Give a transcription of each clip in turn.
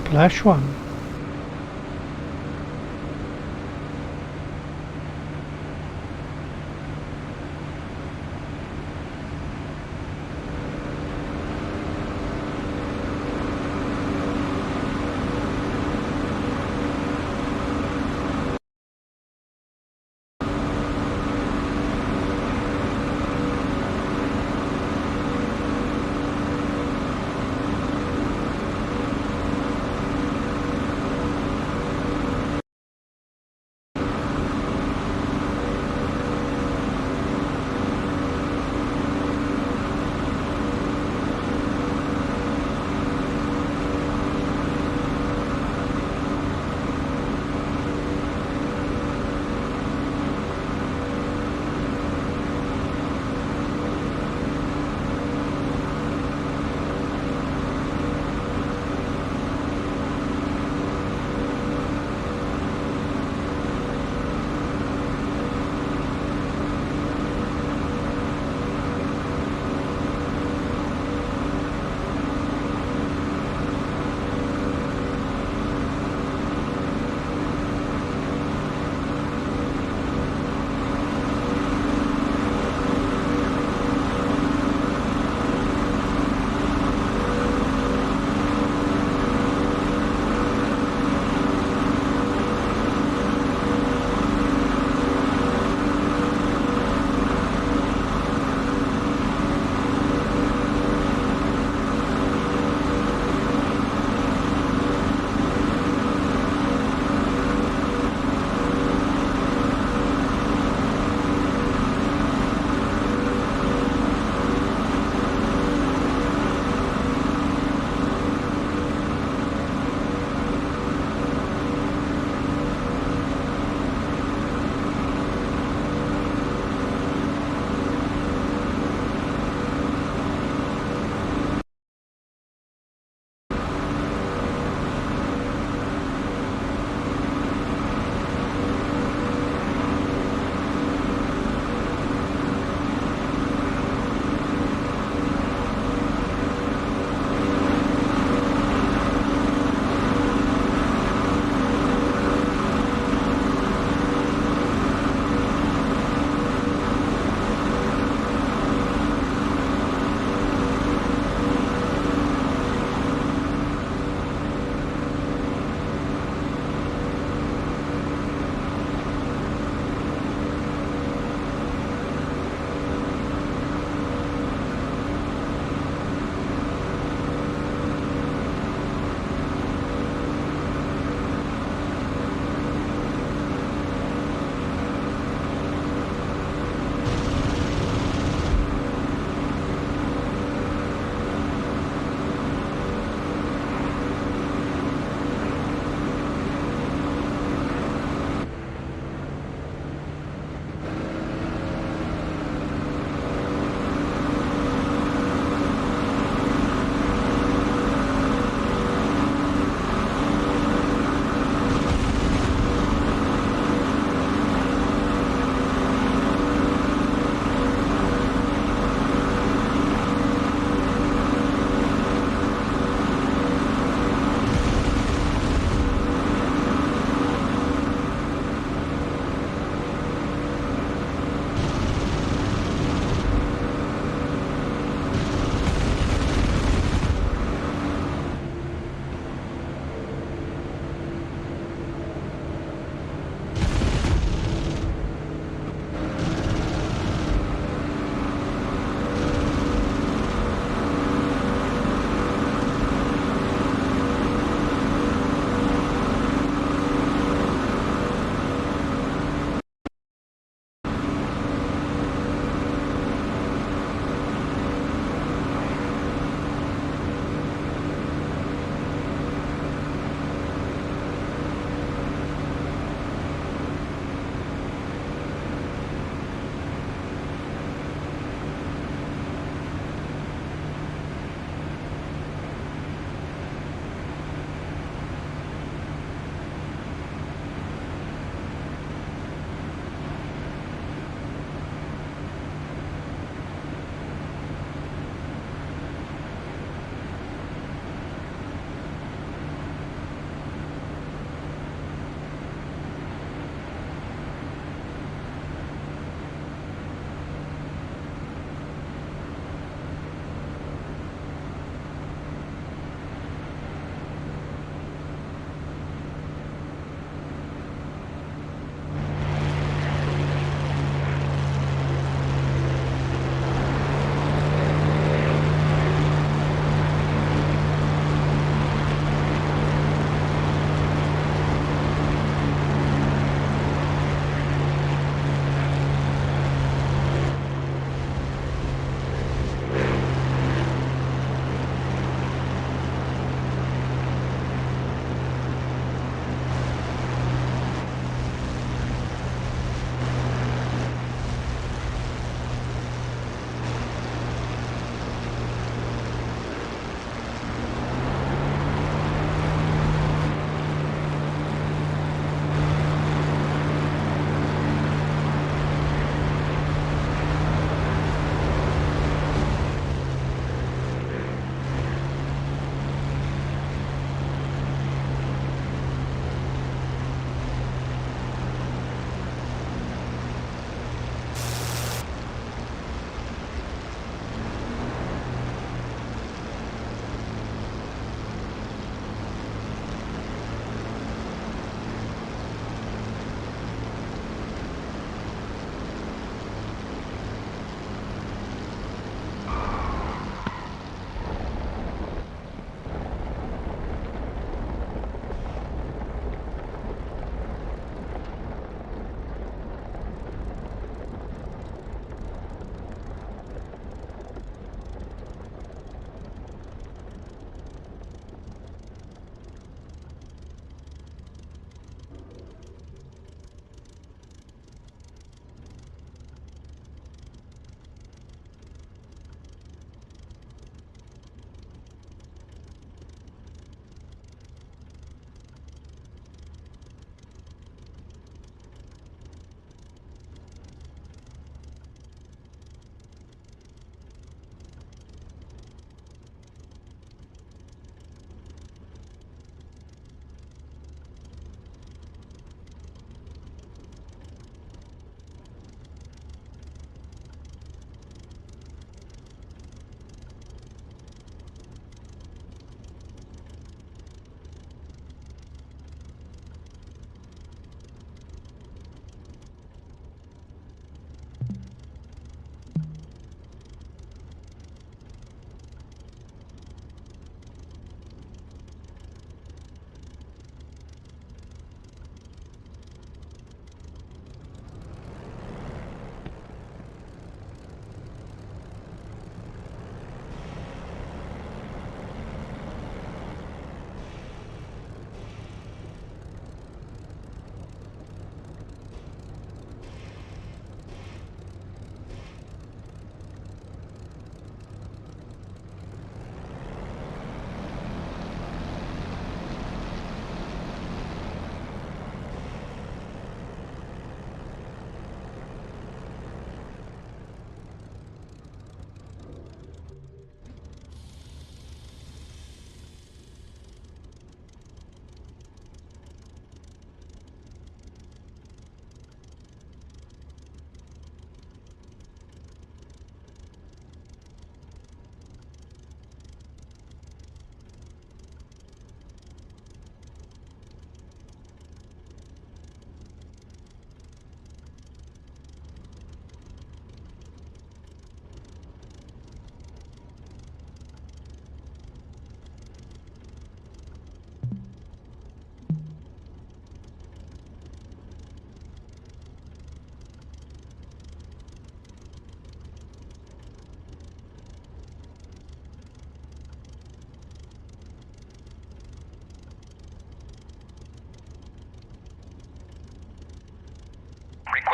Flash one.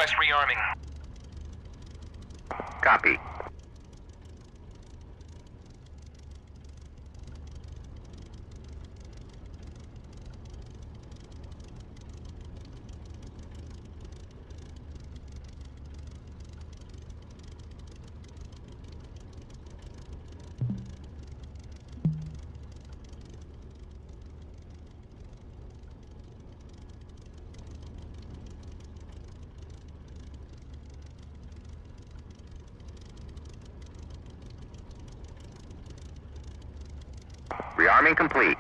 Request rearming. Copy. Rearming complete.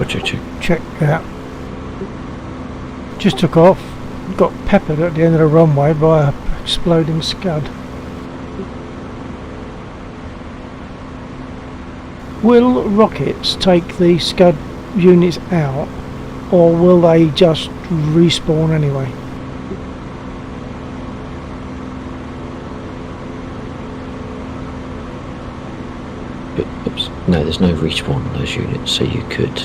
check. Check that. Just took off. Got peppered at the end of the runway by a exploding scud. Will rockets take the scud units out, or will they just respawn anyway? Oops. No, there's no respawn on those units, so you could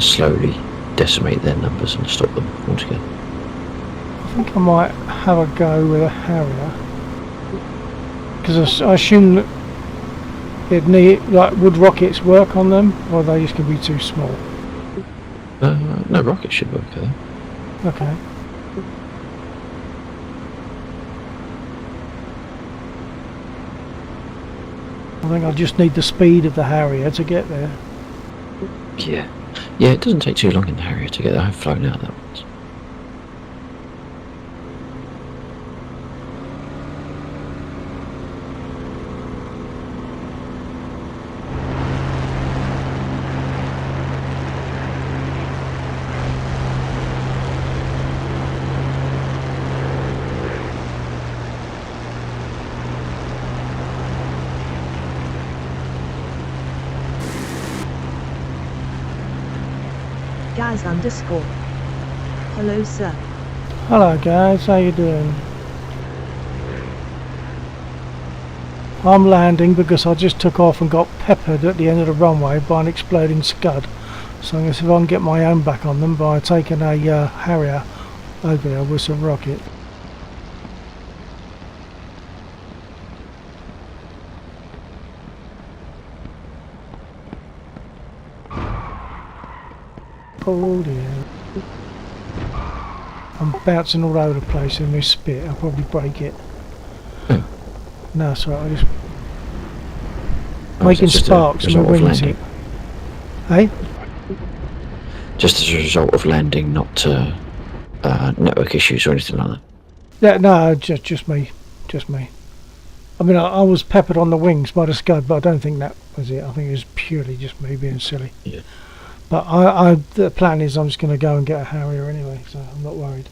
slowly decimate their numbers and stop them altogether. I think I might have a go with a Harrier, because I assume that it need, like, would rockets work on them, or are they just going to be too small? No, rockets should work though. Okay. I think I just need the speed of the Harrier to get there. Yeah, it doesn't take too long in the Harrier to get there. I've flown out that once. Gaz _ Hello sir. Hello guys, how you doing? I'm landing because I just took off and got peppered at the end of the runway by an exploding scud. So I'm going to see if I can get my own back on them by taking a Harrier over there with some rocket. Oh dear. I'm bouncing all over the place in this spit. I'll probably break it. No, it's alright, I just making sparks and my wings hit. Hey? Just as a result of landing, not network issues or anything like that? Yeah, no, just me. Just me. I mean, I was peppered on the wings by the scud, but I don't think that was it. I think it was purely just me being silly. Yeah. But the plan is I'm just going to go and get a Harrier anyway, so I'm not worried.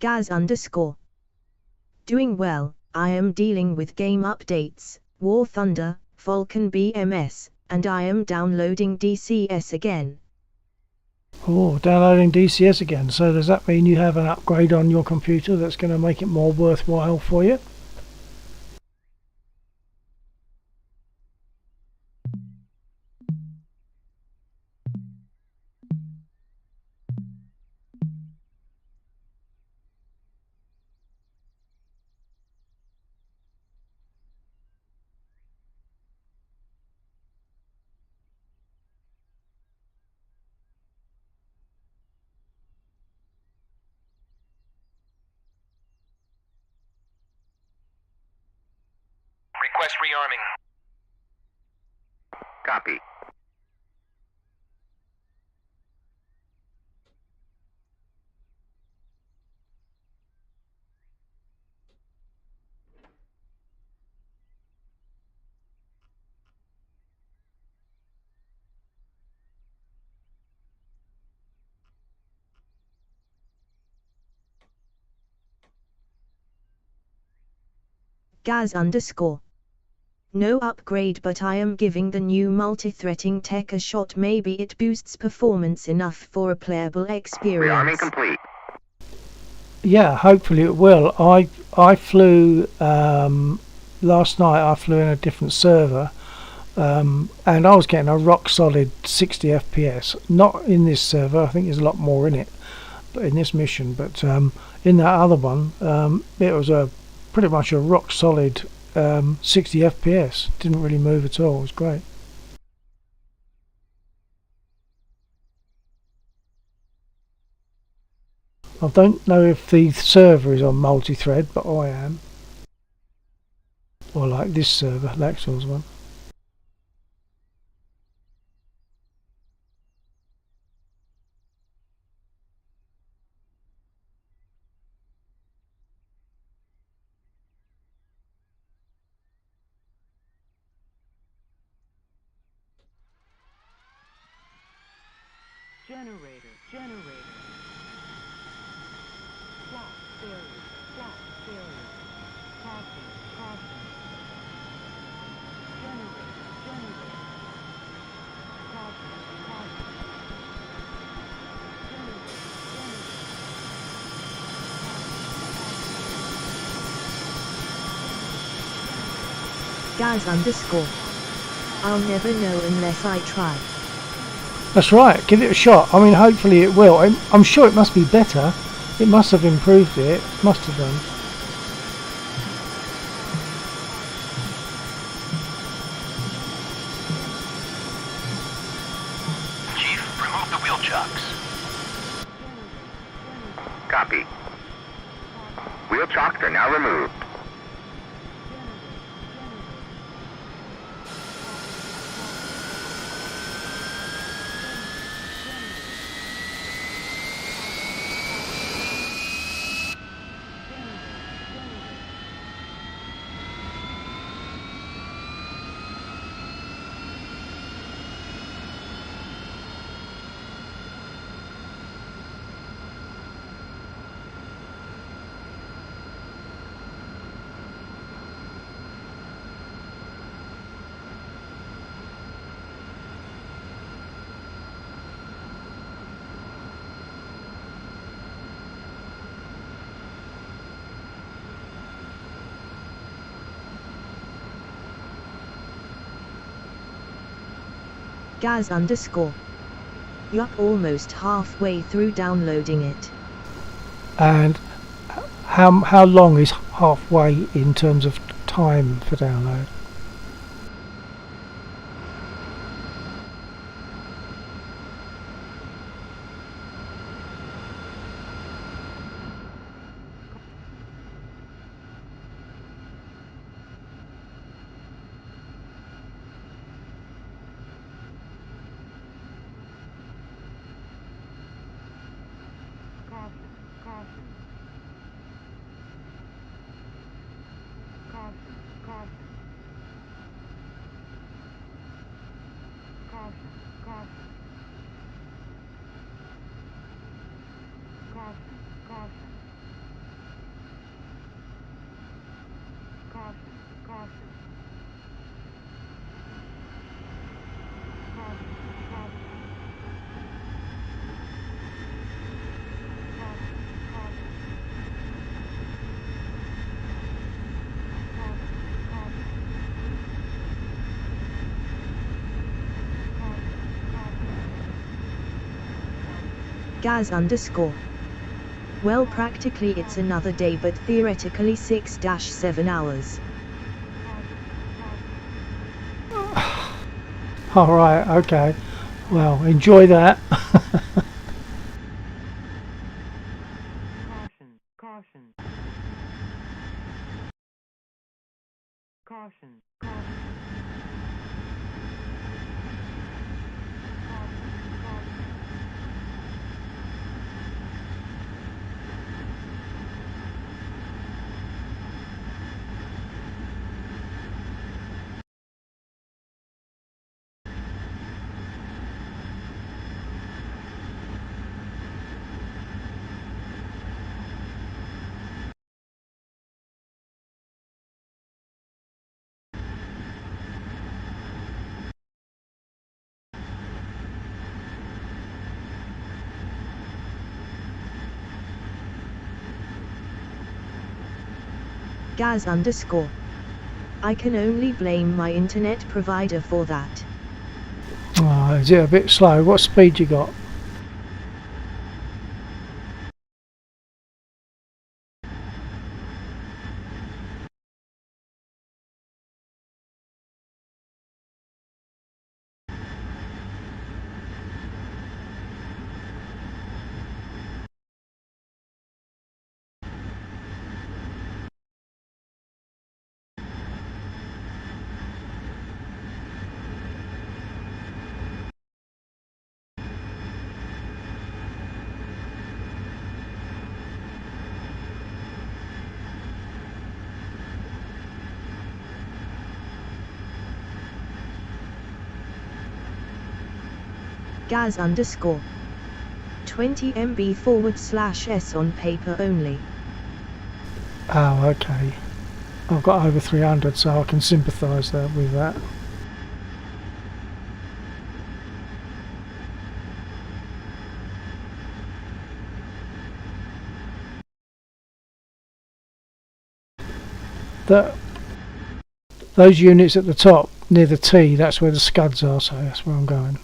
Gaz _ Doing well. I am dealing with game updates, War Thunder, Falcon BMS, and I am downloading DCS again. Oh, downloading DCS again. So does that mean you have an upgrade on your computer that's going to make it more worthwhile for you? Request rearming. Copy. Gaz _ No upgrade, but I am giving the new multi-threading tech a shot. Maybe it boosts performance enough for a playable experience. Rearming complete. Yeah, hopefully it will. I flew last night. I flew in a different server, and I was getting a rock solid 60 FPS. Not in this server. I think there's a lot more in it. in this mission, but in that other one, it was a pretty much a rock solid 60 FPS. Didn't really move at all. It was great. I don't know if the server is on multi-thread, but I am. Or like this server, Lexor's one. Generator. Flat failure. Caution. Generator. Caution. Guys underscore. I'll never know unless I try. That's right, give it a shot. I mean, hopefully it will. I'm sure it must be better. It must have improved it. Must have done. Chief, remove the wheel chocks. Copy. Wheel chocks are now removed. Gaz underscore. Yup, almost halfway through downloading it. And how long is halfway in terms of time for download? Gaz underscore. Well, practically it's another day, but theoretically 6-7 hours. Alright, okay. Well, enjoy that. Caution. Gaz underscore. I can only blame my internet provider for that. Oh, is it a bit slow? What speed you got? Gaz _ 20 MB /S on paper only. Oh, okay. I've got over 300, so I can sympathise with that. Those units at the top near the T, that's where the scuds are, so that's where I'm going.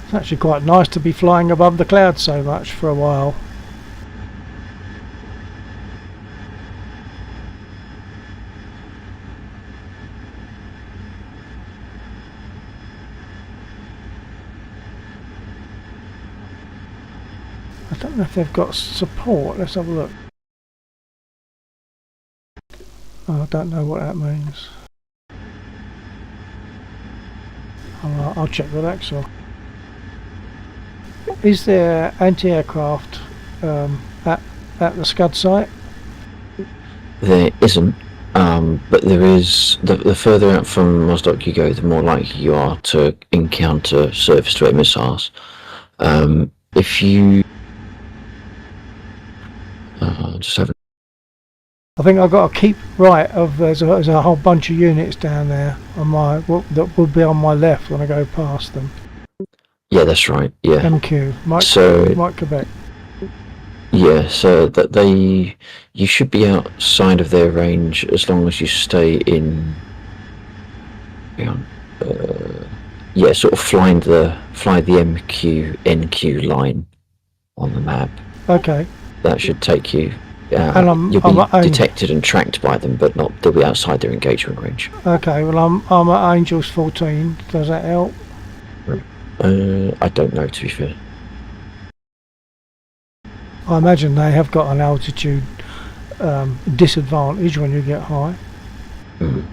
It's actually quite nice to be flying above the clouds so much for a while. I don't know if they've got support. Let's have a look. Oh, I don't know what that means. I'll check the Axel. Is there anti-aircraft at the Scud site? There isn't, but there is. The further out from Mosdock you go, the more likely you are to encounter surface-to-air missiles. If you just have. I think I've got to keep right of there's a whole bunch of units down there on my that would be on my left when I go past them. Yeah, that's right. Yeah. MQ, Mike Quebec. Yeah, so that you should be outside of their range as long as you stay in. Yeah, sort of fly the MQ-NQ line on the map. Okay. That should take you. And you'll be detected and tracked by them, but not. They'll be outside their engagement range. Okay. Well, I'm at Angels 14. Does that help? I don't know, to be fair. I imagine they have got an altitude disadvantage when you get high. Mm.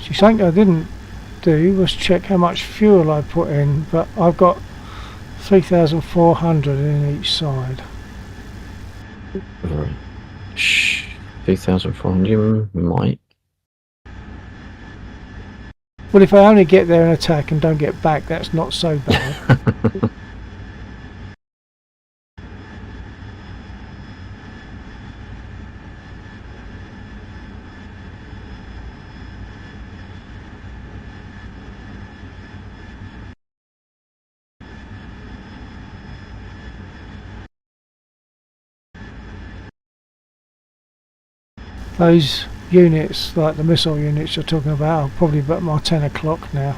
See, something I didn't do was check how much fuel I put in, but I've got 3,400 in each side. Right. 3,400 you might. Well, if I only get there and attack and don't get back, that's not so bad. Those units, like the missile units you're talking about, are probably about my 10 o'clock now.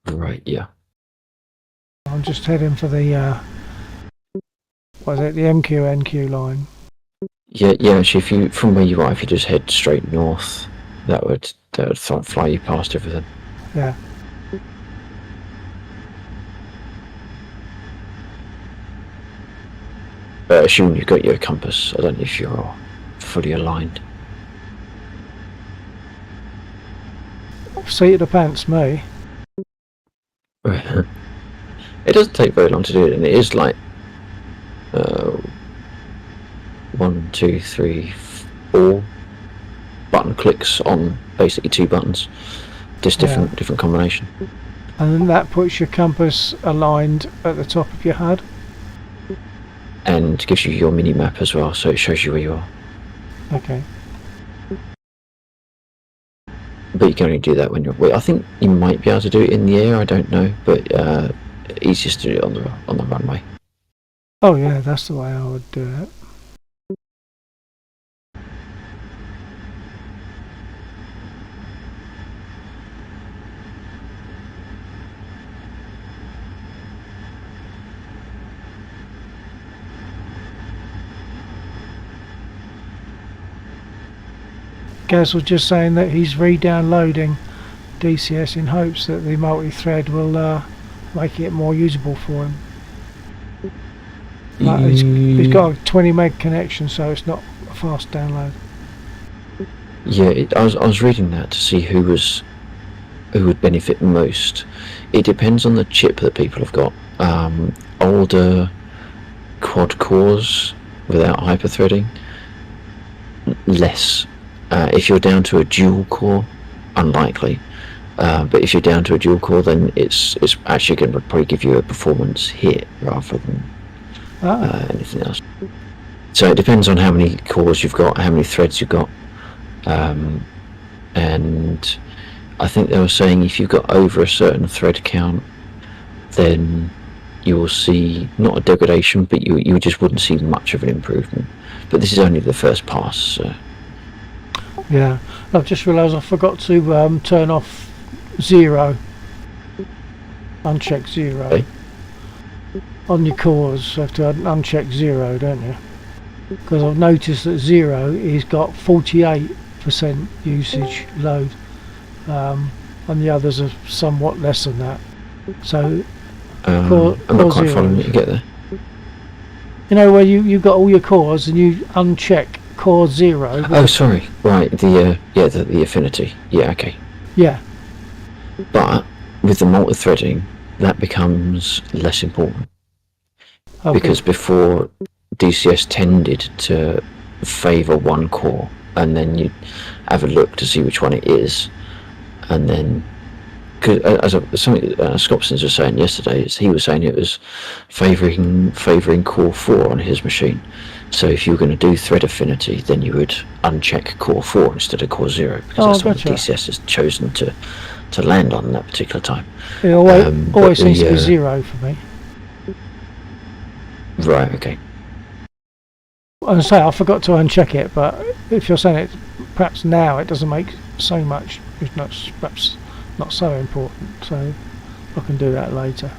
Right, yeah. I'm just heading for the what is it, the MQ-NQ line. Yeah, actually, from where you are, if you just head straight north, that would fly you past everything. Yeah. Assuming you've got your compass, I don't know if you're fully aligned. Seat of the pants, me. It doesn't take very long to do it, and it is like 1, 2, 3, 4 button clicks on basically 2 buttons, just different combination. And then that puts your compass aligned at the top of your HUD. And gives you your mini map as well, so it shows you where you are. Okay. But you can only do that when you're. Well, I think you might be able to do it in the air. I don't know, but easiest to do it on the runway. Oh yeah, that's the way I would do it. Gaz was just saying that he's re-downloading DCS in hopes that the multi-thread will make it more usable for him. But he's got a 20 meg connection, so it's not a fast download. Yeah, I was reading that to see who would benefit most. It depends on the chip that people have got. Older quad cores without hyperthreading, less. If you're down to a dual core, unlikely. But if you're down to a dual core, then it's actually going to probably give you a performance hit rather than anything else. So it depends on how many cores you've got, how many threads you've got, and I think they were saying if you've got over a certain thread count, then you will see not a degradation, but you just wouldn't see much of an improvement. But this is only the first pass. So. Yeah, I've just realised I forgot to turn off 0, uncheck 0. Okay. On your cores, you have to uncheck 0, don't you? Because I've noticed that 0 is got 48% usage load, and the others are somewhat less than that. So core I'm not quite 0, following what you get there. you know where you've got all your cores and you uncheck core 0. Oh, sorry. Right, the affinity. Yeah, okay. Yeah. But with the multi-threading, that becomes less important. Oh, Because before, DCS tended to favour one core, and then you have a look to see which one it is, and then because something Scopsons was saying yesterday, he was saying it was favouring core 4 on his machine. So if you were going to do thread affinity, then you would uncheck core 4 instead of core 0, because that's what the DCS has chosen to land on that particular time. it always seems to be 0 for me. Right, okay. As I say, I forgot to uncheck it, but if you're saying it, perhaps now it doesn't make so much, it's not, perhaps not so important, so I can do that later.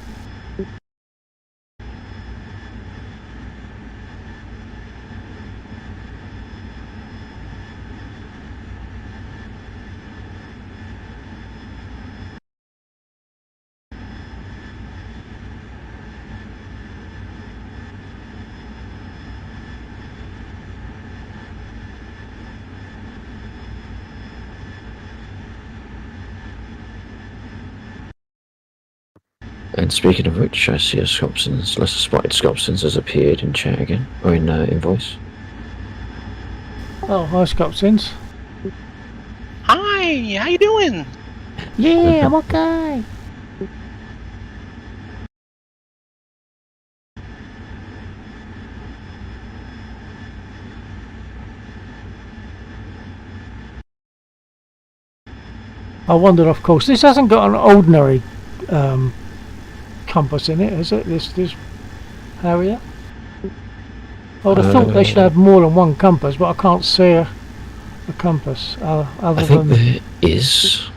And speaking of which, I see a Scopsons, Lesser Spotted Scopsons has appeared in chat again, or in voice. Oh, hi Scopsins. Hi, how you doing? Yeah, I'm okay. I wondered, of course, this hasn't got an ordinary compass in it, has it? This Harrier? I would have thought they should have more than one compass, but I can't see a compass other I think than... there is,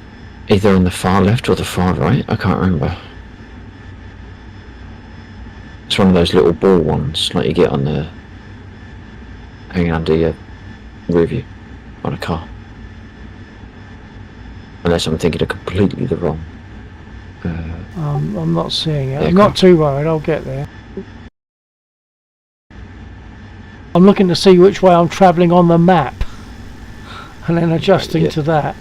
either on the far left or the far right, I can't remember. It's one of those little ball ones, like you get on the, hanging under your rear view on a car. Unless I'm thinking of completely the wrong. I'm not seeing it. Yeah, I'm not too worried, I'll get there. I'm looking to see which way I'm travelling on the map and then adjusting to that.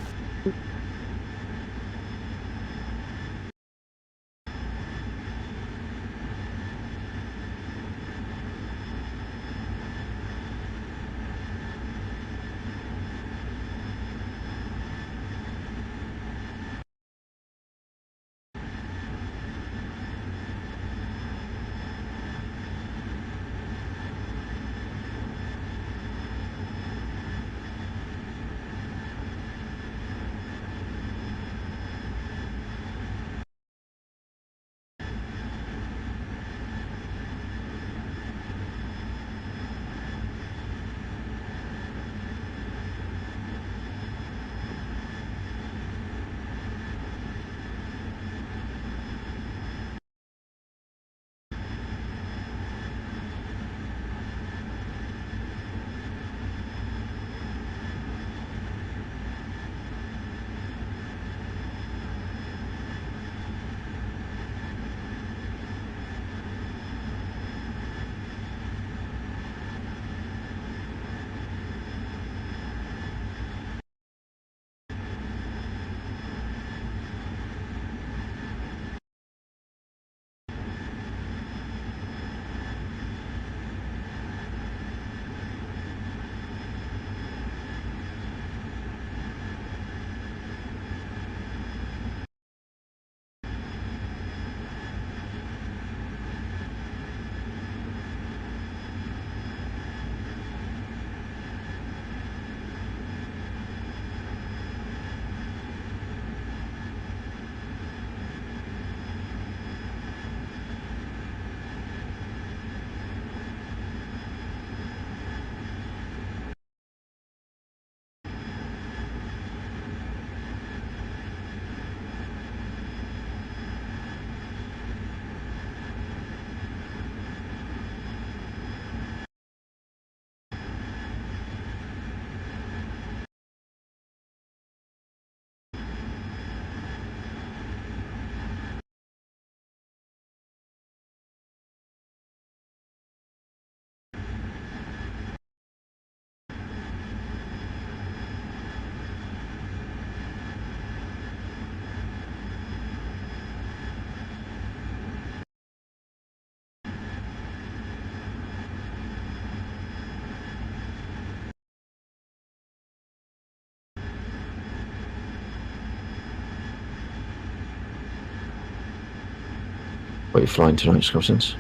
What are you flying tonight, Scotsons?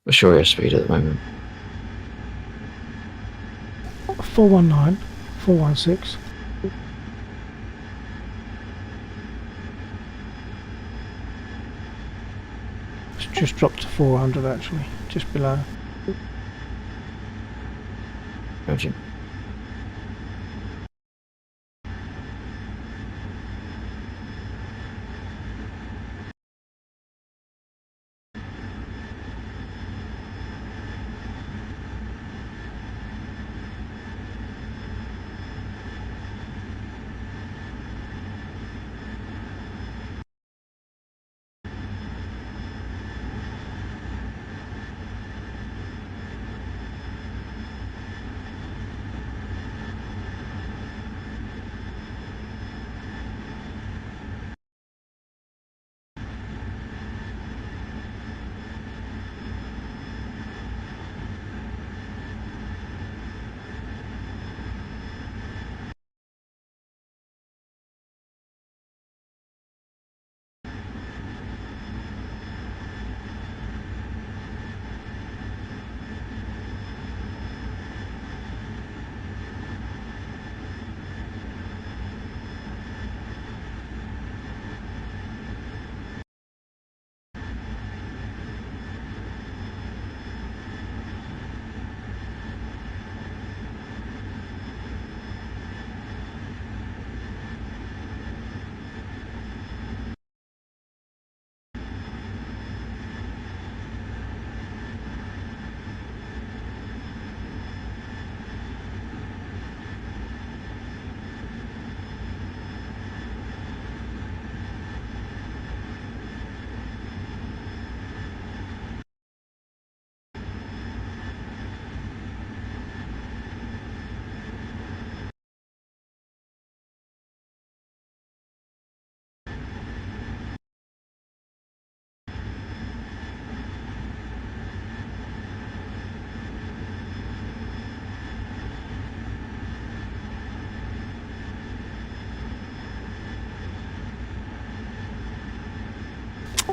What's your airspeed at the moment? 419, 416. It's just dropped to 400 actually, just below. Roger.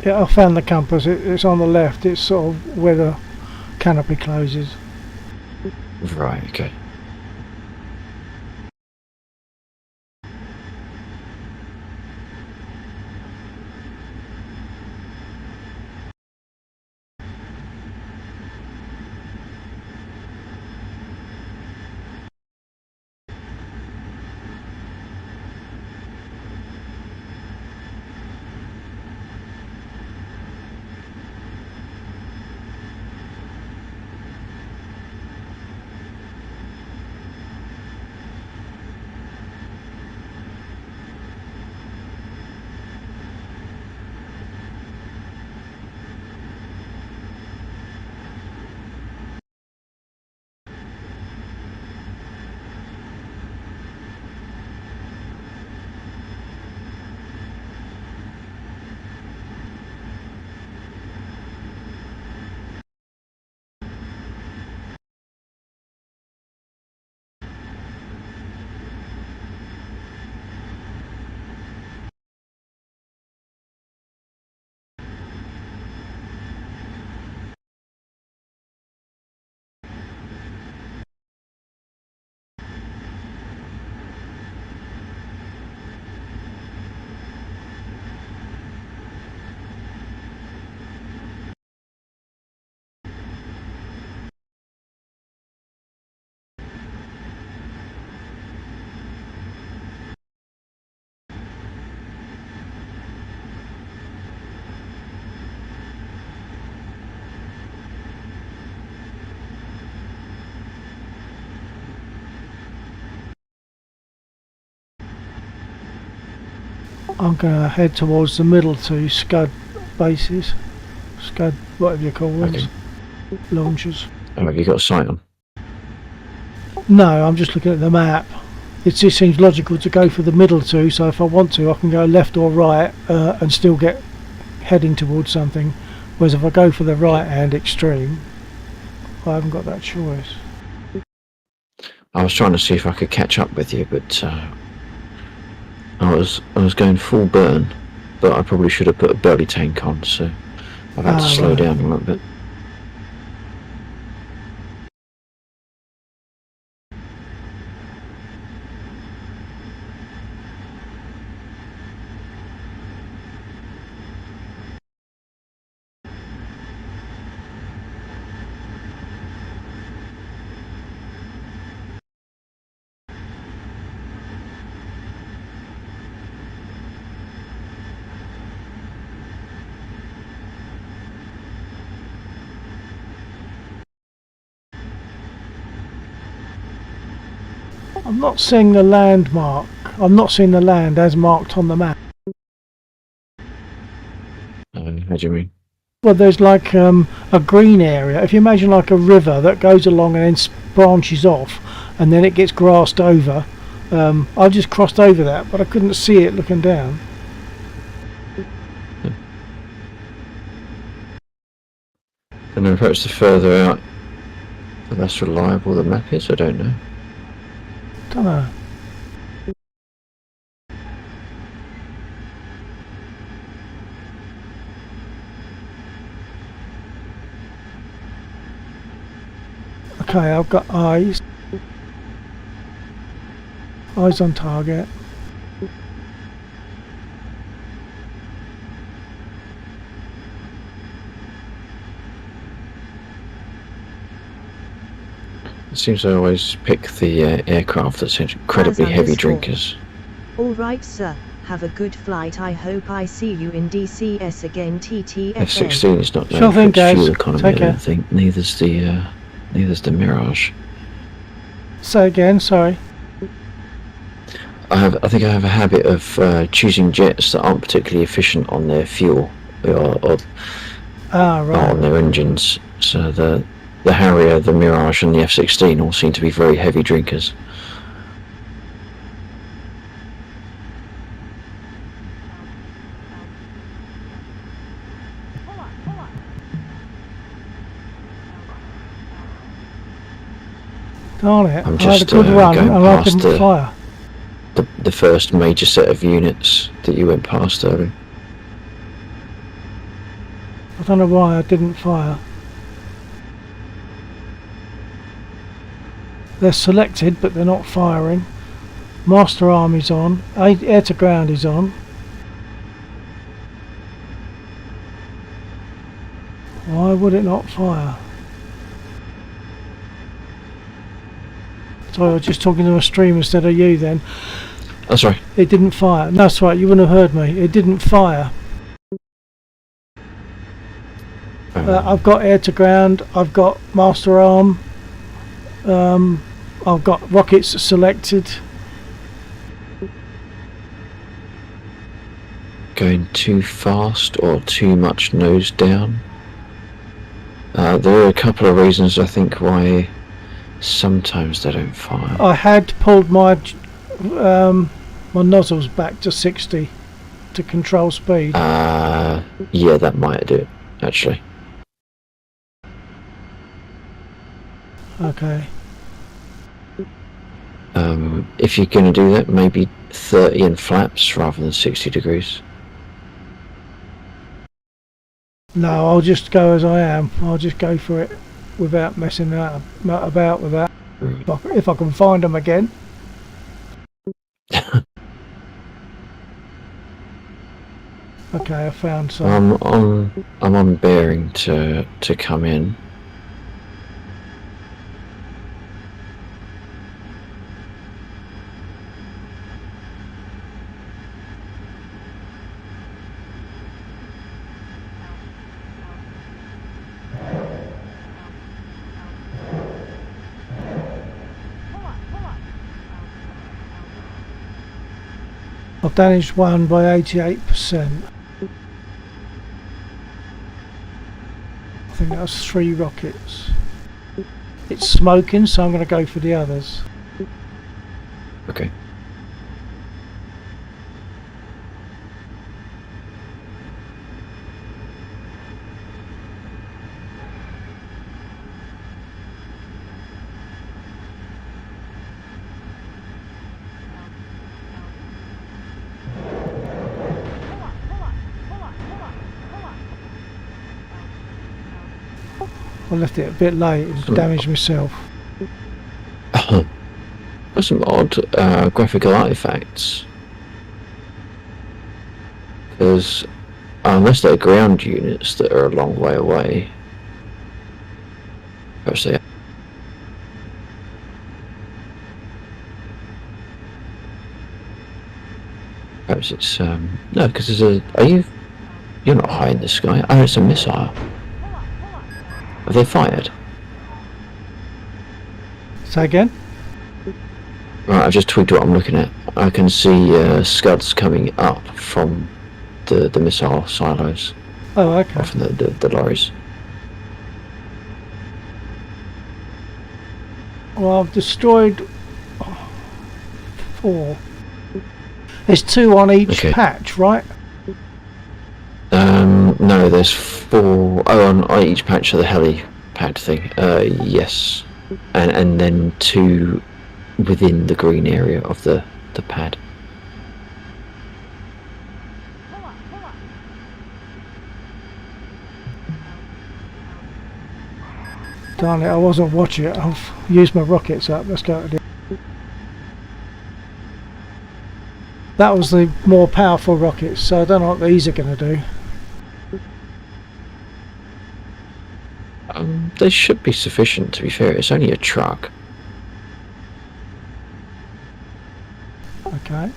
Yeah, I found the compass. It's on the left. It's sort of where the canopy closes. Right, okay. I'm going to head towards the middle two Scud bases. Scud, whatever you call them. Okay. Launchers. Oh, have you got a sight on? No, I'm just looking at the map. It just seems logical to go for the middle two, so if I want to I can go left or right and still get heading towards something, whereas if I go for the right hand extreme I haven't got that choice. I was trying to see if I could catch up with you, but I was going full burn, but I probably should have put a belly tank on, so I've had to slow Right. down a little bit. I'm not seeing the landmark. I'm not seeing the land as marked on the map. How do you mean? Well, there's like a green area. If you imagine like a river that goes along and then branches off and then it gets grassed over. I just crossed over that, but I couldn't see it looking down. And then perhaps the further out, the less reliable the map is, I don't know. Don't know. Okay, I've got eyes. Eyes on target. It seems I always pick the aircraft that's incredibly heavy underscore. drinkers. Alright sir, have a good flight. I hope I see you in DCS again. TTFN. F-16 is not Sure known for thing, its guys. fuel economy, Take I care. don't think. Neither's the Mirage. Say again, sorry. I think I have a habit of choosing jets that aren't particularly efficient on their fuel or on Right. their engines. So the Harrier, the Mirage, and the F-16 all seem to be very heavy drinkers. Darn it. I'm I had a just, good run going and I past didn't fire. The first major set of units that you went past earlier. I don't know why I didn't fire. They're selected, but they're not firing. Master arm is on. Air to ground is on. Why would it not fire? Sorry, I was just talking to a stream instead of you then. Oh, sorry. It didn't fire. No, that's right, you wouldn't have heard me. It didn't fire. I've got air to ground, I've got master arm, I've got rockets selected. Going too fast or too much nose down. There are a couple of reasons I think why sometimes they don't fire. I had pulled my nozzles back to 60 to control speed. Yeah, that might do it, actually. Okay. If you're going to do that, maybe 30 in flaps rather than 60 degrees. No, I'll just go as I am. I'll just go for it without messing about with that. If I can find them again. Okay, I found some. I'm on bearing to come in. I've damaged one by 88%. I think that was 3 rockets. It's smoking, so I'm going to go for the others. Okay. I left it a bit late and damaged myself. There's some odd graphical artifacts. Because unless they're ground units that are a long way away, perhaps they are. Perhaps it's no, because there's a. You're not high in the sky. Oh, it's a missile. Have they fired? Say again? Right, I've just tweaked what I'm looking at. I can see scuds coming up from the missile silos, Oh, okay. or from the lorries. Well, I've destroyed 4. There's 2 on each Okay. patch, right? No, there's 4. Oh, on each patch of the helipad thing. Yes, and then 2 within the green area of the pad. Darn it, I wasn't watching it. I've used my rockets up. Let's go to the... That was the more powerful rockets, so I don't know what these are going to do. They should be sufficient, to be fair. It's only a truck. Okay.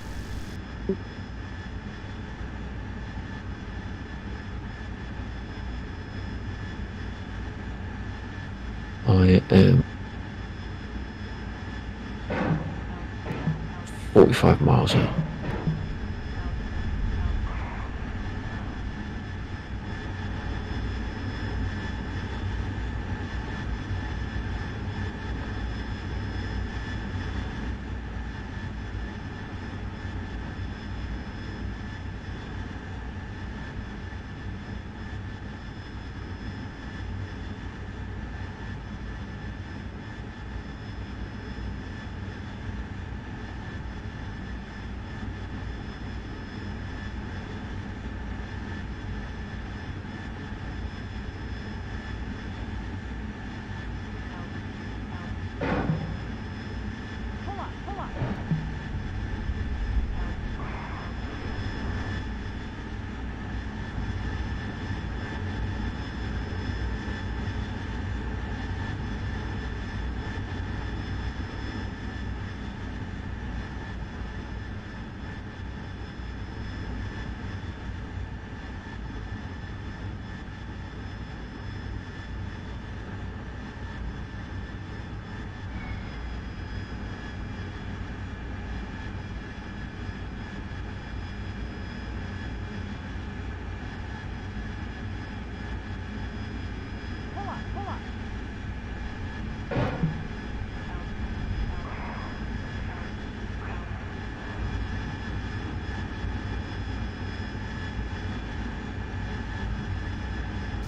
I am 45 miles out.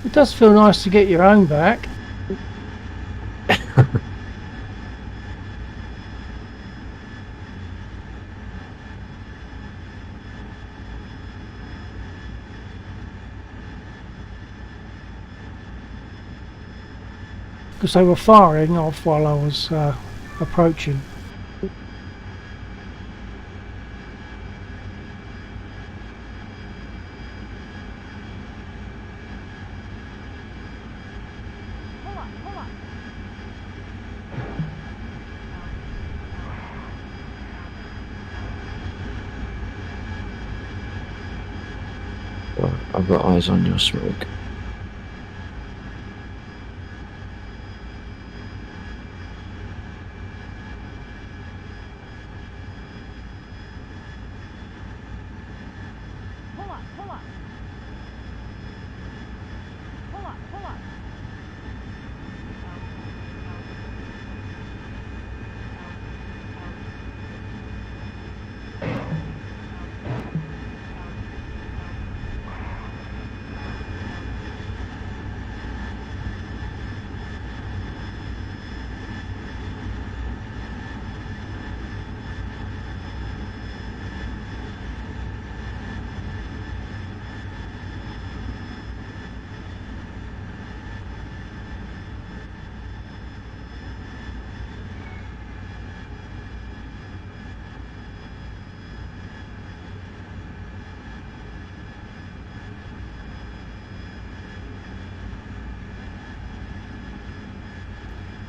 It does feel nice to get your own back. Because they were firing off while I was approaching. Well, I've got eyes on your smoke.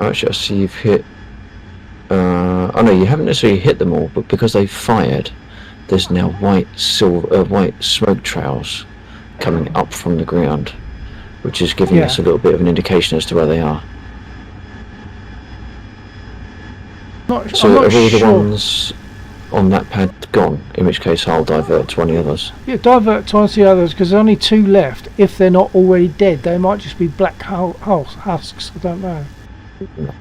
Actually, I see you've hit. Oh no, you haven't necessarily hit them all, but because they fired, there's now white smoke trails coming up from the ground, which is giving us a little bit of an indication as to where they are. So I'm not are all the sure. ones on that pad gone? In which case, I'll divert to one of the others. Yeah, divert towards the others because there's only 2 left. If they're not already dead, they might just be black husks. I don't know. No.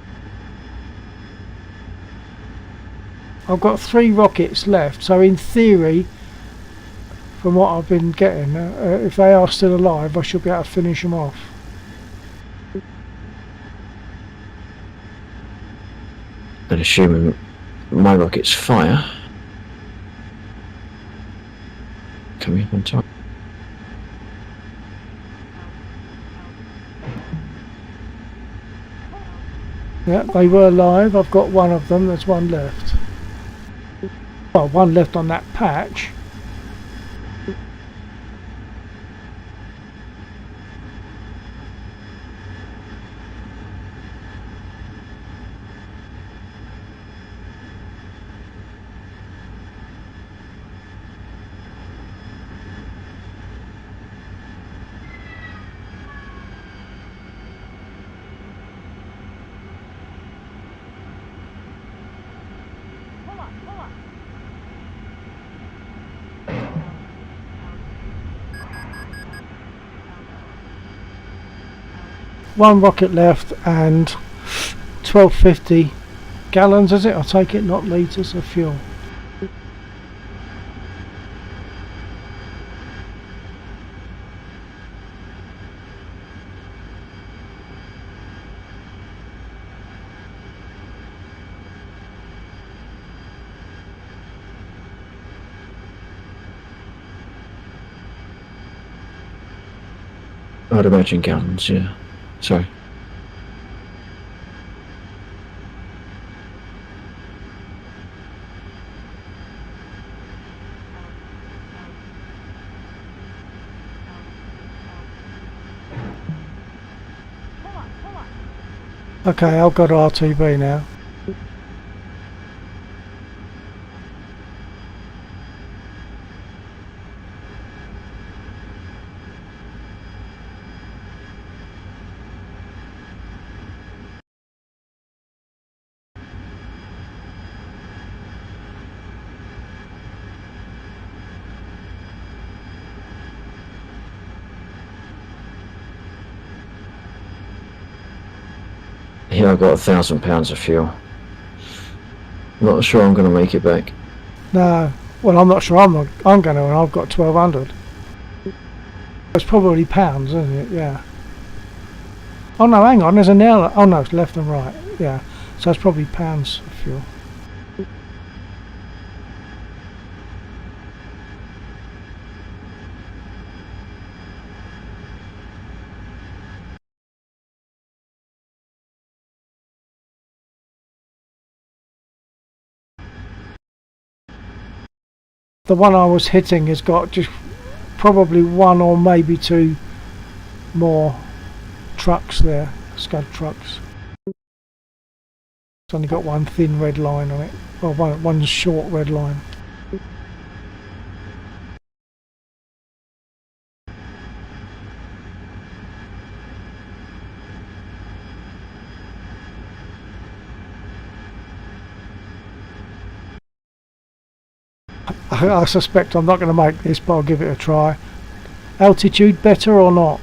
I've got 3 rockets left, so in theory, from what I've been getting, if they are still alive, I should be able to finish them off. And assuming my rockets fire, coming up on top. Yeah, they were alive. I've got one of them. There's one left. Well, one left on that patch. One rocket left and 1250 gallons, is it? I'll take it, not litres of fuel. I'd imagine gallons, yeah. Sorry. Okay, I've got RTB now. Here I've got £1,000 of fuel. Not sure I'm going to make it back. No, well, I'm not sure I'm going to, and I've got 1200. It's probably pounds, isn't it? Yeah. Oh no, hang on, there's an L. Oh no, it's left and right. Yeah, so it's probably pounds of fuel. The one I was hitting has got just probably one or maybe two more trucks there, scud trucks. It's only got one thin red line on it, or one short red line. I suspect I'm not going to make this, but I'll give it a try. Altitude better or not?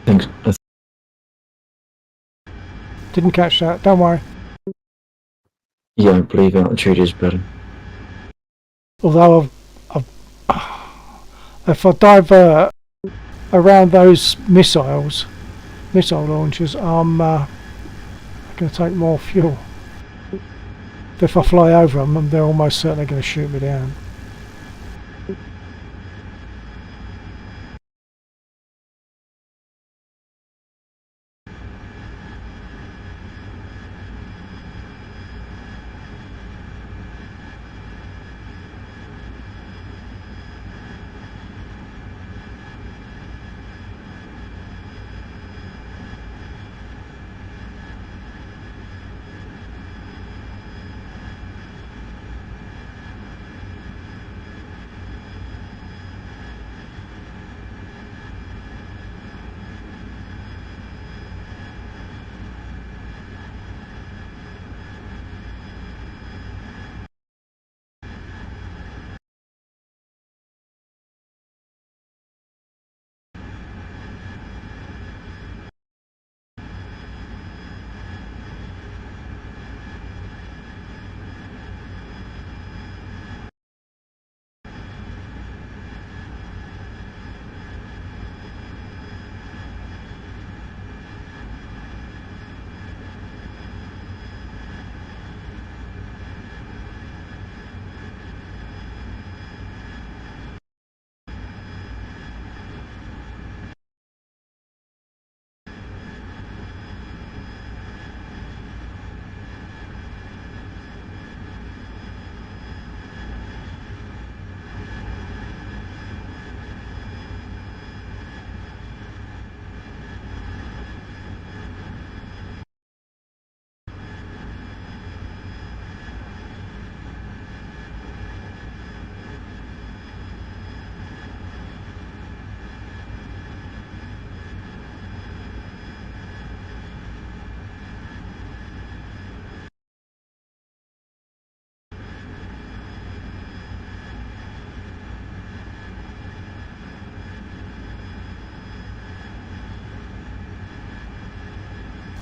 Thanks. Didn't catch that, don't worry. Yeah, I believe altitude is better. Although if I divert around those missile launchers, I'm going to take more fuel. If I fly over them, they're almost certainly going to shoot me down.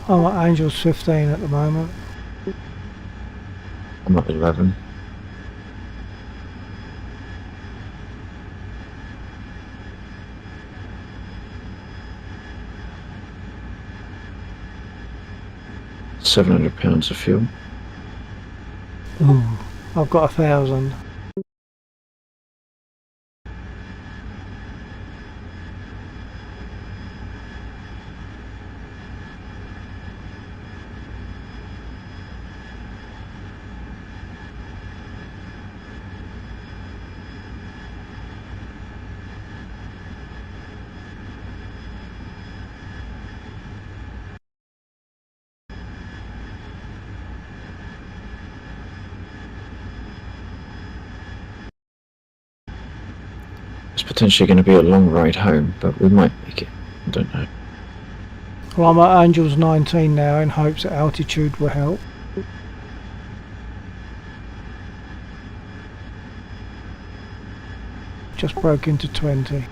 I'm at Angels 15 at the moment. I'm at 11. £700 of fuel. Ooh, I've got 1,000. It's potentially going to be a long ride home, but we might make it. I don't know. Well, I'm at Angels 19 now in hopes that altitude will help. Just broke into 20.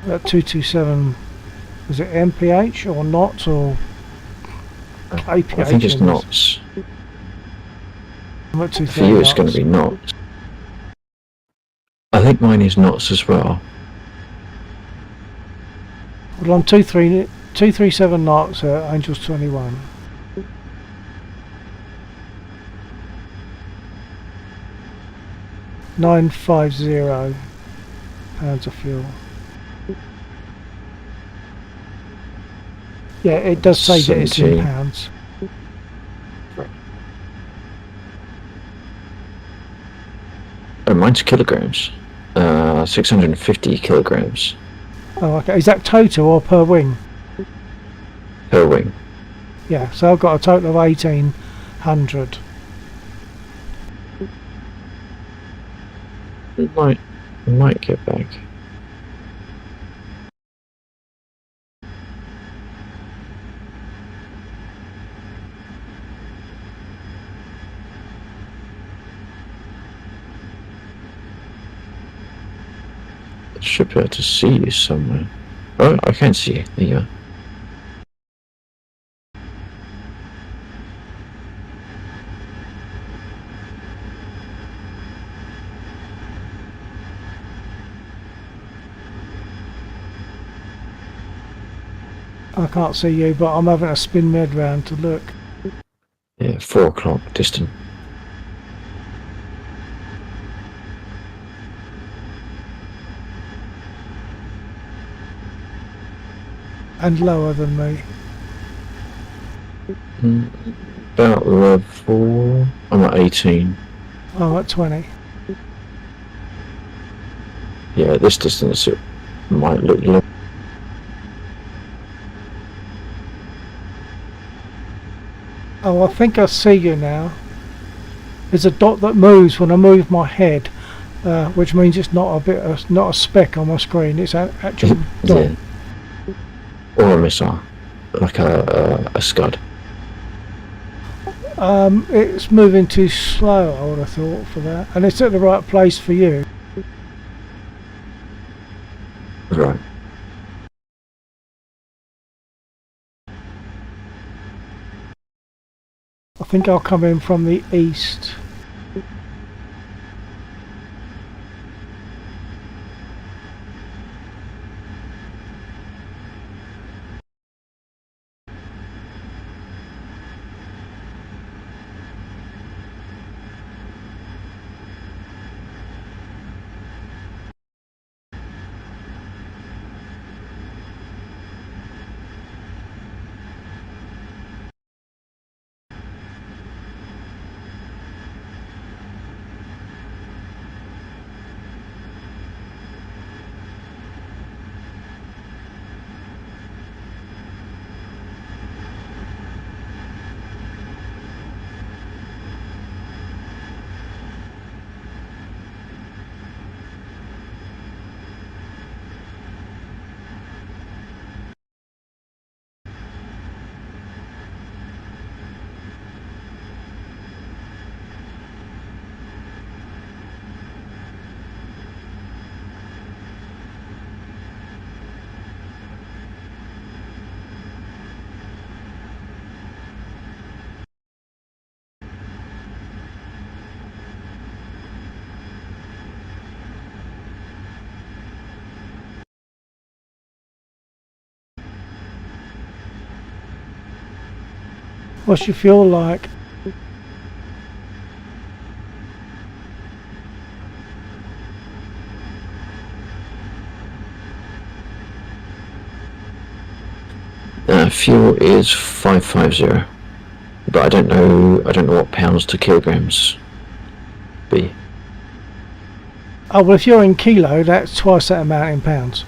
That 227, is it MPH or knots or APH? I think it's knots. I'm at For 230 you, it's going to be knots. I think mine is knots as well. Well, I'm 237 knots at Angels 21. £950 of fuel. Yeah, it does say that it's in 17. pounds. Oh, mine's kilograms. 650 kilograms Oh, okay. Is that total or per wing? per wing. Yeah, so I've got a total of 1800. Might get back. I should be able to see you somewhere. Oh, I can see you. There you are. I can't see you, but I'm having to spin my head round to look. Yeah, 4 o'clock distant. And lower than me. About level. I'm at 18. I'm at 20. Yeah, at this distance it might look low. Oh, I think I see you now. There's a dot that moves when I move my head, which means it's not not a speck on my screen. It's an actual dot. Yeah. Or a missile, like a scud. It's moving too slow, I would have thought, for that. And it's at the right place for you. Right. I think I'll come in from the east. What's your fuel like? Fuel is 550, but I don't know what pounds to kilograms be. Oh, well, if you're in kilo, that's twice that amount in pounds.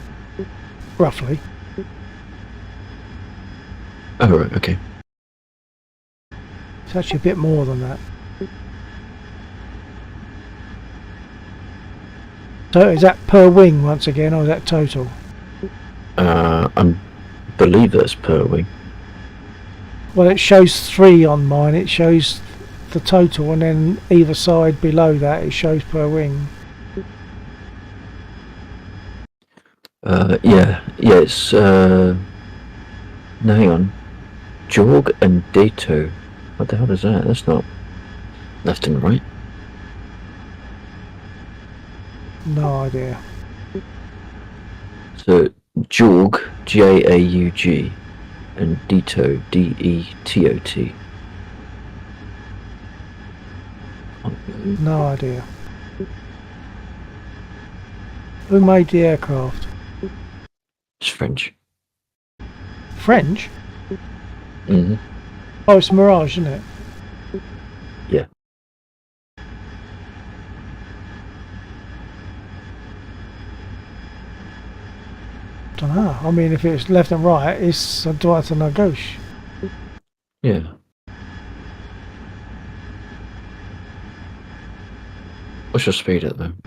Roughly. Oh, right, okay. It's actually a bit more than that. So is that per wing once again, or is that total? I believe that's per wing. Well, it shows 3 on mine. It shows the total, and then either side below that it shows per wing. Yeah, it's no, hang on. Jorg and Dato. What the hell is that? That's not. Left and right. No idea. So Jaug, Jaug, and Detot, Detot. No idea. Who made the aircraft? It's French. French? Mm-hmm. Oh, it's Mirage, isn't it? Yeah. Don't know. I mean, if it's left and right, it's a droite and a gauche. Yeah. What's your speed at the moment?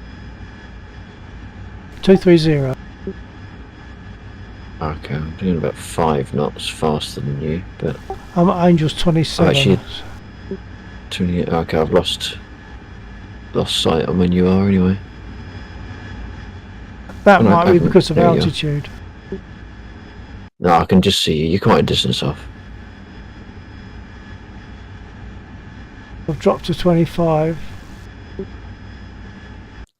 230. Okay, I'm doing about 5 knots faster than you, but I'm at Angels 27. actually- 28. Okay, I've lost sight on when you are anyway. That Oh, no, might I be can- because of there you are. altitude. No, I can just see you. You're quite a distance off. I've dropped to 25.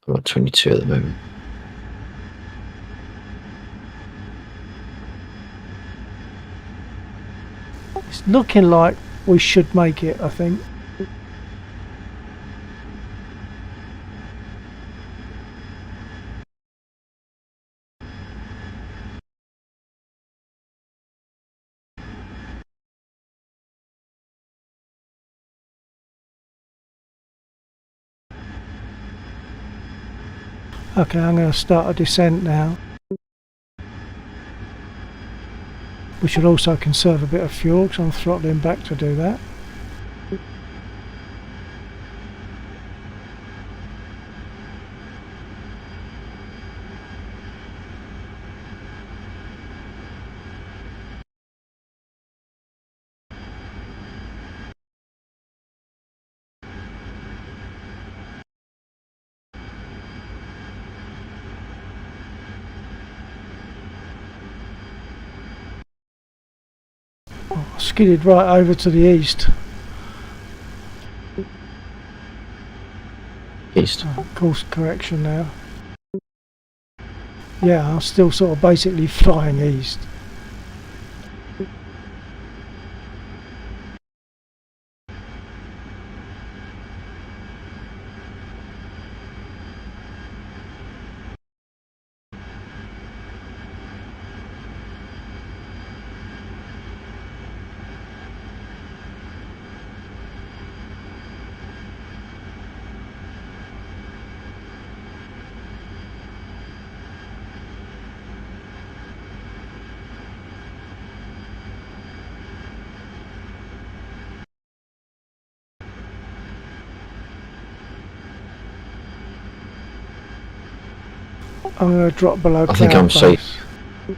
I'm at 22 at the moment. It's looking like we should make it, I think. Okay, I'm going to start a descent now. We should also conserve a bit of fuel because I'm throttling back to do that. I skidded right over to the east. East. Course correction now. Yeah, I'm still sort of basically flying east. I'm going to drop below I think cloud I'm safe. base.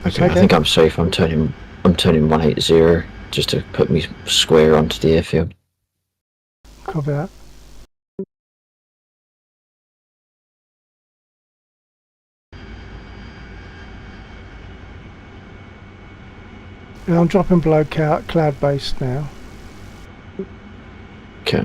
Okay, I think I'm safe. I'm turning 180 just to put me square onto the airfield. Copy that. Yeah, I'm dropping below cloud base now. Okay.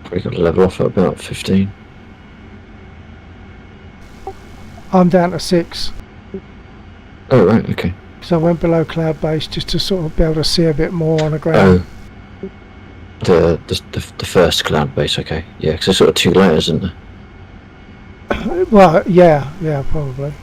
Probably got to level off at about 15. I'm down to 6. Oh, right, okay. So I went below cloud base just to sort of be able to see a bit more on the ground. Oh, the first cloud base, okay. Yeah, because there's sort of 2 layers, isn't there? Well, yeah, probably.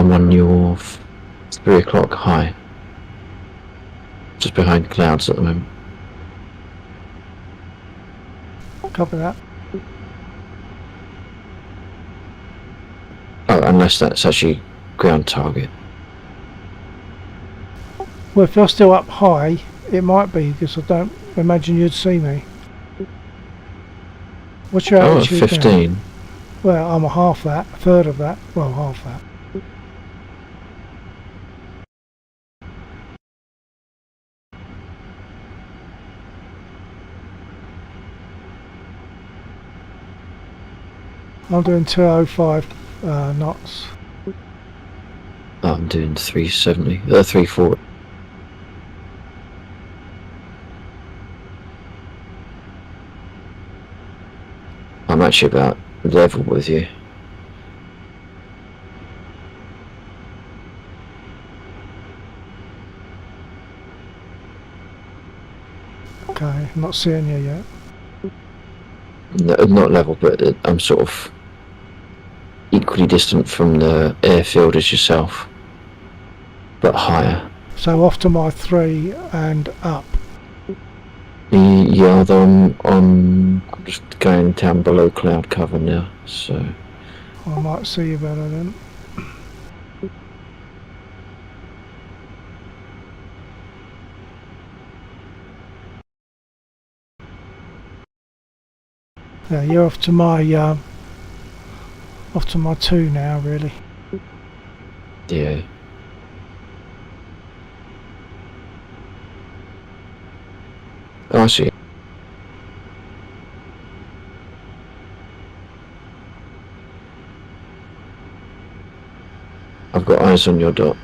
I'm on your 3 o'clock high. Just behind clouds at the moment. Copy that. Oh, unless that's actually ground target. Well, if you're still up high, it might be, because I don't imagine you'd see me. What's your Oh, altitude now? 15. Well, I'm a half that, a third of that. Well, half that. I'm doing 205 knots. I'm doing 370, 340. I'm actually about level with you. Okay, I'm not seeing you yet. No, not level, but I'm sort of equally distant from the airfield as yourself, but higher. So off to my 3 and up. Yeah, although I'm just going down below cloud cover now, so I might see you better then. Yeah, you're off to my 2 now, really. yeah. Oh, I see. I've got eyes on your dot.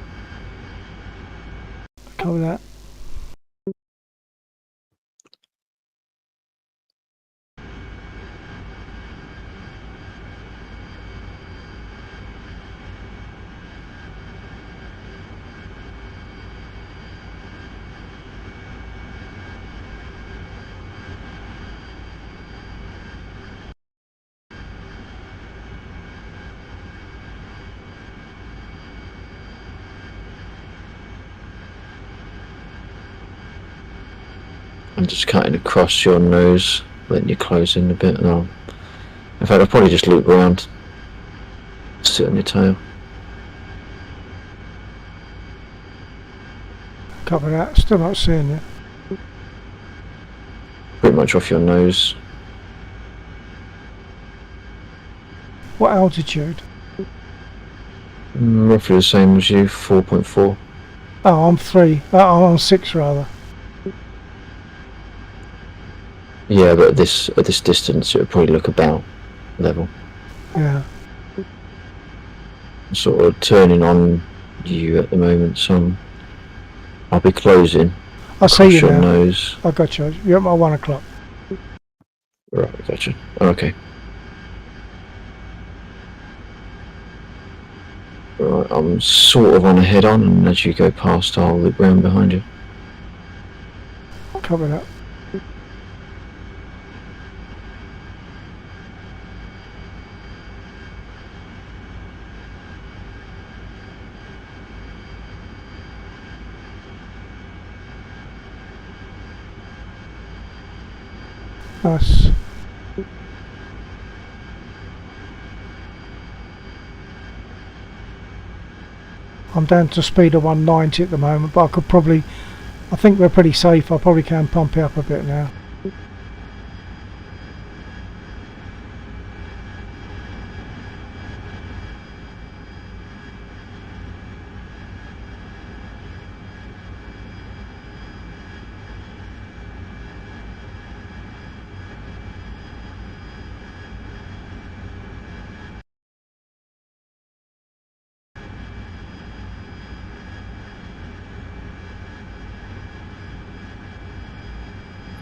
Copy that. I'm just cutting across your nose, letting you close in a bit, and in fact, I'll probably just loop around, sit on your tail. Copy that. Still not seeing you. Pretty much off your nose. What altitude? Roughly the same as you, 4.4. Oh, I'm 3. I'm on 6 rather. Yeah, but at this distance, it would probably look about level. Yeah. I'm sort of turning on you at the moment, so I'll be closing. I see you Your now. nose. I got you. You're at my 1 o'clock. Right, gotcha. Okay. Right, I'm sort of on a head on, and as you go past, I'll loop round behind you. Copy that. Nice. I'm down to speed of 190 at the moment, but I think we're pretty safe. I probably can pump it up a bit now.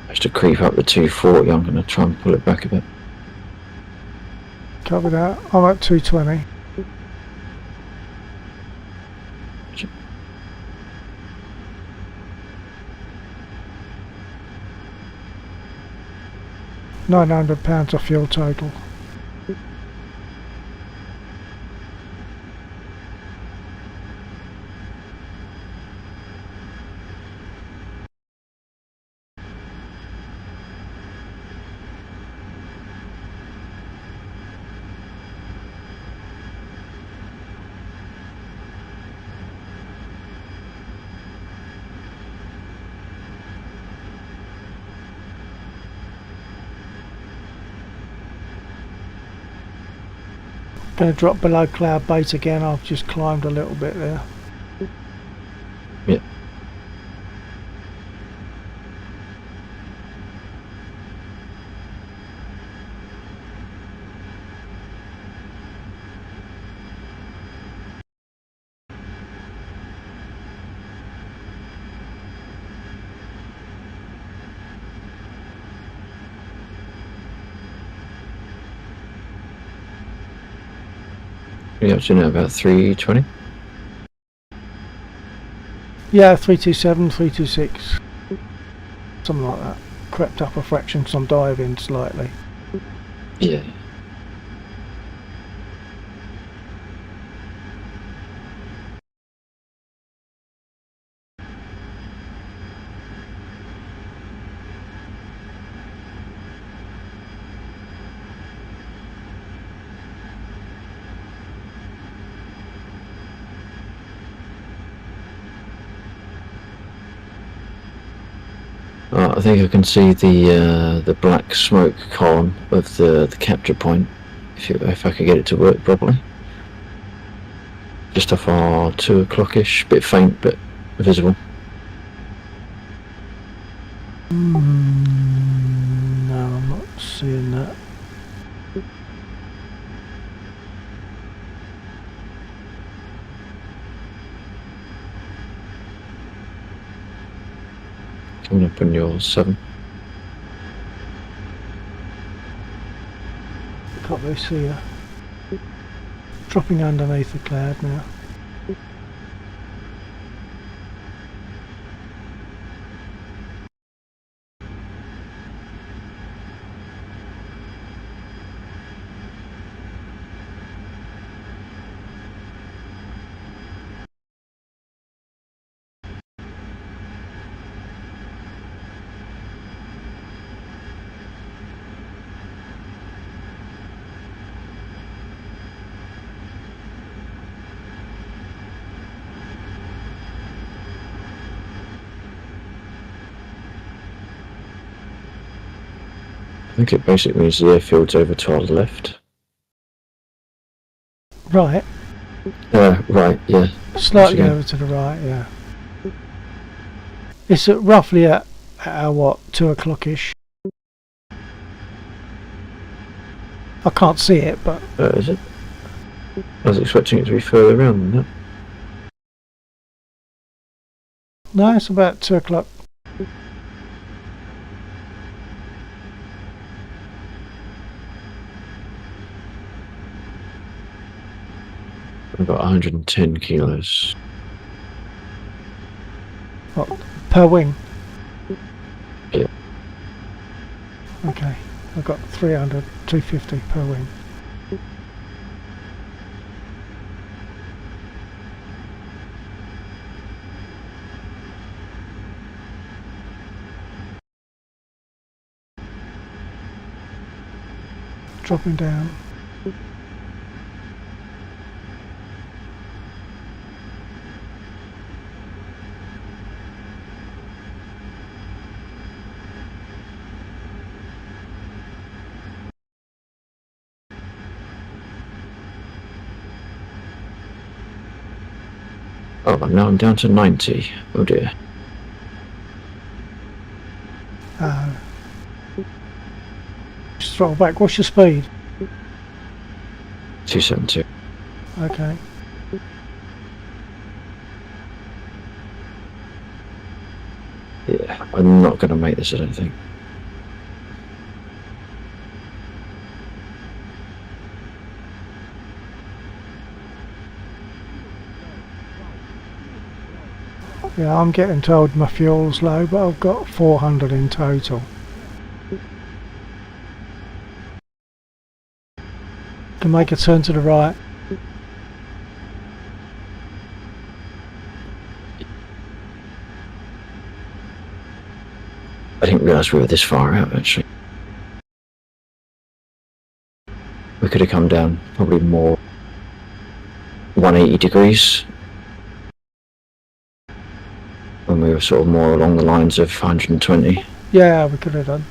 Just to creep up the 240, I'm going to try and pull it back a bit. Copy that. I'm at 220. £900 of fuel total. Going to drop below cloud base again. I've just climbed a little bit there. Yeah. Yeah, up to now about 320. Yeah, 327, 326. Something like that. Crept up a fraction because I'm diving slightly. Yeah. I think I can see the black smoke column of the capture point, if I could get it to work properly. Just off our 2 o'clock-ish, bit faint but visible. No, I'm not seeing that. Coming up on your 7. Can't really see her. Dropping underneath the cloud now. I think it basically means the airfield's over to our left. Right. Right, yeah. Slightly Once again. over to the right, yeah. It's at roughly at what, 2 o'clock-ish. I can't see it, but... Is it? I was expecting it to be further around than that. No, it's about 2 o'clock. I've got 110 kilos. What, per wing? Yeah. Okay, I've got 300, 250 per wing. Dropping down. Oh, now I'm down to 90. Oh dear. Just throttle back. What's your speed? 272. Okay. Yeah, I'm not going to make this, I don't think. Yeah, I'm getting told my fuel's low, but I've got 400 in total. Can make a turn to the right. I didn't realise we were this far out, actually. We could have come down probably more 180 degrees when we were sort of more along the lines of 120. Yeah, we could have done.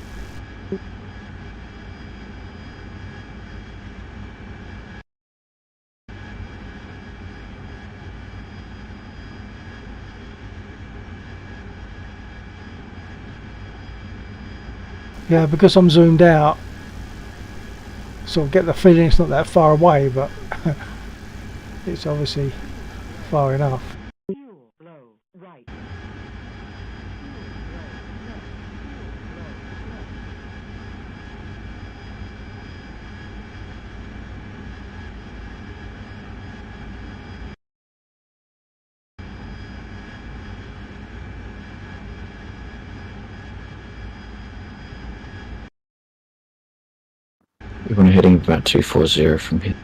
Yeah, because I'm zoomed out, sort of get the feeling it's not that far away, but it's obviously far enough. Fuel low right. Fuel low left. Fuel low left. You want to heading about 240 from here.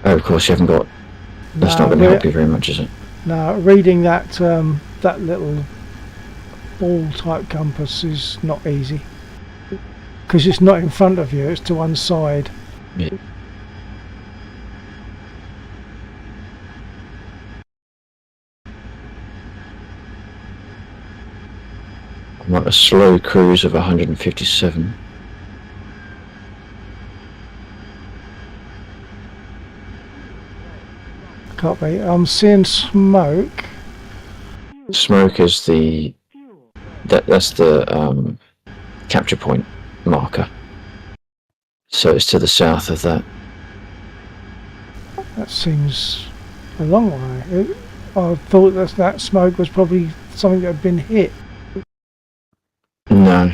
Oh, of course, you haven't got. That's not going to help you very much, is it? No, reading that that little ball type compass is not easy because it's not in front of you; it's to one side. Yeah. I'm at a slow cruise of 157. Copy. I'm seeing smoke. Smoke is the that's the capture point marker. So it's to the south of that. That seems a long way. I thought that smoke was probably something that had been hit. No.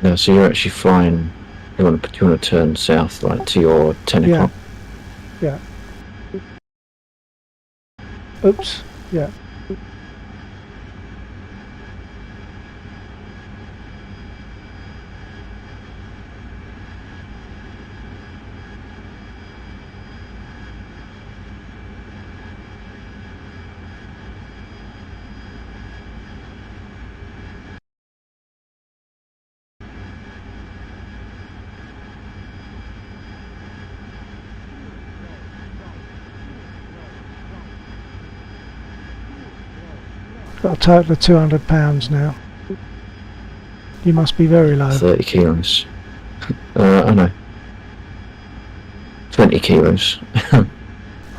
No, so you're actually flying. You want to turn south, like to your 10 Yeah. o'clock. Yeah. Oops. Yeah. Got a total of 200 pounds now. You must be very low. 30 kilos. I know. 20 kilos.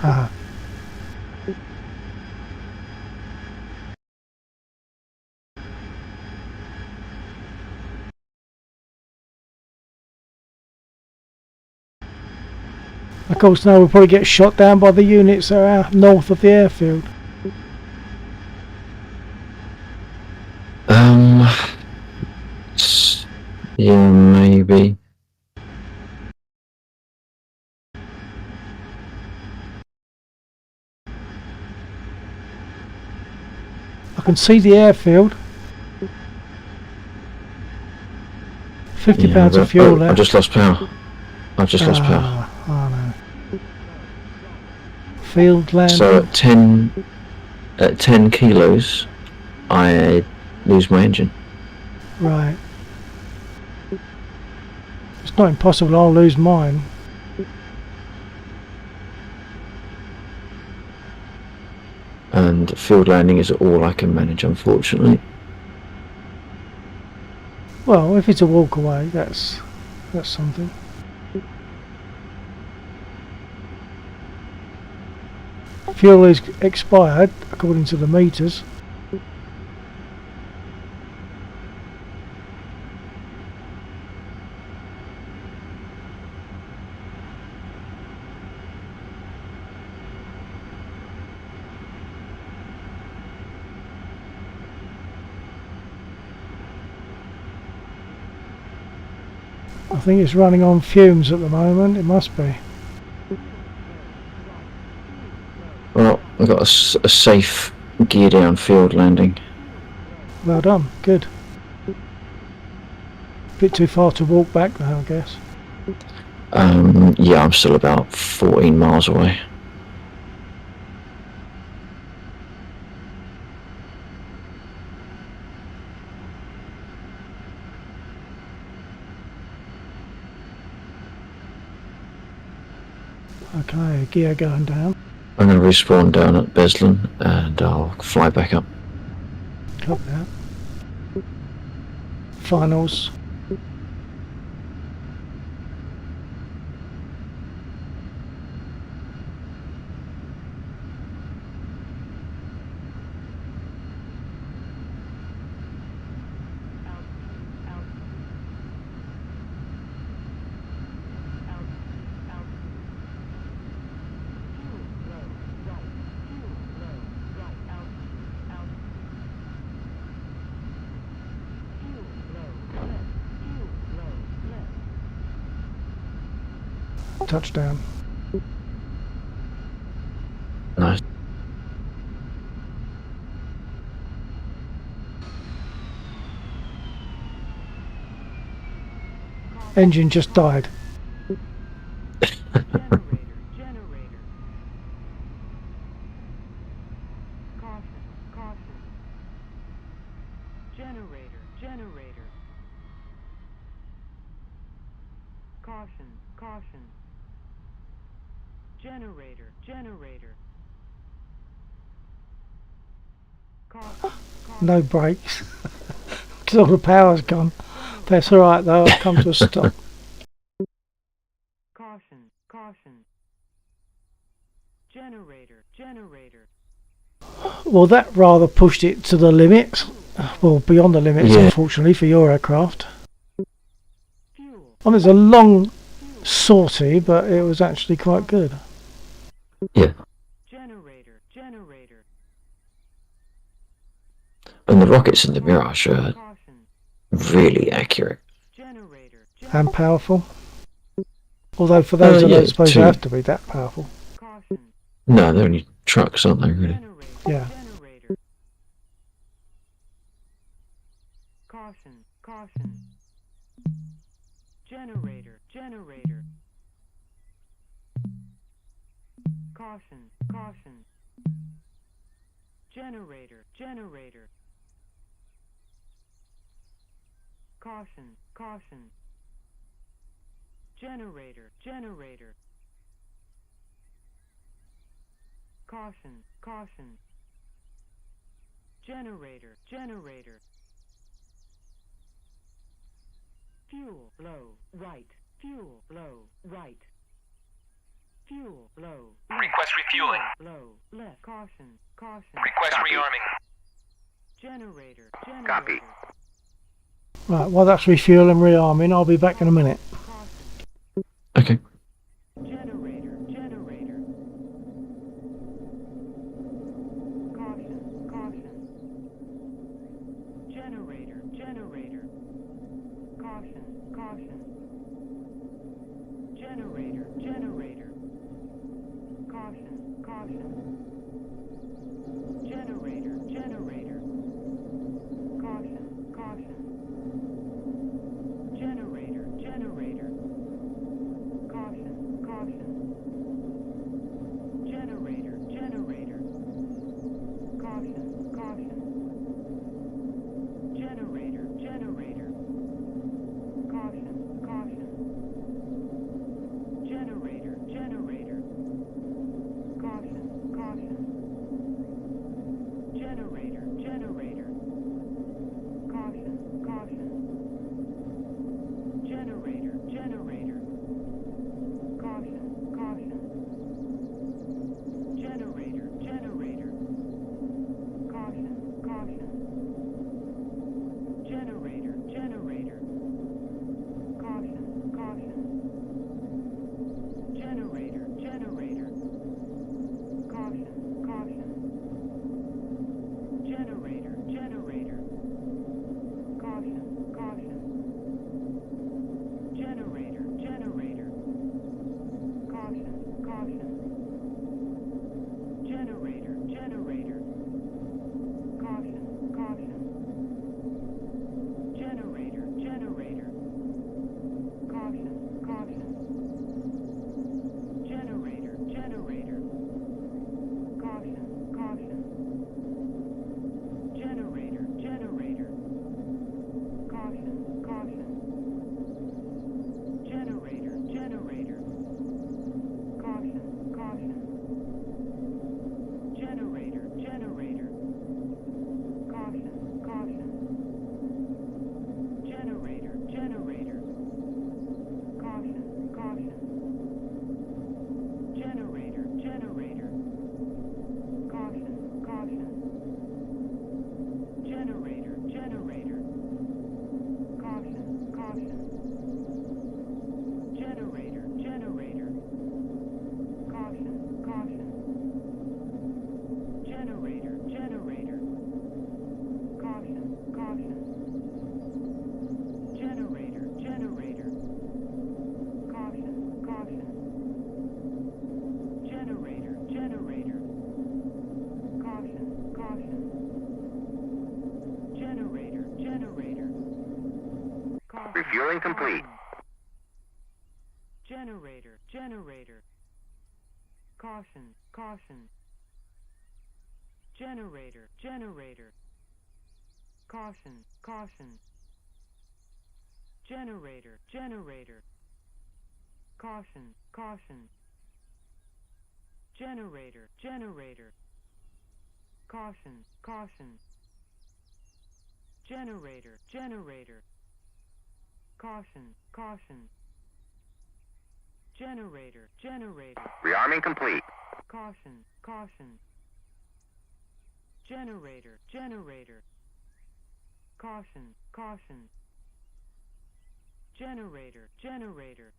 Ah. Of course, now we'll probably get shot down by the units that are out north of the airfield. Yeah, maybe. I can see the airfield. £50 Yeah, of fuel I left. just lost power. I've just lost power. Oh no. Field landing. So at 10 kilos, I lose my engine. Right. It's not impossible I'll lose mine. And field landing is all I can manage, unfortunately. Well, if it's a walk away, that's something. Fuel is expired according to the meters. I think it's running on fumes at the moment. It must be. Well, I've got a safe gear down field landing. Well done. Good. Bit too far to walk back now, I guess. Yeah, I'm still about 14 miles away. Okay, gear going down. I'm going to respawn down at Beslan and I'll fly back up. Copy that. Finals. touchdown. Nice. Engine just died. Generator. Caution. Generator. Caution. Generator. Caution. No brakes. Because all the power's gone. That's alright though, I've come to a stop. Caution. Generator. Well, that rather pushed it to the limits. Well, beyond the limits, Yeah. unfortunately, for your aircraft. Fuel. I mean, it's a long sortie, but it was actually quite good. Yeah. Generator. And the rockets in the Mirage are Caution. really accurate. Generator. And powerful. Although for those, I yeah, don't suppose they too. have to be that powerful. Caution. No, they're only trucks, aren't they, really? Generator. Yeah. Caution. Generator. Caution. Generator. Caution. Generator. Caution. Generator. Fuel low, right. Fuel low, right. Fuel low. Request refueling. Low, left. Caution. Request Copy. rearming. Generator. Copy. Right, while that's refueling, rearming, I'll be back in a minute. Caution. Okay. Generator. Caution. Generator. Caution. Generator. Caution. Generator. Caution. Generator. Caution. Generator. Caution. Generator. Caution. Generator. Caution. Generator. Caution. Generator. Caution. Generator. Caution. Generator. Caution. Generator. Caution. Generator. Caution. Generator. Refueling complete. Generator, generator. Caution, caution. Generator, generator. Caution, caution. Generator, generator. Caution, caution. Generator, generator. Caution, caution. Generator, generator. Caution, caution. Generator, generator. Rearming complete. Caution, caution. Generator, generator. Caution, caution. Generator, generator.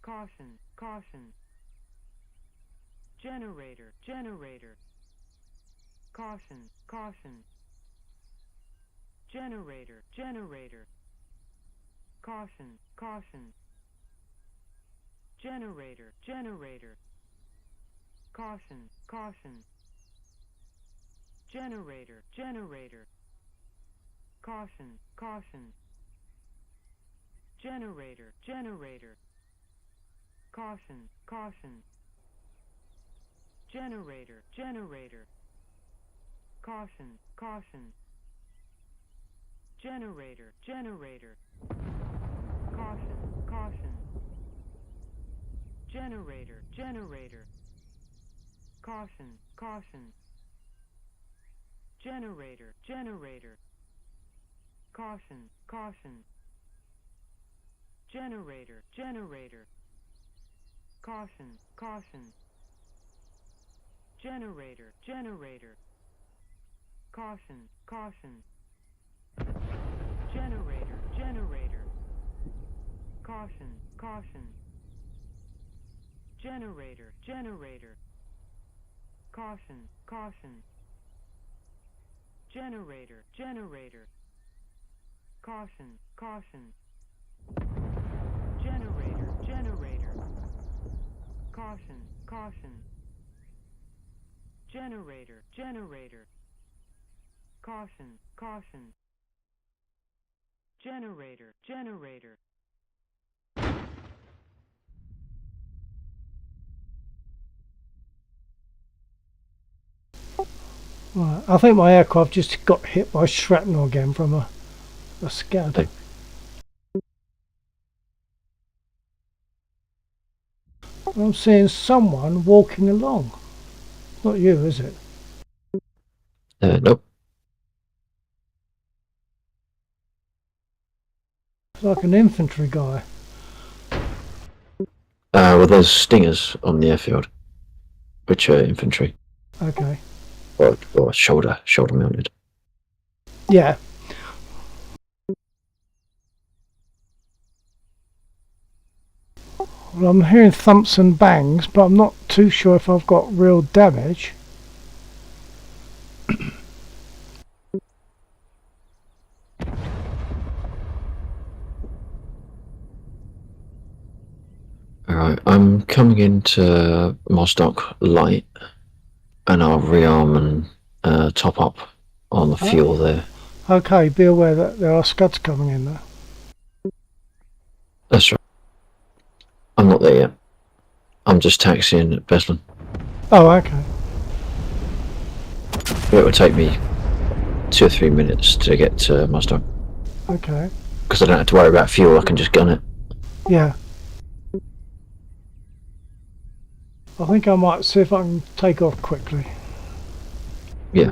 Caution, caution. Generator, generator. Caution, caution. Generator, generator. Caution, caution. Generator, generator. Caution, caution. Generator, generator. Caution, caution. Generator, generator. Caution, caution. Generator, generator. Caution, caution. Generator, generator. Caution, caution. Generator, generator. Caution, caution. Generator, generator. Caution, caution. Generator, generator. Caution, caution. Generator, generator. Caution, caution. Generator, generator. Caution, caution. Generator, generator. Caution, caution. Generator, generator. Caution, caution. Generator, generator. Caution, caution. Generator, generator. Caution, caution. Generator, generator. Right, I think my aircraft just got hit by shrapnel again from a Scud. Okay. I'm seeing someone walking along. It's not you, is it? Nope. It's like an infantry guy. Well, there's stingers on the airfield, which are infantry, Okay. or shoulder mounted. Yeah. Well, I'm hearing thumps and bangs, but I'm not too sure if I've got real damage. Alright, I'm coming into Mostock light, and I'll rearm and top up on the fuel there. Okay, be aware that there are Scuds coming in there. That's right. I'm not there yet. I'm just taxiing at Beslin. Oh, okay. It will take me 2 or 3 minutes to get to Mostock. Okay. Because I don't have to worry about fuel, I can just gun it. Yeah. I think I might see if I can take off quickly. Yeah.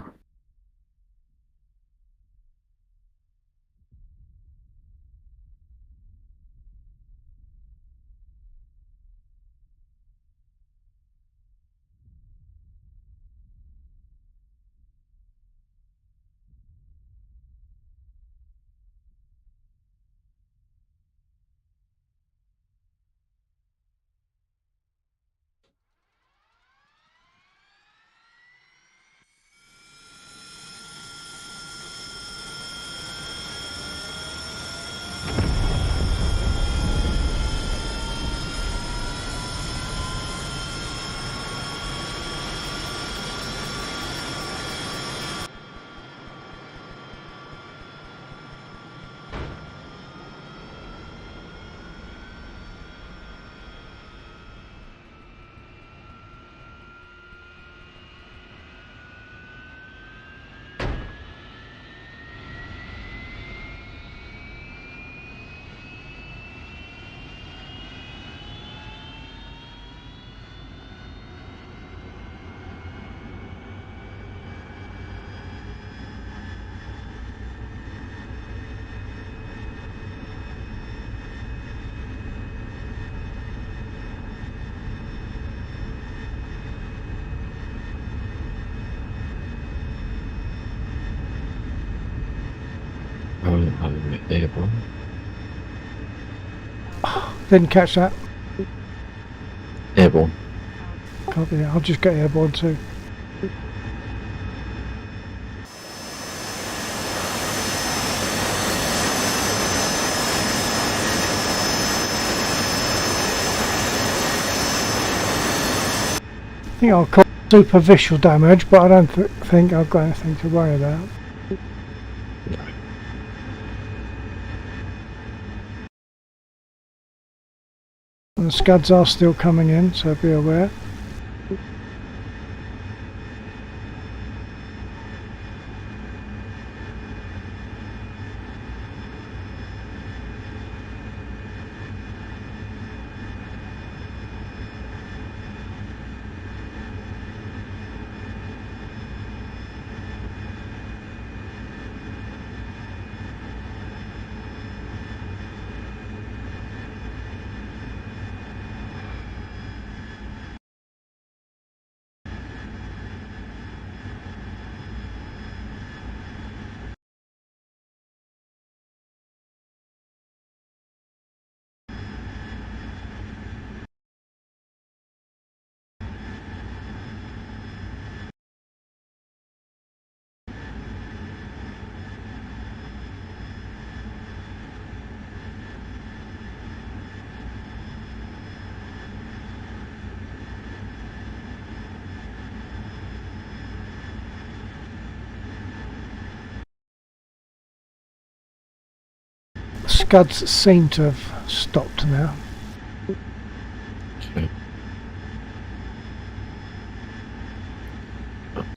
Airborne. Didn't catch that. Airborne. Copy that. I'll just get airborne too. I think I'll call it superficial damage, but I don't think I've got anything to worry about. No. And the scuds are still coming in, so be aware. Scuds seem to have stopped now. Okay.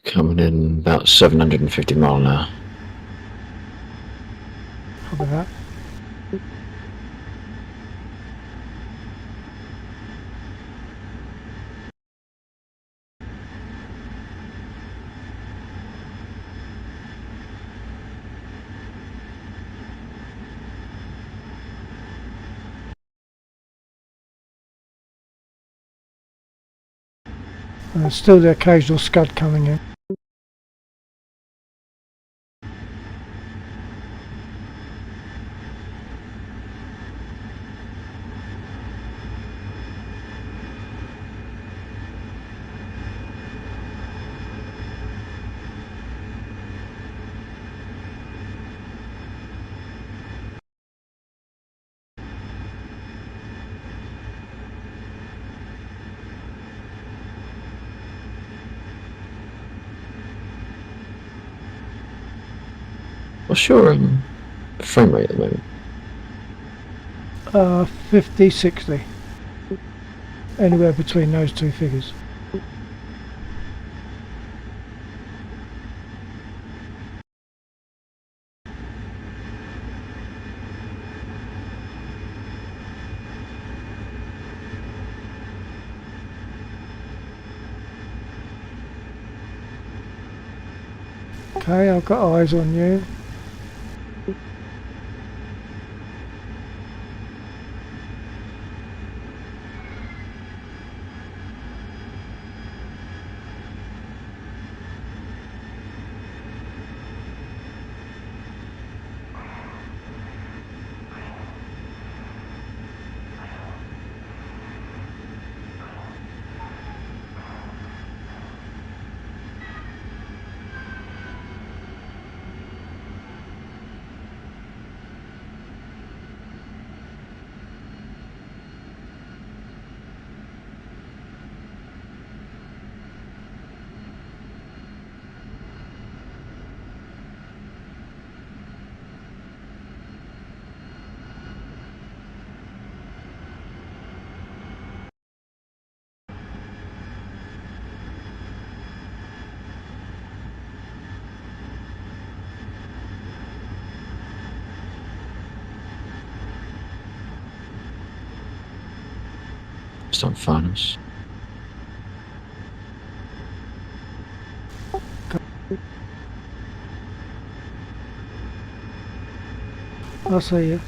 Coming in about 750 mile an hour. Copy that. And there's still the occasional scud coming in. What's your frame rate at the moment? 50, 60. Anywhere between those two figures. Okay, I've got eyes on you. Just on finals. I'll see you.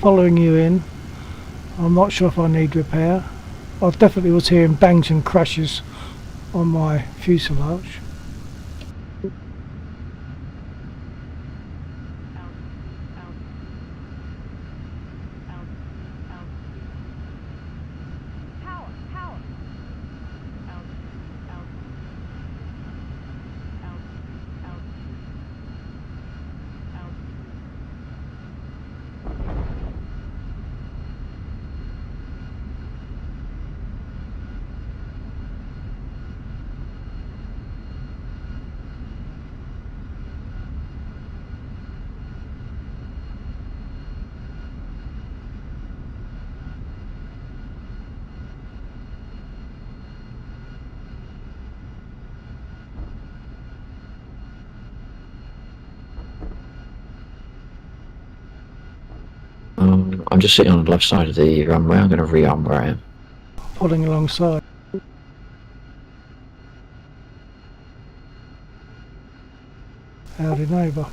following you in. I'm not sure if I need repair. I definitely was hearing bangs and crashes on my fuselage. I'm just sitting on the left side of the runway. I'm going to rearm where I am. Pulling alongside. Howdy neighbour.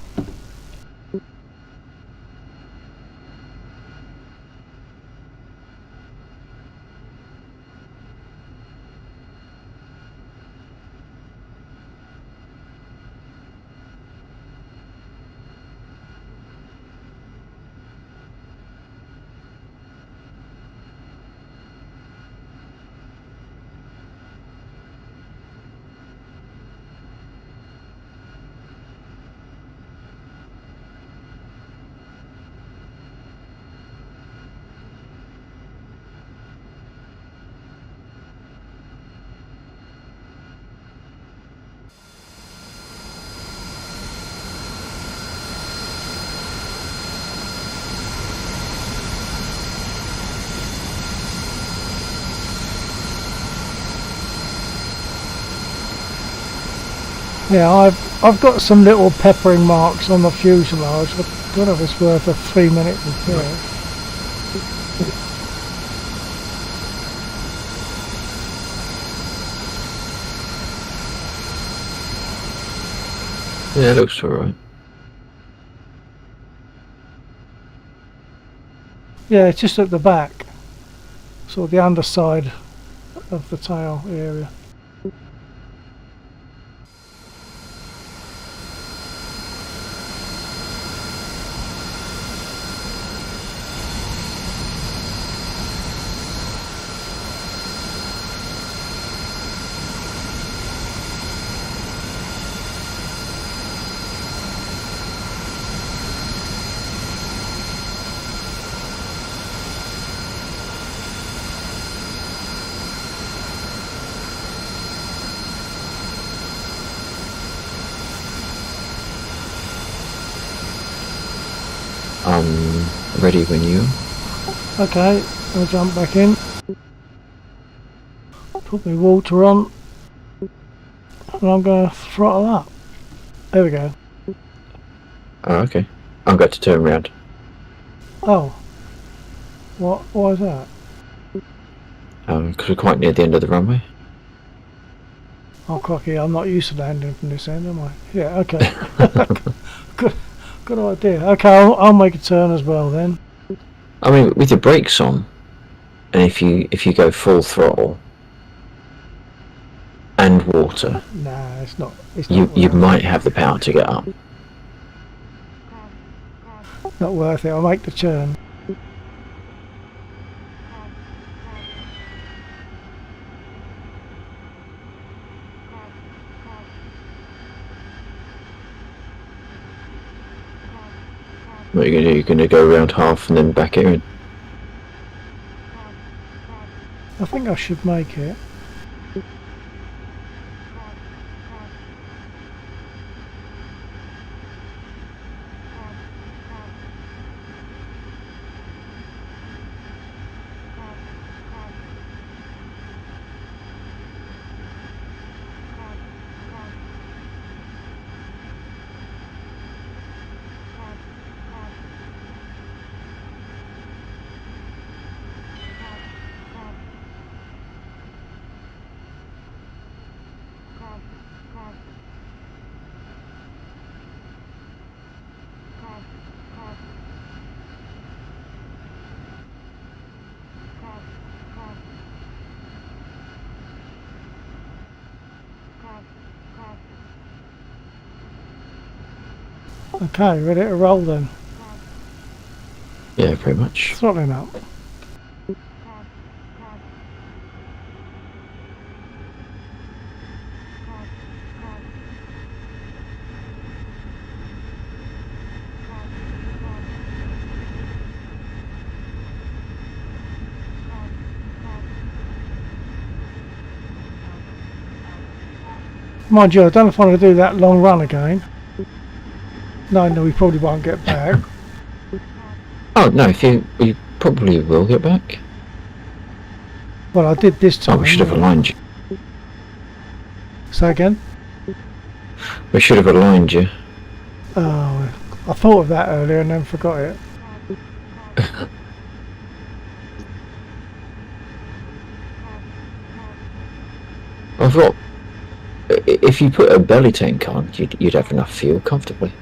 Yeah, I've got some little peppering marks on the fuselage. I don't know if it's worth a 3-minute repair. Yeah, it looks alright. Yeah, it's just at the back, sort of the underside of the tail area. I'm ready when you are. Okay, I'll jump back in. Put my water on. And I'm going to throttle up. There we go. Oh, okay. I'm going to turn around. Oh. Why is that? Because we're quite near the end of the runway. Oh crikey, I'm not used to landing from this end, am I? Yeah, okay. Good idea. Okay, I'll make a turn as well then. I mean, with your brakes on, and if you go full throttle and water, Nah, it's not you worth might have the power to get up. it. Not worth it. I'll make the turn. What are you going to do? You're going to go around half and then back it in. I think I should make it. Okay, ready to roll then. Yeah, pretty much. Throttling up. Mind you, I don't know if I want to do that long run again. No, we probably won't get back. Oh no, we probably will get back. Well, I did this Oh, time. we should have aligned you. Say again? We should have aligned you. Oh, I thought of that earlier and then forgot it. I thought if you put a belly tank on, you'd have enough fuel comfortably.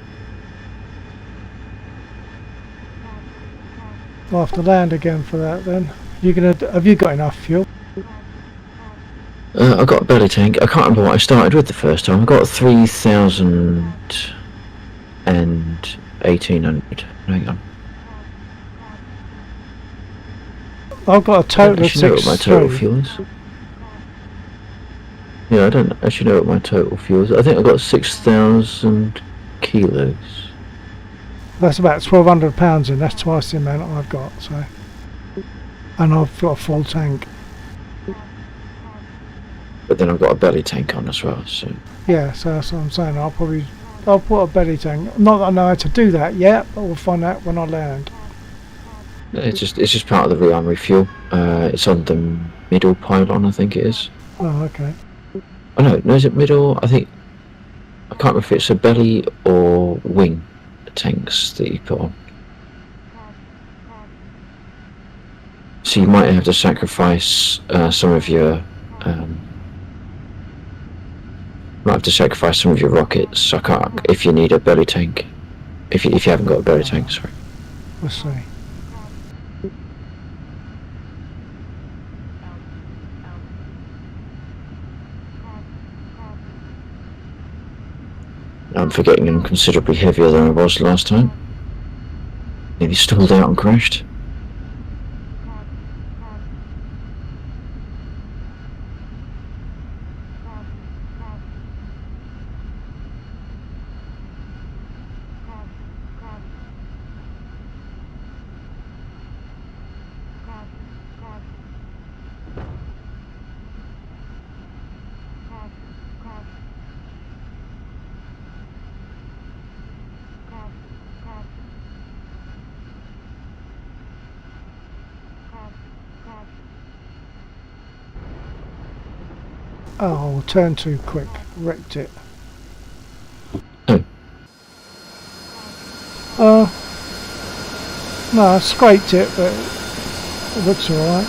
I'll have to land again for that then. Have you got enough fuel? I got a belly tank. I can't remember what I started with the first time. I got 3,000 and 1,800. Hang on. I've got a total I of should know what my total 6.3. fuel is. Yeah, I don't actually know what my total fuel is. I think I got 6,000 kilos. That's about 1,200 pounds in. That's twice the amount I've got. So, and I've got a full tank. But then I've got a belly tank on as well, so... Yeah, so that's what I'm saying. I'll put a belly tank. Not that I know how to do that yet, but we'll find out when I land. It's just part of the rearm refuel. It's on the middle pylon, I think it is. Oh, okay. Oh no, is it middle? I can't remember if it's a belly or wing tanks that you put on. So you might have to sacrifice some of your rockets. I can't, if you need a belly tank. If you haven't got a belly tank, sorry. Let's see. I'm forgetting I'm considerably heavier than I was last time. Nearly stalled out and crashed. Oh, turn too quick. Wrecked it. Oh. No, I scraped it, but it looks alright.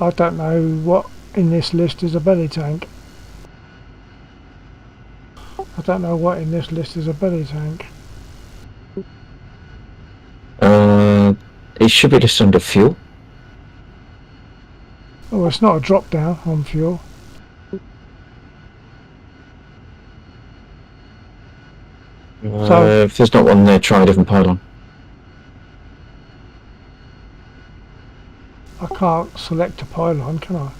I don't know what in this list is a belly tank. I don't know what in this list is a belly tank. It should be listed under fuel. Oh, it's not a drop down on fuel. So- If there's not one there, try a different pylon. I can't select a pylon, can I?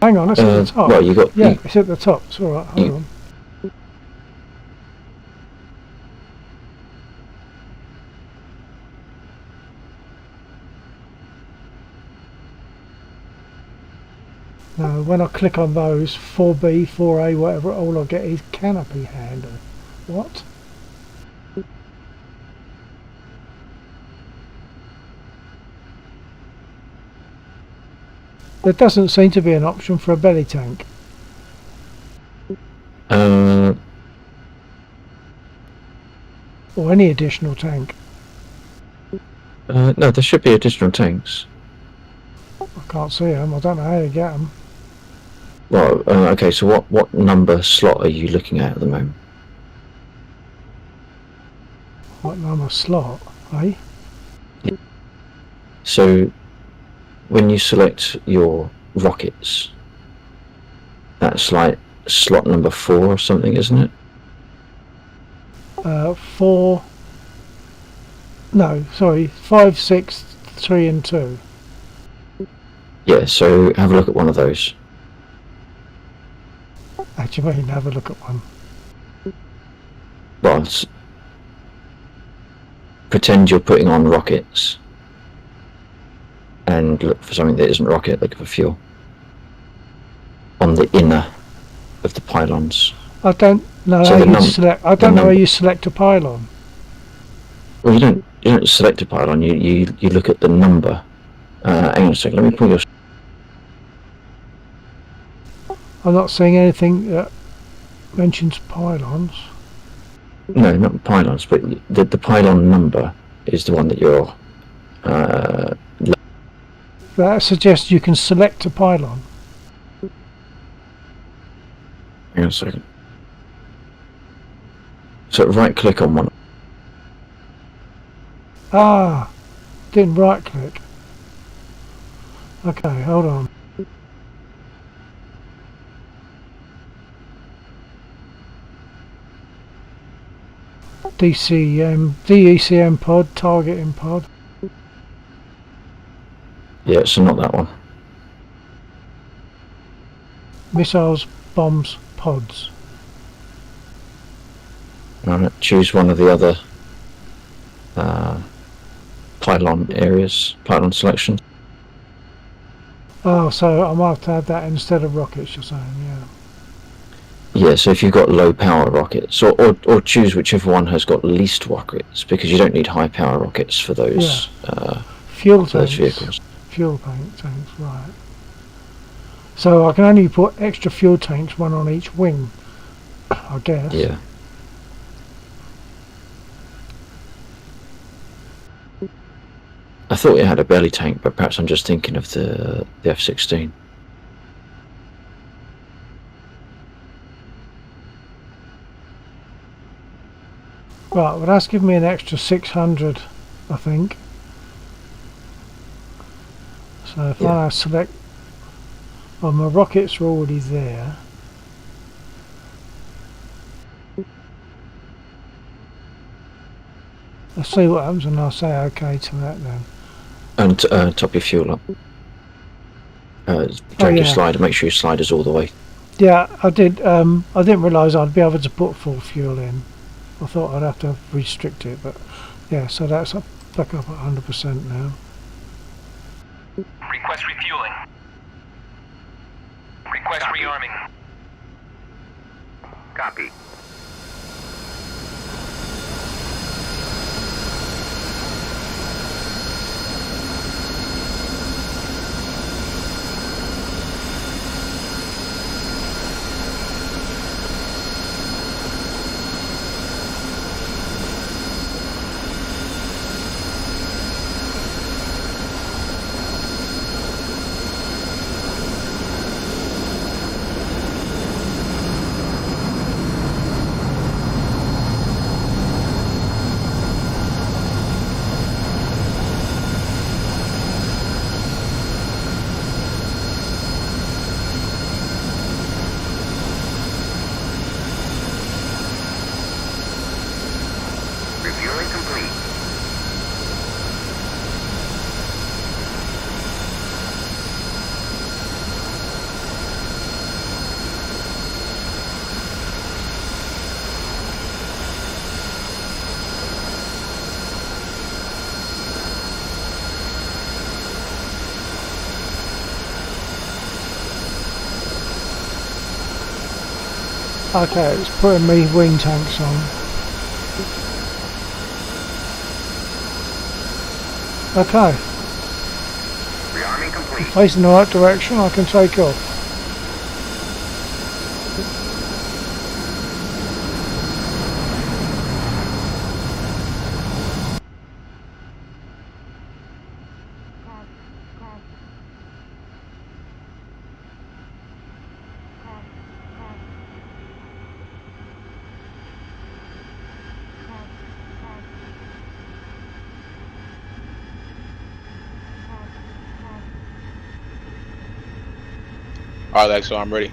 Hang on, it's at the top. Well, you got. Yeah, it's at the top. It's alright, hold you- on. Now, when I click on those, 4B, 4A, whatever, all I get is canopy handle. What? There doesn't seem to be an option for a belly tank. Or any additional tank. No, there should be additional tanks. I can't see them. I don't know how to get them. Well, okay. So what number slot are you looking at the moment? What number slot, eh? So when you select your rockets, that's like slot number 4 or something, isn't it? 4. No, sorry, 5, 6, 3 and 2. Yeah. So have a look at one of those. Actually, have a look at one. Well, pretend you're putting on rockets and look for something that isn't rocket, look for fuel on the inner of the pylons. I don't know So how the you num- select. I the don't know how num- you select a pylon. Well, you don't select a pylon. You look at the number. Hang on a second. Let me pull your. I'm not seeing anything that mentions pylons. No, not pylons, but the pylon number is the one that you're. That suggests you can select a pylon. Hang on a second. So right click on one. Ah, didn't right click. Okay, hold on. DECM pod, targeting pod. Yeah, so not that one. Missiles, bombs, pods. Alright, choose one of the other pylon areas, pylon selection. Oh, so I might have to add that instead of rockets, you're saying, yeah. Yeah, so if you've got low power rockets, or choose whichever one has got least rockets, because you don't need high power rockets for those Fuel for those tanks. vehicles. Fuel tanks, right. So I can only put extra fuel tanks, one on each wing, I guess. Yeah. I thought it had a belly tank, but perhaps I'm just thinking of the F-16. Right, well that's given me an extra 600, I think. So if I now select, well my rockets are already there. Let's see what happens and I'll say okay to that then. And top your fuel up. Drag your yeah. slider, make sure your slider's all the way. Yeah, I did. I didn't realise I'd be able to put full fuel in. I thought I'd have to restrict it, but yeah, so that's up, back up at 100% now. Request refueling. Request Copy. rearming. Copy. Okay, it's putting me wing tanks on. Okay, Rearming complete. facing the right direction, I can take off. Alright, Lex, so I'm ready.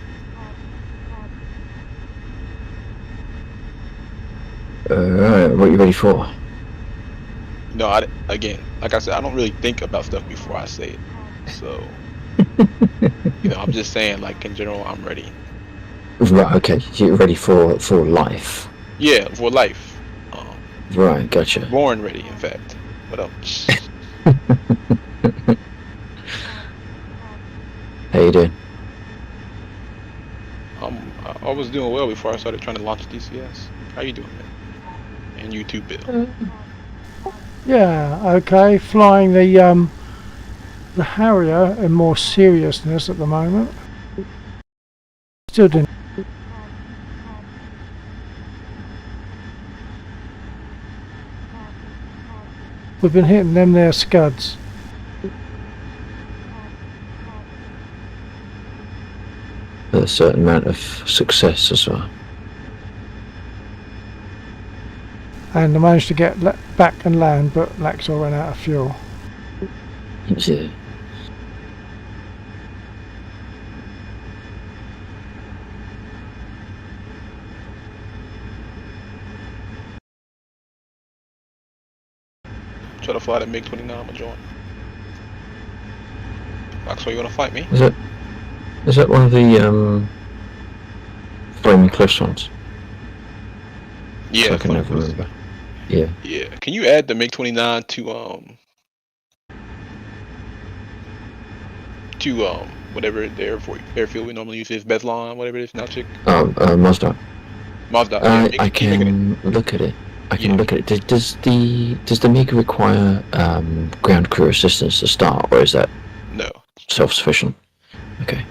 Alright, what are you ready for? No, again, like I said, I don't really think about stuff before I say it. So, I'm just saying, like, in general, I'm ready. Right, okay, you're ready for life. Yeah, for life. Right, gotcha. Born ready, in fact. What else? How you doing? I was doing well before I started trying to launch DCS. How you doing, man? And you too, Bill. Yeah, okay, flying the Harrier in more seriousness at the moment. Still doing. We've been hitting them there scuds. With a certain amount of success as well. And I managed to get back and land, but Laxor ran out of fuel. Yeah. Try to fly that MiG-29, I'ma join. Maxwell, you wanna fight me? Is that one of the flaming cliffs ones? Yeah, I can never Flames. remember. Yeah. Yeah. Can you add the MiG-29 to whatever the airfield we normally use is, Beslan, whatever it is now, chick? Mazda. Mazda. Yeah, I can you make it? can look at it. I can Yeah. look at it. Does the MiG require ground crew assistance to start, or is that No. self-sufficient? Okay.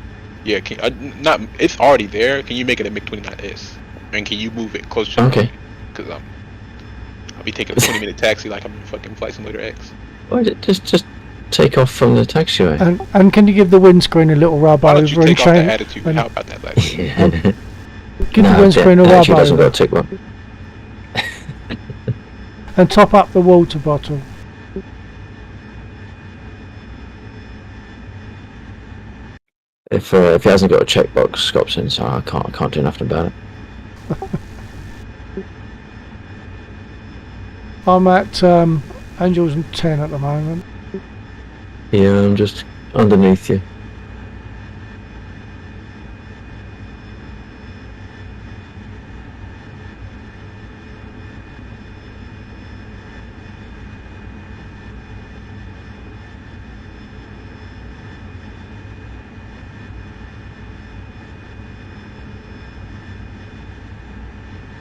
Yeah, not. It's already there. Can you make it a MiG-29S? And can you move it closer? Okay. Because I'll be taking a 20-minute taxi like I'm in fucking Flight Simulator X. Well, just take off from the taxiway. And can you give the windscreen a little rub Why over don't you and take off that change? attitude? and- How about that, Lex? Give the windscreen a rub actually doesn't over got to take one. and top up the water bottle. If it hasn't got a checkbox, Scott's in, so I can't do nothing about it. I'm at Angels and 10 at the moment. Yeah, I'm just underneath you.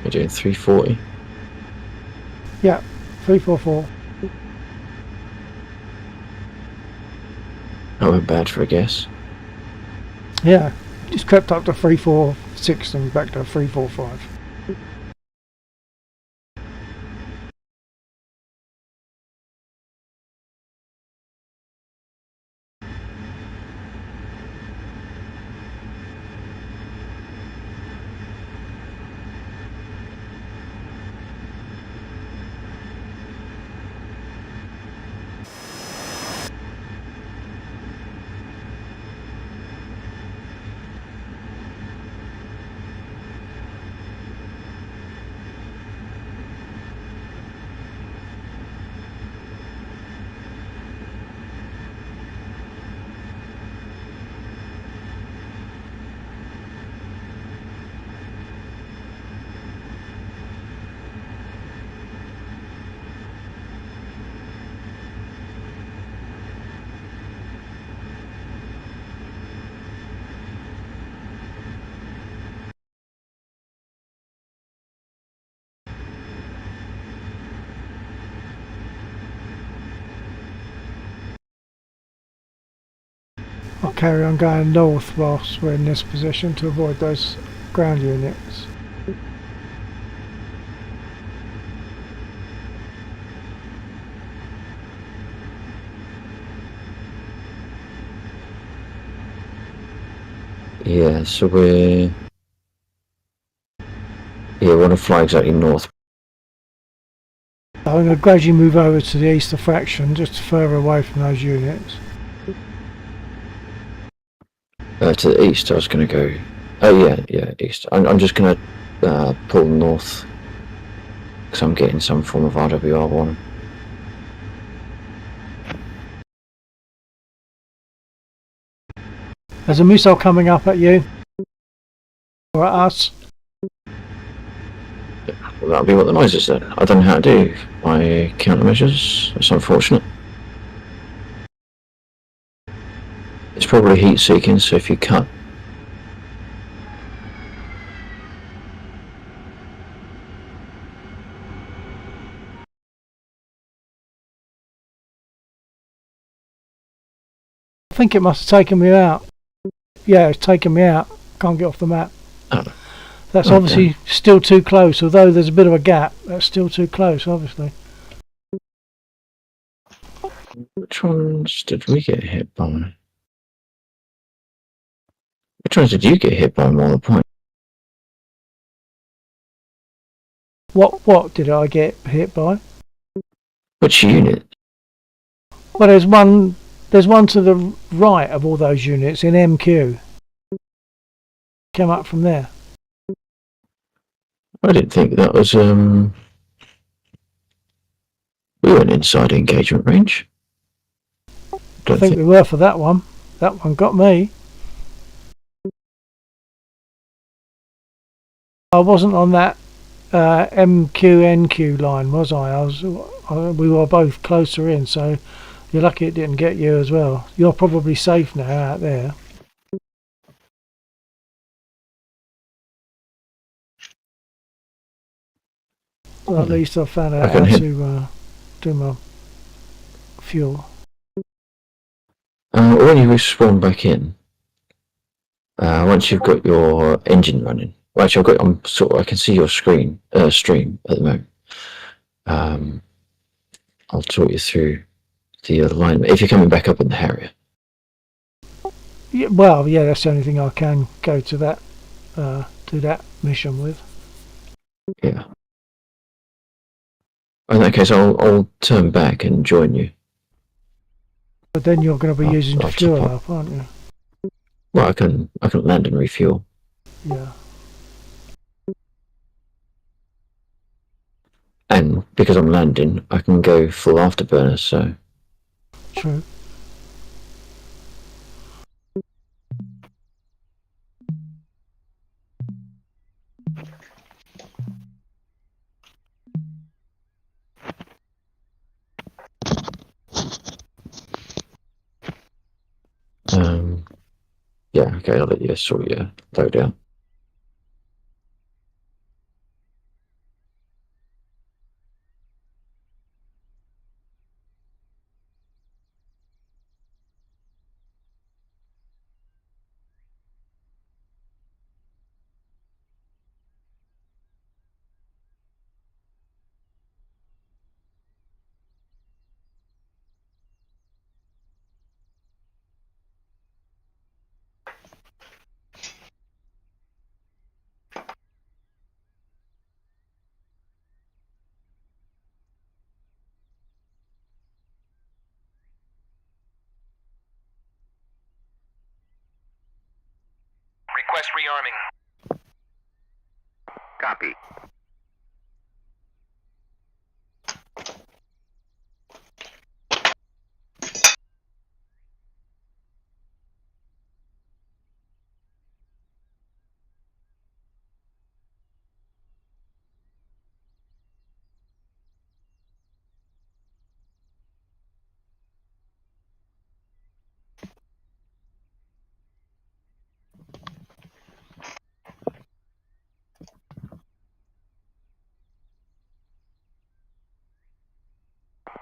You're doing 340. Yeah, 344. That went bad for a guess. Yeah, just crept up to 346 and back to 345. I'll carry on going north whilst we're in this position to avoid those ground units. Yeah, so we want to fly exactly north. I'm going to gradually move over to the eastern fraction, just further away from those units. To the east, I was going to go. Oh yeah, east. I'm just going to pull north because I'm getting some form of RWR1. There's a missile coming up at you. Or at us. Well, that'll be what the noise is then. I don't know how to do my countermeasures. It's unfortunate. It's probably heat seeking, so if you cut. I think it must have taken me out. Yeah, it's taken me out. Can't get off the map. Oh. That's Okay. obviously still too close, although there's a bit of a gap. That's still too close, obviously. Which ones did we get hit by? Which ones did you get hit by more the point? What did I get hit by? Which unit? Well, there's one to the right of all those units in MQ. Came up from there. I didn't think that was we weren't inside engagement range. I Don't think we were for that one. That one got me. I wasn't on that MQ-NQ line, was I? We were both closer in, so you're lucky it didn't get you as well. You're probably safe now out there. Well, at least I've found out how to do my fuel. When you respawn back in, once you've got your engine running, well, actually, I can see your stream at the moment. I'll talk you through the alignment if you're coming back up in the Harrier. Yeah, well, yeah, that's the only thing I can go to that, do that mission with. Yeah. In that case, I'll turn back and join you. But then you're going to be using I'll fuel top up, aren't you? Well, I can land and refuel. Yeah. And because I'm landing, I can go full afterburner, so... True. Yeah, okay, I'll let you sort your load out. Request rearming. Copy.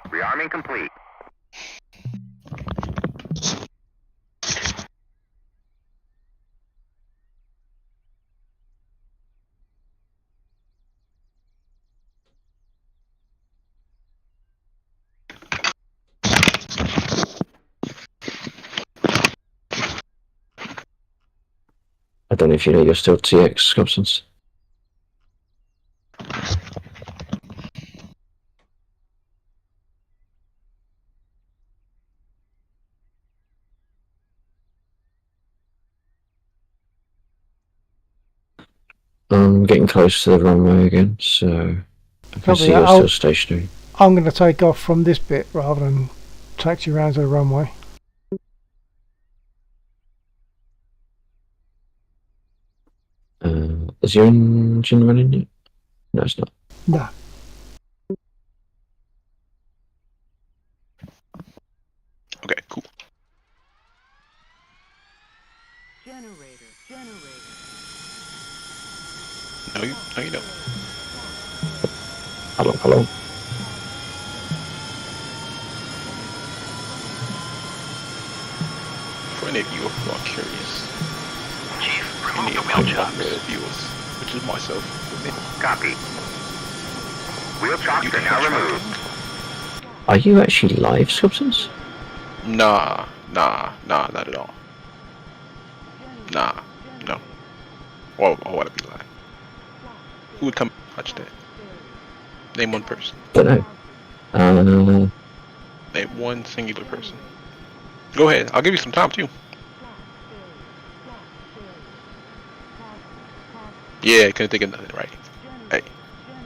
Rearming complete. I don't know if you know you're still TX, Scobsons. I'm getting close to the runway again, so I can see you're still stationary. I'm going to take off from this bit rather than taxi around to the runway. Is your engine running yet? No, it's not. No. Okay, cool. No, you don't. Hello. For any of you who are curious, Chief, remove any the of wheel my chocks. viewers, which is myself, Copy. Wheel chocks you are now can removed. Are you actually live, Scobsons? Nah, not at all. Nah, no. Or what I be lying? Who would come watch that? Name one person. Don't know. Name one singular person. Go ahead. I'll give you some time too. Yeah, couldn't think of nothing, right? Hey,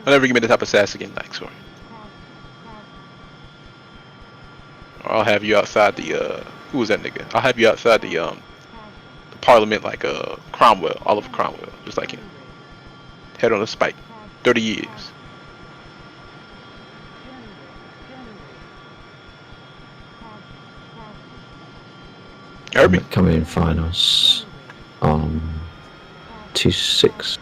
whenever you give me the type of sass again, like, sorry. Or I'll have you outside the who was that nigga? I'll have you outside the Parliament like Cromwell, Oliver Cromwell, just like him. Head on a spike. 30 years. Herbie. Coming in finals. 2-6.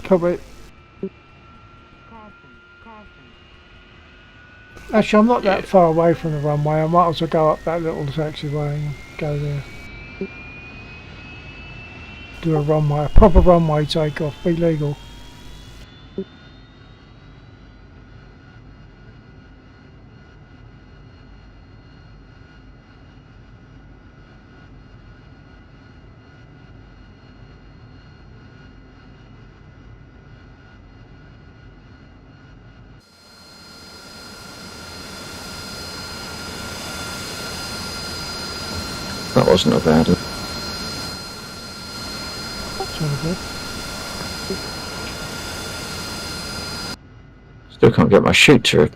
Copy. Actually, I'm not that far away from the runway. I might as well go up that little taxiway and go there. Do a proper runway takeoff. Be legal. That wasn't a bad one. Good. Still can't get my chute to it.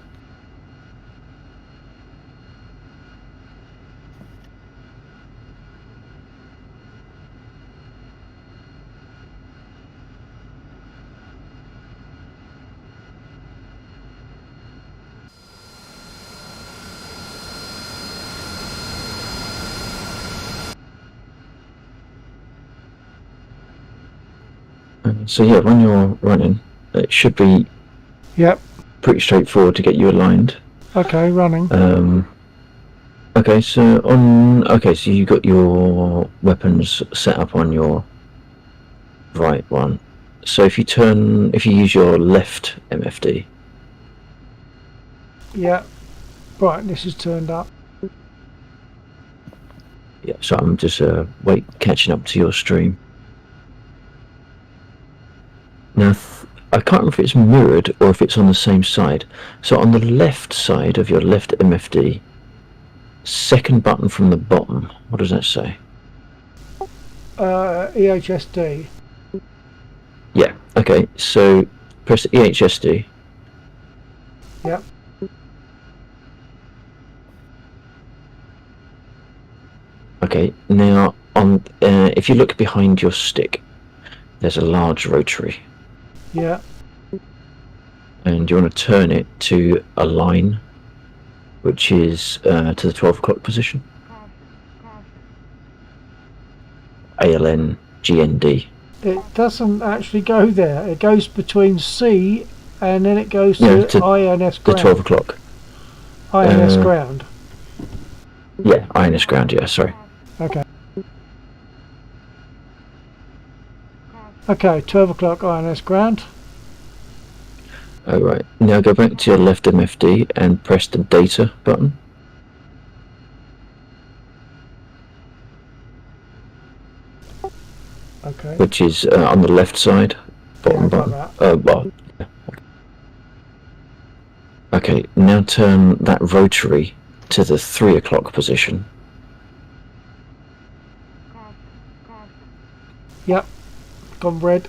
So yeah, when you're running, it should be pretty straightforward to get you aligned. Okay, running. Okay, so you got your weapons set up on your right one. So if you use your left MFD. Yeah. Brightness is turned up. Yeah, so I'm just catching up to your stream. Now, I can't remember if it's mirrored or if it's on the same side. So on the left side of your left MFD, second button from the bottom, what does that say? EHSD. Yeah, okay, so press EHSD. Yep. Okay, now if you look behind your stick, there's a large rotary. Yeah. And you want to turn it to a line, which is to the 12 o'clock position. ALN GND. It doesn't actually go there. It goes between C and then it goes to INS ground. The 12 o'clock. INS ground. Yeah, INS ground, yeah, sorry. Okay. Okay, 12 o'clock INS ground. Oh, right. Now go back to your left MFD and press the data button. Okay. Which is on the left side, bottom Yeah, I got button. Well, yeah. Okay, now turn that rotary to the 3 o'clock position. Yep. Gone red.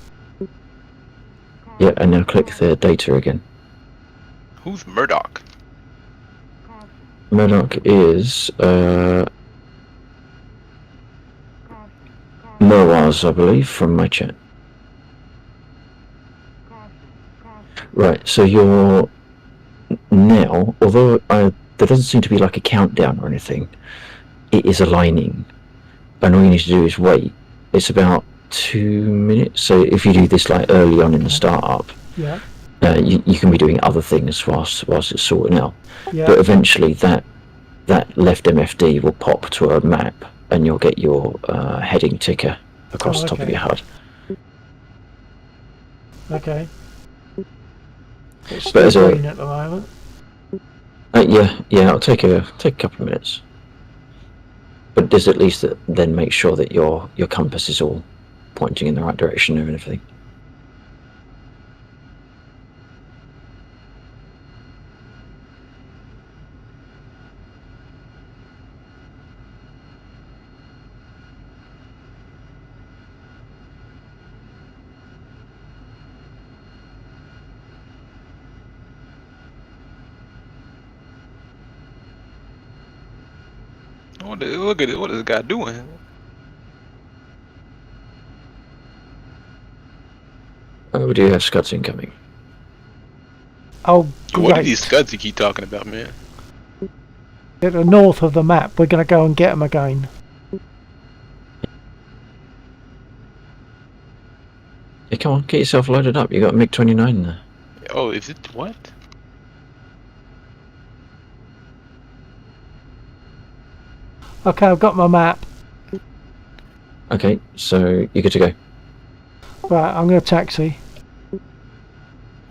Yeah, and now click the data again. Who's Murdoch? Murdoch is Merwaz, I believe, from my chat. Right, so you're now, although there doesn't seem to be like a countdown or anything, it is aligning, and all you need to do is wait. It's about 2 minutes, so if you do this like early on in the startup, Yeah. You can be doing other things whilst it's sorting out. Yeah. But eventually that left MFD will pop to a map, and you'll get your heading ticker across the top of okay. your HUD. Okay. It's But still as a- green at the moment. Yeah, it'll take a couple of minutes. But does at least then make sure that your compass is all pointing in the right direction and everything. Look at it. What is this guy doing? We do have scuds incoming. Oh, What are great. these scuds you keep talking about, man? At the north of the map, we're going to go and get them again. Yeah, come on, get yourself loaded up. You got a MiG-29 there. Oh, is it what? Okay, I've got my map. Okay, so you're good to go. Right, I'm going to taxi.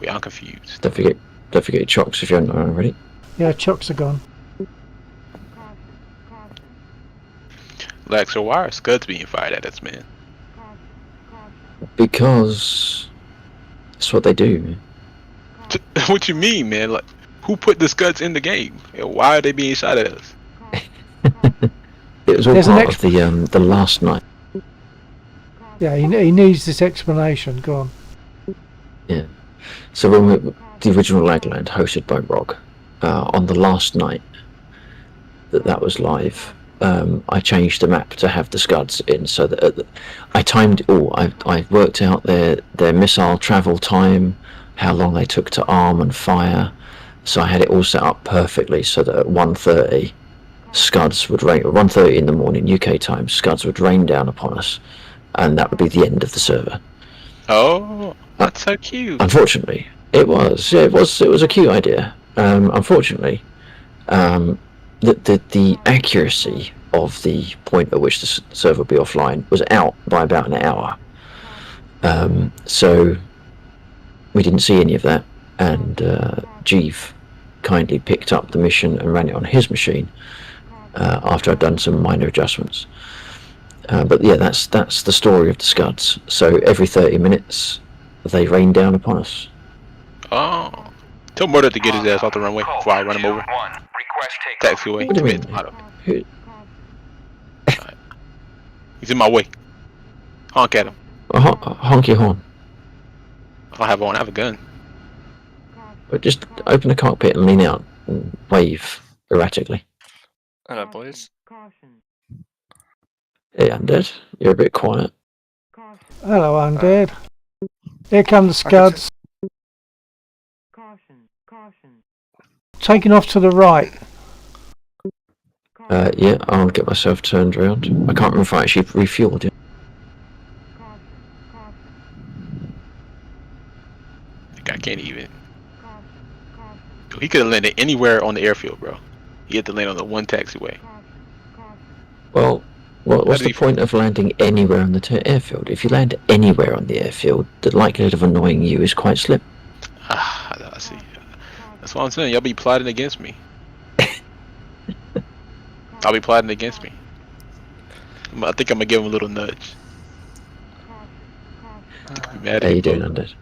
Wait, I'm confused. Don't forget your chocks if you haven't already. Yeah, chucks are gone. Lex, so why are scuds being fired at us, man? Because that's what they do, man. What you mean, man? Like, who put the scuds in the game? Why are they being shot at us? It was all There's an part of the last night. Yeah, he needs this explanation. Go on. Yeah. So when the original Lagland hosted by Rog, on the last night that was live, I changed the map to have the scuds in, so that I timed it all. I worked out their missile travel time, how long they took to arm and fire. So I had it all set up perfectly so that at 1:30, scuds would rain. 1:30 in the morning UK time, scuds would rain down upon us, and that would be the end of the server. Oh, that's so cute. Unfortunately, it was a cute idea. Unfortunately, the accuracy of the point at which the server would be offline was out by about an hour. So we didn't see any of that, and Jeeve kindly picked up the mission and ran it on his machine after I'd done some minor adjustments. But yeah, that's the story of the scuds. So every 30 minutes, they rain down upon us. Oh, tell Murder to get his ass off the runway before I run him over. Taxiway. What do you mean? Who- He's in my way. Honk at him. honk your horn. I don't have one. I have a gun. But just open the cockpit and lean out and wave erratically. Hello, boys. Hey, Undead, you're a bit quiet. Hello, Undead. Here come the scuds. Taking off to the right. Yeah, I'll get myself turned around. I can't remember if I actually refueled yet. I can't even. He could have landed anywhere on the airfield, bro. He had to land on the one taxiway. Well, what's the point of landing anywhere on the airfield? If you land anywhere on the airfield, the likelihood of annoying you is quite slim. I I see. That's what I'm saying. Y'all be plotting against me. I'll be plotting against me. I think I'm gonna give him a little nudge. I think I'll be mad How at you you doing, both. Undead?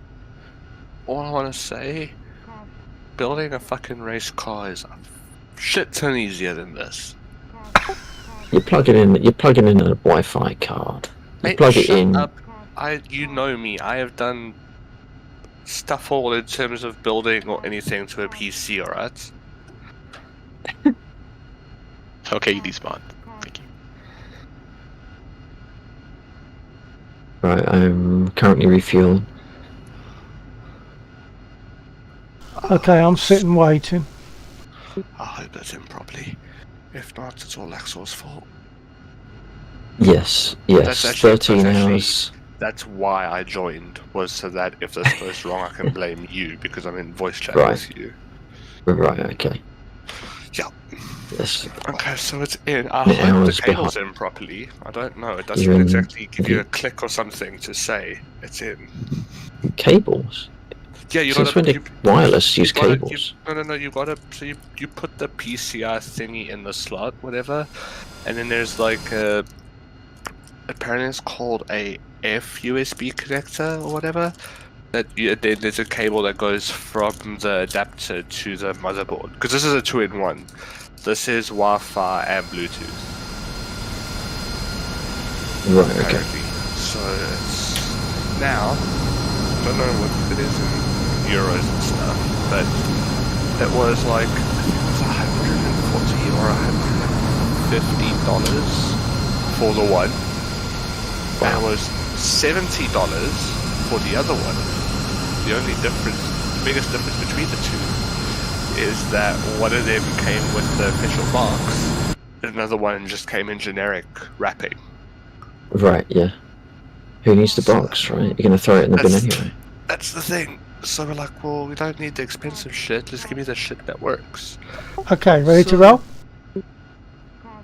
All I want to say, building a fucking race car is a shit ton easier than this. You're plugging in a Wi-Fi card. You Hey, plug it shut in. up. You know me. I have done stuff all in terms of building or anything to a PC, alright? Okay, you despawned. Thank you. Right, I'm currently refueling. Okay, I'm sitting waiting. I hope that's him properly. If not, it's all Axel's fault. Yes, That's 13 hours. That's why I joined, was so that if this goes wrong, I can blame you because I'm in voice chat Right. with you. Right, okay. Yeah. Yes, Okay, so it's in. I the hope the hours cable's behind. in properly. I don't know. It You're doesn't in exactly give you the a click or something to say it's in. cables. Yeah, you Since gotta. when did wireless use cables? No. You gotta. So you put the PCI thingy in the slot, whatever, and then there's like a. Apparently, it's called a F USB connector or whatever. Then there's a cable that goes from the adapter to the motherboard because this is a 2-in-1. This is Wi-Fi and Bluetooth. Right, okay. Apparently. So it's now. I don't know what it is in euros and stuff, but it was like I think it was $140 or $150 for the one. And it was $70 for the other one. The only difference, the biggest difference between the two, is that one of them came with the official box, and another one just came in generic wrapping. Right, yeah. Who needs the box, right? You're gonna throw it in the bin anyway. That's the thing. So we're like, well, we don't need the expensive shit. Just give me the shit that works. Okay, ready to roll?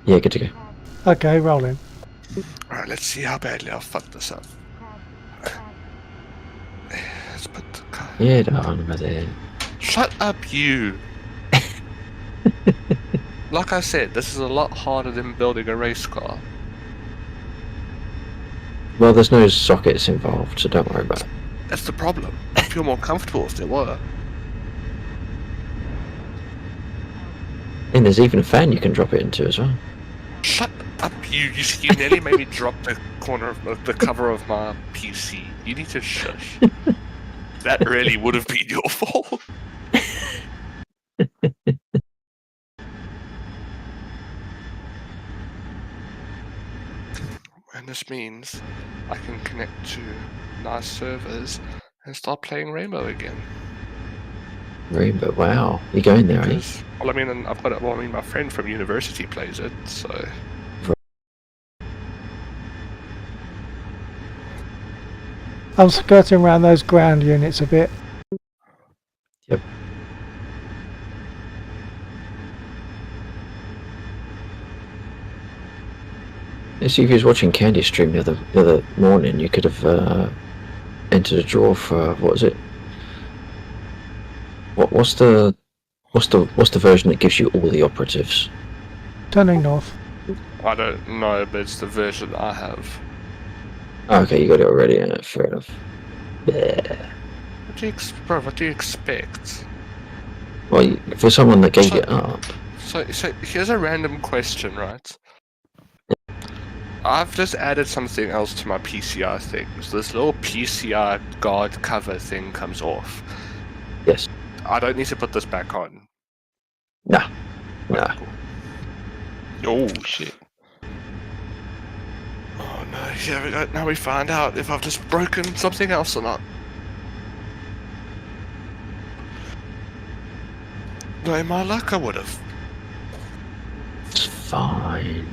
Yeah, good to go. Okay, rolling. Alright, let's see how badly I'll fuck this up. Let's put the car. Yeah, down over there. Shut up, you! Like I said, this is a lot harder than building a race car. Well, there's no sockets involved, so don't worry about it. That's the problem. I feel more comfortable if there were. And there's even a fan you can drop it into as well. Shut up, you! You nearly made me drop the corner of the cover of my PC. You need to shush. That really would have been your fault. And this means I can connect to nice servers and start playing Rainbow again. Rainbow, wow. You're going there, eh? Because, well, I mean, and I've got it. Well, I mean, my friend from university plays it, so. I'm skirting around those ground units a bit. Yep. If you was watching Candy stream the other morning, you could have entered a draw for what was it? What's the version that gives you all the operatives? Turning north. I don't know, but it's the version I have. Oh, okay, you got it already. Yeah, fair enough. Yeah. What do you expect? Well, for someone that gave it up. So here's a random question, right? I've just added something else to my PCI thing. So this little PCI guard cover thing comes off. Yes. I don't need to put this back on. Nah. Nah. Oh shit. Oh no, here we go. Now we find out if I've just broken something else or not. No, my luck, I would have. It's fine.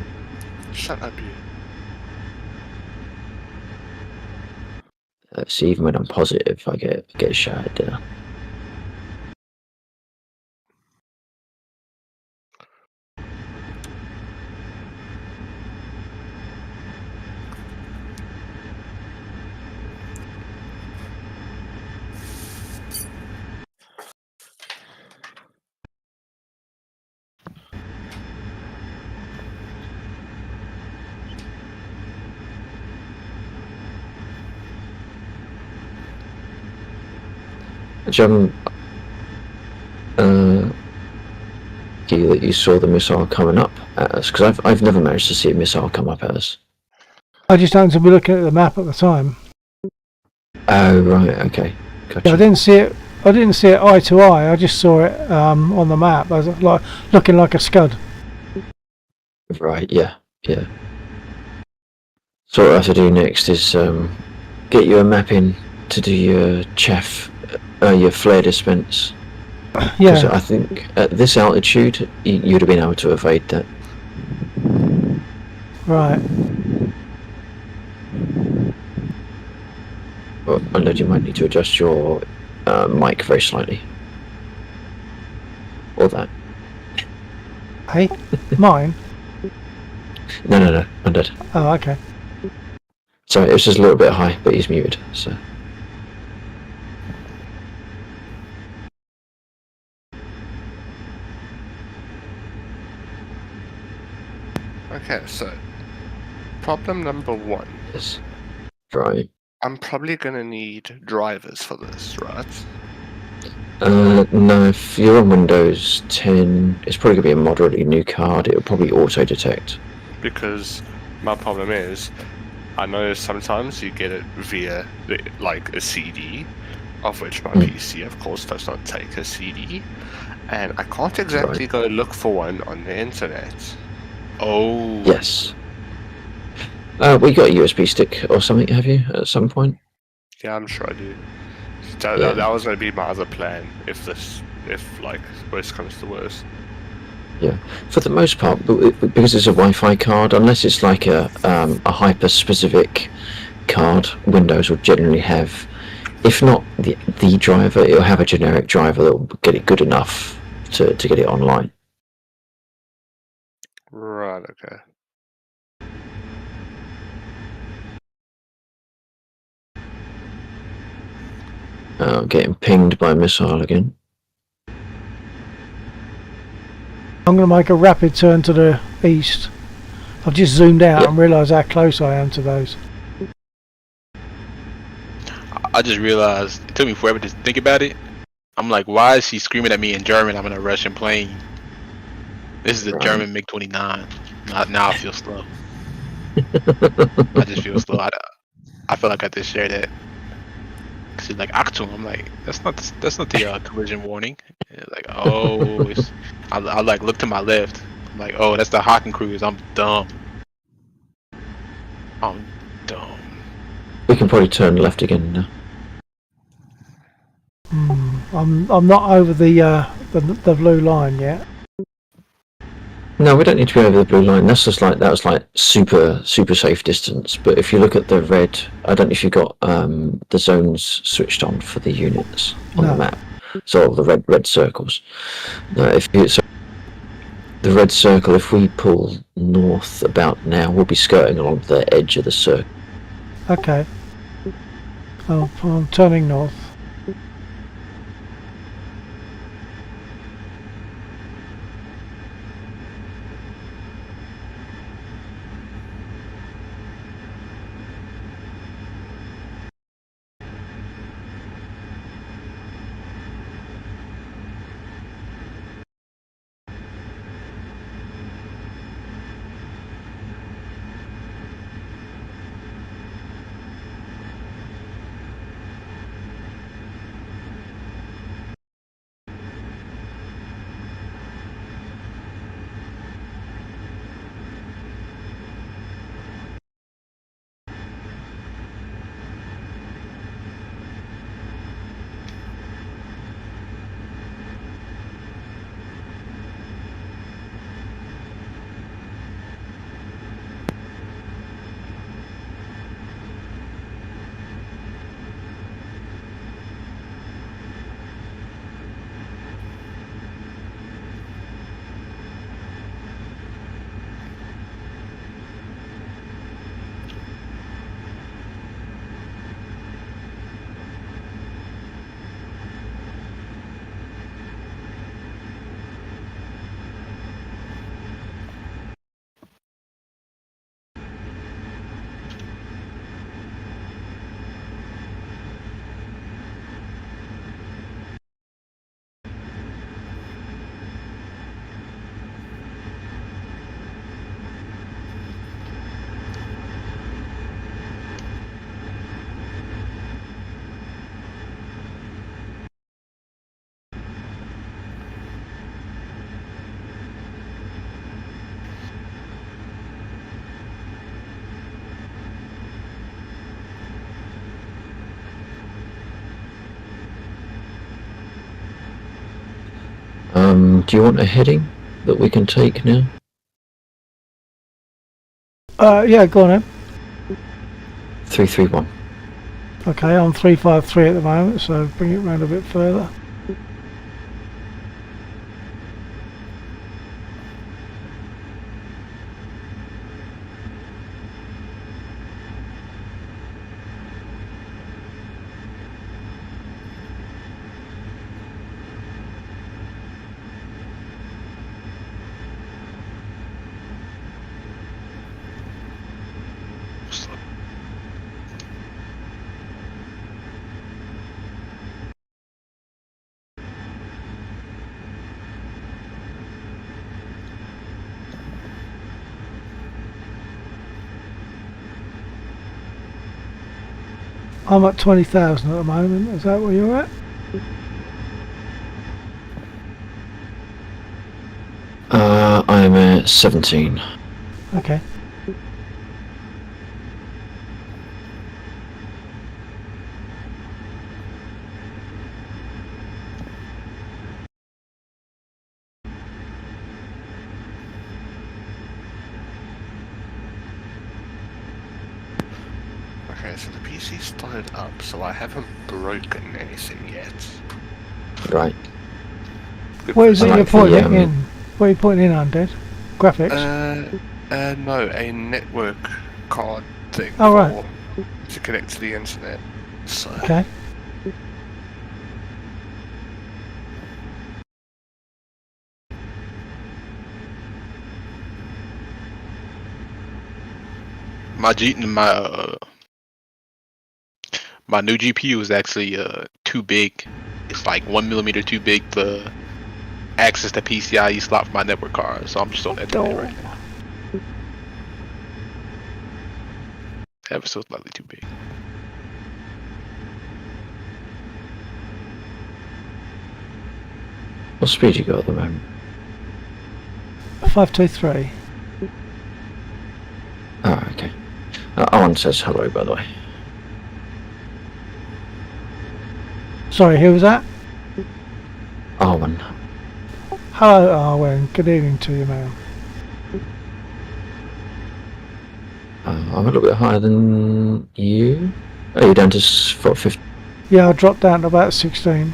Shut up, you. See, even when I'm positive, I get shot at dinner. John, that you saw the missile coming up at us, because I've never managed to see a missile come up at us. I just happened to be looking at the map at the time. Oh right, okay, gotcha. Yeah, I didn't see it. I didn't see it eye to eye. I just saw it on the map as like looking like a scud. Right, yeah. So what I have to do next is get you a map in to do your chaff, your flare dispense. Because Yeah. I think at this altitude, you'd have been able to evade that. Right. But unless you might need to adjust your mic very slightly. Or that. Hey, mine. No, undead. Oh, okay. Sorry, it was just a little bit high, but he's muted, so. Okay, so problem number 1. Yes. Right. I'm probably gonna need drivers for this, right? No, if you're on Windows 10, it's probably going to be a moderately new card. It'll probably auto-detect. Because my problem is, I know sometimes you get it via like a CD, of which my PC, of course, does not take a CD, and I can't exactly go look for one on the internet. Oh. Yes. We got a USB stick or something, have you, at some point? Yeah, I'm sure I do. That was going to be my other plan if like worst comes to worst. Yeah, for the most part, because it's a Wi-Fi card, unless it's like a hyper-specific card, Windows will generally have, if not the driver, it'll have a generic driver that will get it good enough to get it online. Right, okay. Getting pinged by a missile again. I'm going to make a rapid turn to the east. I've just zoomed out and realised how close I am to those. I just realized it took me forever to think about it. I'm like, why is he screaming at me in German? I'm in a Russian plane. This is a German MiG-29. Now I feel slow. I just feel slow. I feel like I just shared that. Cause he's like Achtung. I'm like, that's not the collision warning. Like, oh, I like look to my left. I'm like, oh, that's the Haken cruise. I'm dumb. We can probably turn left again now. I'm not over the blue line yet. No, we don't need to be over the blue line. That's just like, that was like super safe distance. But if you look at the red, I don't know if you got the zones switched on for the units on the map. So the red circles. So the red circle, if we pull north about now, we'll be skirting along the edge of the circle. Okay. Oh, I'm turning north. Do you want a heading that we can take now? Yeah, go on then. 331. Okay, I'm 353 at the moment, so bring it round a bit further. I'm at 20,000 at the moment. Is that where you're at? I'm at 17. Okay. Okay, so the PC started up, so I haven't broken anything yet. Right. What is it I you're like the, pointing in? What are you pointing in, Undead? Graphics? No, a network card thing Oh, right. to connect to the internet. So, Okay. My new GPU is actually too big. It's like 1 millimeter too big to access the PCIe slot for my network card, so I'm just on that today right now. Ever so slightly too big. What speed you got at the moment? 523. Oh, okay. Owen says hello, by the way. Sorry, who was that? Owen. Hello, Arwen. Good evening to you, ma'am. I'm a little bit higher than you. Oh, you're down to 50. Yeah, I dropped down to about 16.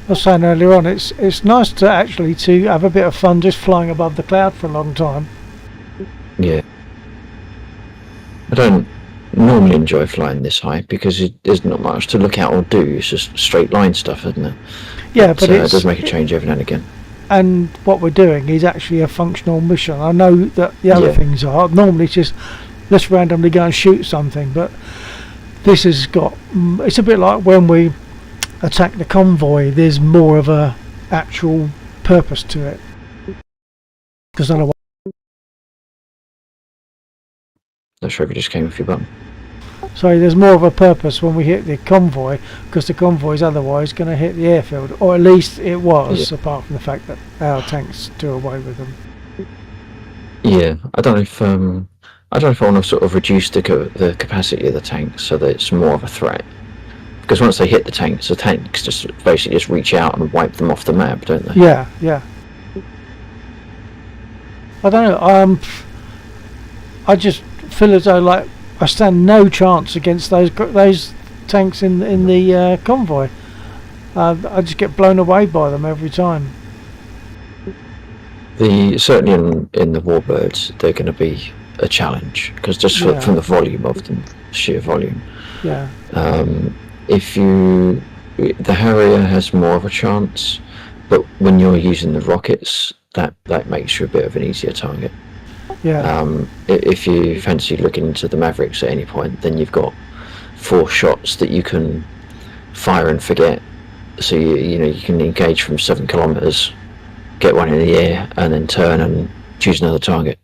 I was saying earlier on, it's nice to actually to have a bit of fun just flying above the cloud for a long time. Yeah. I don't normally enjoy flying this high because there's not much to look at or do. It's just straight line stuff, isn't it? Yeah, but it does make a change every now and again. And what we're doing is actually a functional mission. I know that the other Yeah. things are. Normally it's just, let's randomly go and shoot something, but this has got, it's a bit like when we attack the convoy, there's more of a actual purpose to it. Because otherwise, Not sure if you just came off your button. sorry, there's more of a purpose when we hit the convoy, because the convoy is otherwise going to hit the airfield, or at least it was, apart from the fact that our tanks do away with them. Yeah, I don't know if I want to sort of reduce the capacity of the tanks so that it's more of a threat. Because once they hit the tanks just basically just reach out and wipe them off the map, don't they? Yeah, yeah. I don't know. I just feel as though like I stand no chance against those tanks in the convoy. I just get blown away by them every time. Certainly in the Warbirds, they're going to be a challenge because just from the volume of them, sheer volume. Yeah. The Harrier has more of a chance, but when you're using the rockets, that makes you a bit of an easier target. Yeah. If you fancy looking into the Mavericks at any point, then you've got 4 shots that you can fire and forget. So you can engage from 7 kilometers, get one in the air, and then turn and choose another target.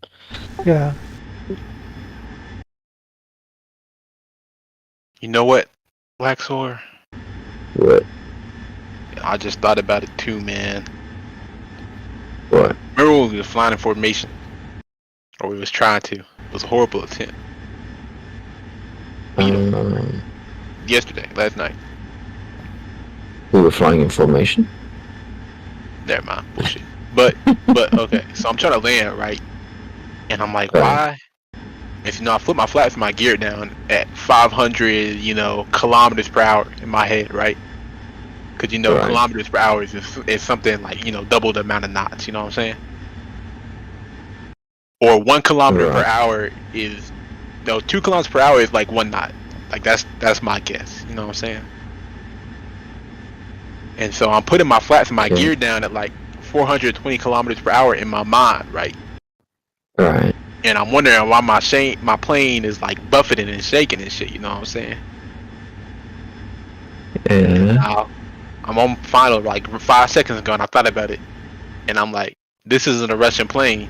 Yeah. You know what, Waxor? What? I just thought about it too, man. What? Remember when we were flying in formation? Or we was trying to. It was a horrible attempt. Yesterday, last night. We were flying in formation. Never mind, bullshit. But okay, so I'm trying to land, right? And I'm like, Right. why? If I flip my flaps, my gear down at 500, kilometers per hour in my head, right? Because Right. kilometers per hour is something like double the amount of knots. You know what I'm saying? Or 1 kilometer per Right. hour is 2 kilometers per hour is like 1 knot. Like that's my guess. You know what I'm saying? And so I'm putting my flaps and my Okay. gear down at like 420 kilometers per hour in my mind, right? Right. And I'm wondering why my plane is like buffeting and shaking and shit. You know what I'm saying? Yeah. Now, I'm on final like 5 seconds ago, and I thought about it, and I'm like, this isn't a Russian plane,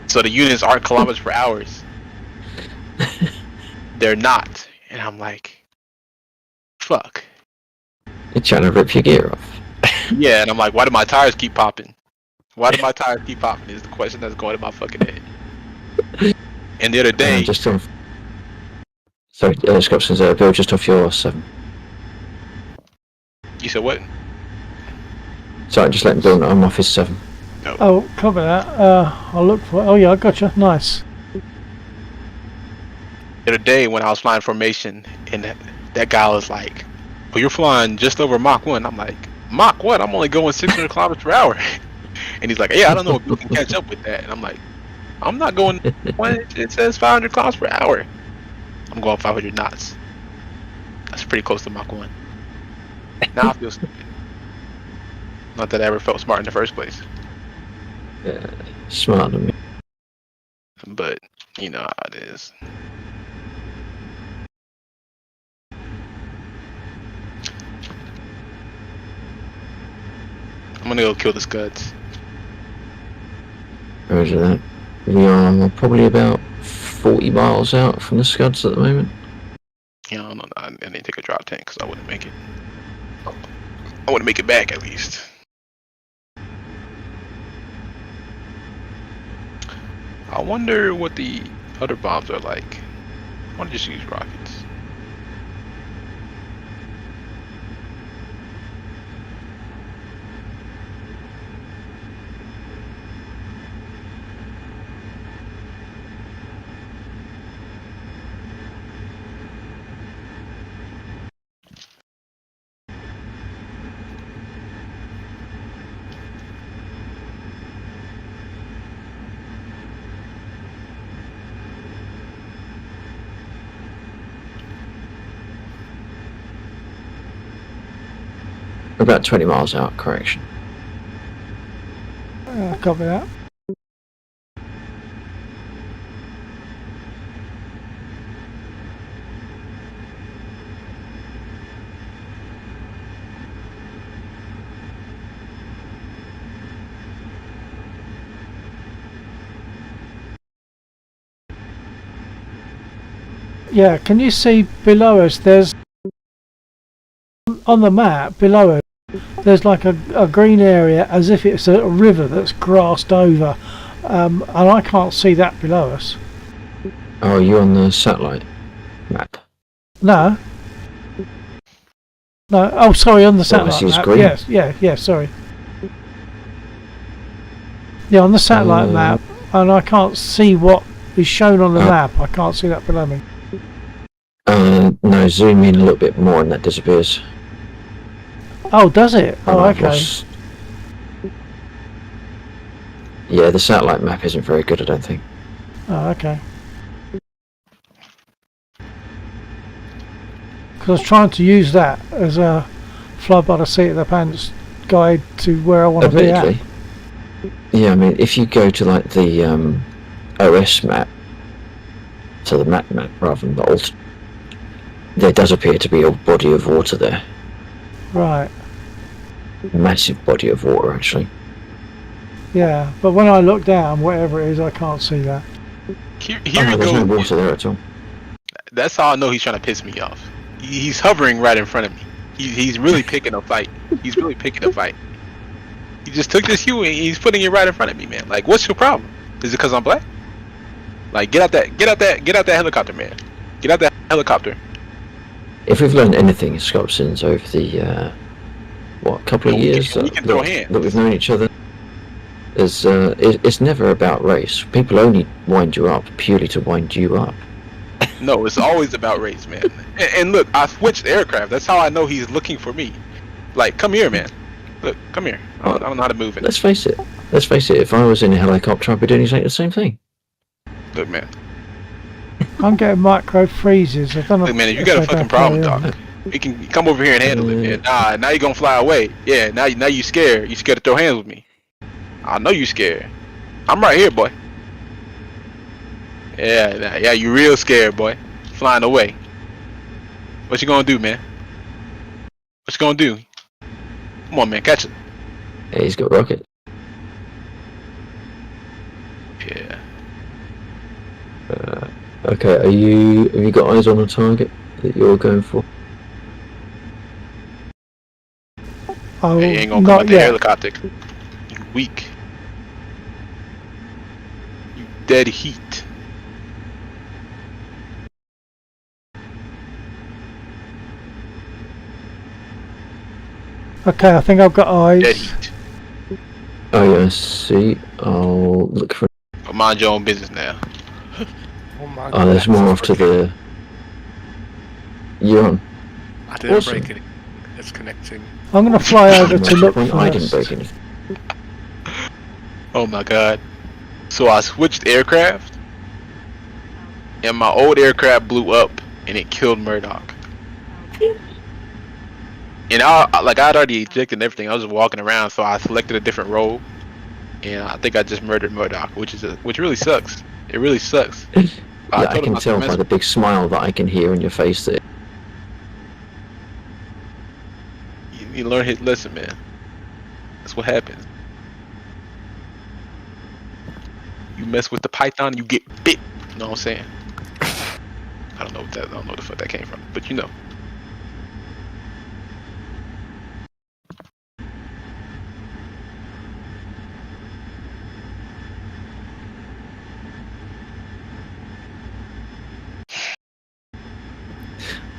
so the units aren't kilometers per hours. They're not, and I'm like, fuck. You're trying to rip your gear off. Yeah, and I'm like, why do my tires keep popping? Why do my tires keep popping? Is the question that's going in my fucking head. And the other day, Just on. Sorry, Scotson's Bill, just off your 7. you said what? Sorry, just letting Bill know I'm off his 7. Oh, copy that. I'll look for it. Oh yeah, I gotcha. Nice. The other day when I was flying formation, and that guy was like, well, you're flying just over Mach 1. I'm like, Mach 1? I'm only going 600 kilometers per hour. And he's like, yeah, I don't know if you can catch up with that. And I'm like, I'm not going, it says 500 kilometers per hour. I'm going 500 knots. That's pretty close to Mach 1. Now I feel stupid. Not that I ever felt smart in the first place. Yeah, smarter than me. But, you know how it is. I'm gonna go kill the Scuds. Roger that. We are probably about 40 miles out from the Scuds at the moment. You know, I didn't take a drop tank because I wouldn't make it. I wouldn't make it back at least. I wonder what the other bombs are like. I want to just use rockets. We're about 20 miles out, correction. Copy that. Yeah, can you see below us? There's on the map below us. There's like a green area as if it's a river that's grassed over, and I can't see that below us. Oh, are you on the satellite map? No. No. Oh, sorry, on the satellite this is map. green. Yes, yeah. Sorry. Yeah, on the satellite map, and I can't see what is shown on the map. I can't see that below me. No, zoom in a little bit more and that disappears. Oh, does it? And Oh, I've okay. lost- Yeah, the satellite map isn't very good, I don't think. Oh, okay. Because I was trying to use that as a fly by the seat of the pants guide to where I want to be at. Admittedly, yeah, I mean, if you go to like the OS map, so the map rather than the alt, there does appear to be a body of water there. Right. Massive body of water, actually. Yeah, but when I look down, whatever it is, I can't see that. Here There's no water there at all. That's how I know he's trying to piss me off. He's hovering right in front of me. He's really picking a fight. He's really picking a fight. He just took this hue and he's putting it right in front of me, man. Like, what's your problem? Is it because I'm black? Like, get out that helicopter, man. Get out that helicopter. If we've learned anything, Sculpsons, over the couple of years we can throw hands. that we've known each other, is it's never about race. People only wind you up purely to wind you up. No, it's always about race, man. And look, I switched aircraft. That's how I know he's looking for me. Like, come here, man. Look, come here. I don't know how to move it. Let's face it. If I was in a helicopter, I'd be doing exactly the same thing. Look, man. I'm getting micro freezes. I don't know. Look, man, if you got a fucking problem, dog, you can come over here and handle it, man. Now you're gonna fly away. Yeah, now you scared. You scared to throw hands with me. I know you scared. I'm right here, boy. Yeah, you real scared, boy. Flying away. What you gonna do, man? What you gonna do? Come on, man, catch it. Hey, he's got rocket. Yeah. Okay, have you got eyes on a target that you're going for? Oh, Hey, you ain't gonna come not out the yet. helicopter. You weak. You dead heat. Okay, I think I've got Dead eyes. heat. Oh yeah, see. I'll look for. But mind your own business now. Oh my Oh, there's more off to the. You're on. I didn't Awesome. break it. It's connecting. I'm going to fly over to look Point, I didn't break first. anything. Oh my god. So I switched aircraft, and my old aircraft blew up, and it killed Murdoch. And I'd already ejected and everything. I was just walking around, so I selected a different role, and I think I just murdered Murdoch, which really sucks. It really sucks. Yeah, I told him can not to tell mess by the big smile that I can hear on your face that. You learn his lesson, man. That's what happens. You mess with the python, you get bit. You know what I'm saying? I don't know what the fuck that came from, but you know.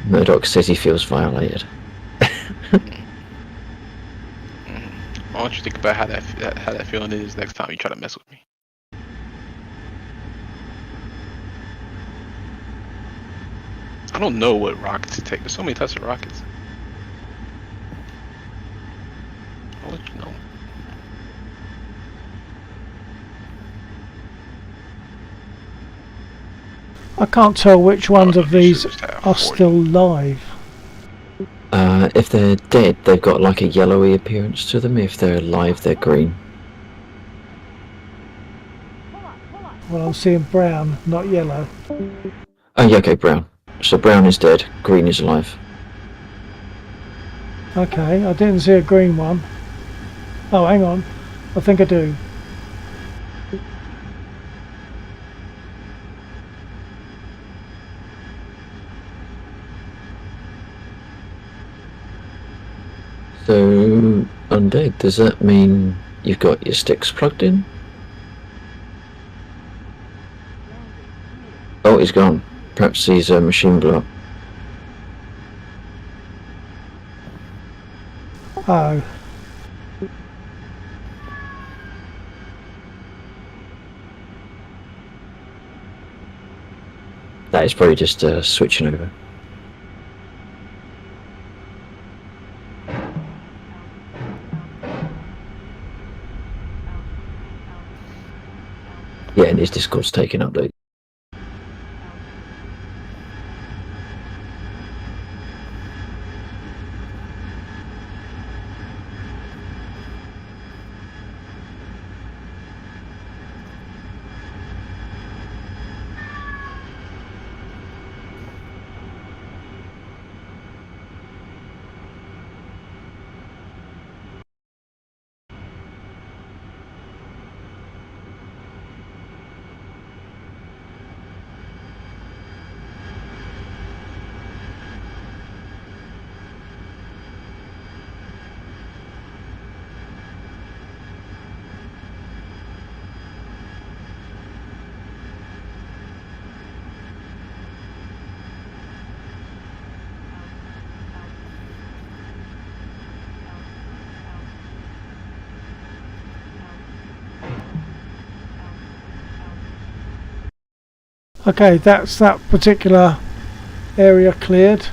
Murdoch says he feels violated. Why don't you think about how that feeling is next time you try to mess with me? I don't know what rockets to take. There's so many types of rockets. I'll let you know. I can't tell which ones Oh, of you these should just have are 40. still live. If they're dead, they've got like a yellowy appearance to them. If they're alive, they're green. Well, I'm seeing brown, not yellow. Oh yeah, okay, brown. So brown is dead, green is alive. Okay, I didn't see a green one. Oh, hang on. I think I do. So undead, does that mean you've got your sticks plugged in? Oh, he's gone. Perhaps his machine blew up. Oh, That is probably just switching over. Yeah, and his Discord's taking update. Okay, that's that particular area cleared.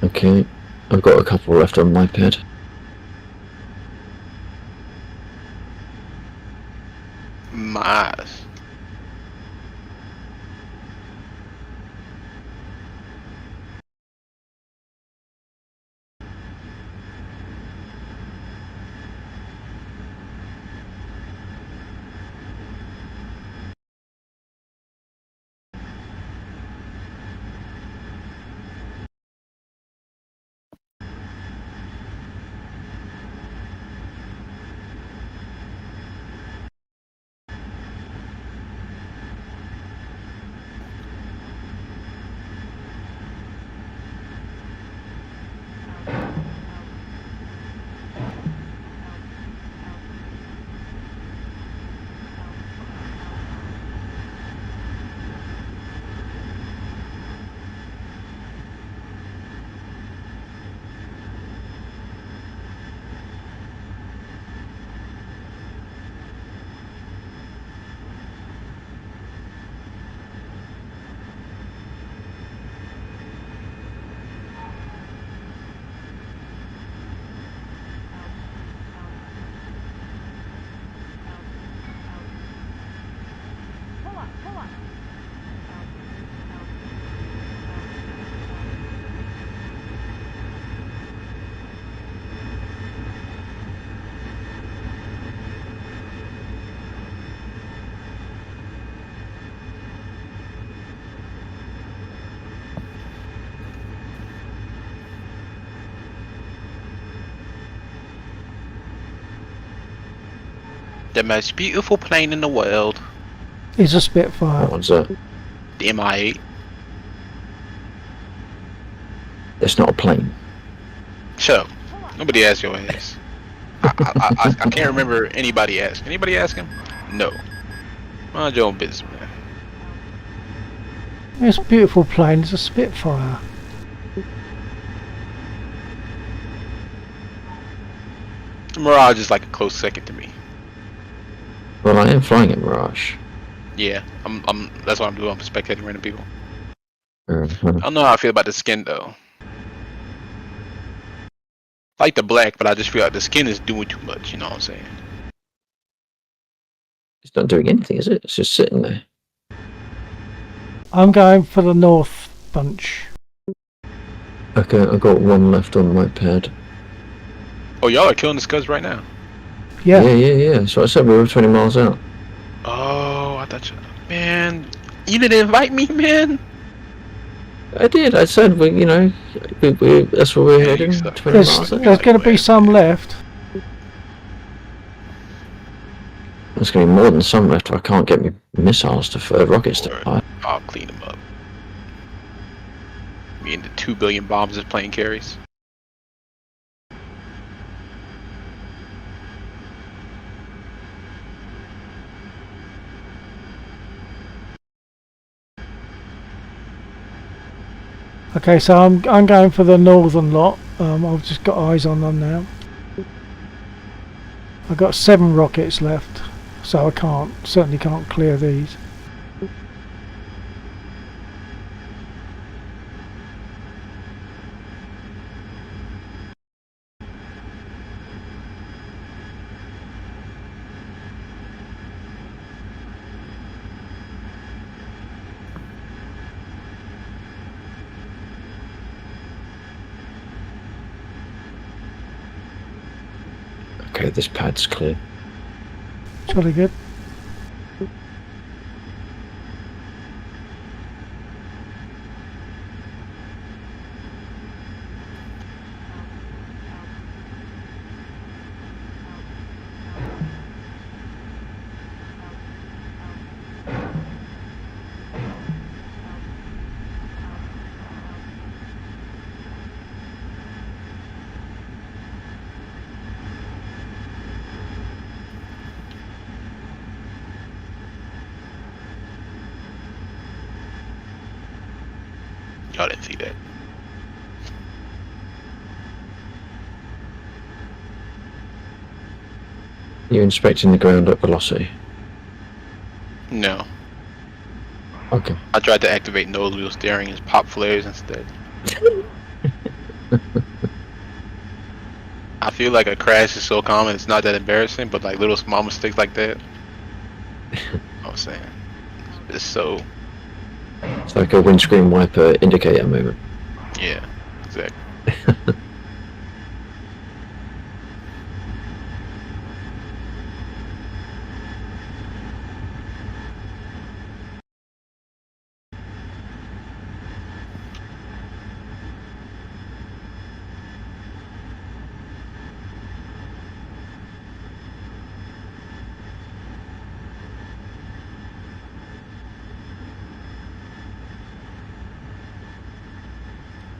Okay, I've got a couple left on my pad. Nice. The most beautiful plane in the world. Is a Spitfire. That one's a. The MI8. It's not a plane. Shut up. Nobody asked your ass. I can't remember anybody ask. Anybody ask him? No. Mind your own business, man. It's a beautiful plane. It's a Spitfire. The Mirage is like a close second to me. Well, I am flying a Mirage. Yeah, that's what I'm doing. I'm spectating random people. I Uh, don't know how I feel about the skin though. I like the black, but I just feel like the skin is doing too much. You know what I'm saying? It's not doing anything, is it? It's just sitting there. I'm going for the north bunch. Okay, I've got one left on my pad. Oh, y'all are killing the scuds right now. Yeah. Yeah. So I said we were 20 miles out. Oh, I thought you. Man, you didn't invite me, man. I did. I said we that's where we're Yeah, heading. you suck. 20 There's, miles out. there's going to be some left. There's going to be more than some left if I can't get me missiles to rockets to fire. I'll clean them up. Me and the 2 billion bombs this plane carries. Okay, so I'm going for the northern lot. I've just got eyes on them now. I've got 7 rockets left, so I certainly can't clear these. Okay, this pad's clear. Jolly good. Y'all didn't see that. You're inspecting the ground at velocity. No. Okay. I tried to activate nose wheel steering as pop flares instead. I feel like a crash is so common, it's not that embarrassing, but like little small mistakes like that. I'm saying. It's so, It's like a windscreen wiper indicator movement. yeah, exactly.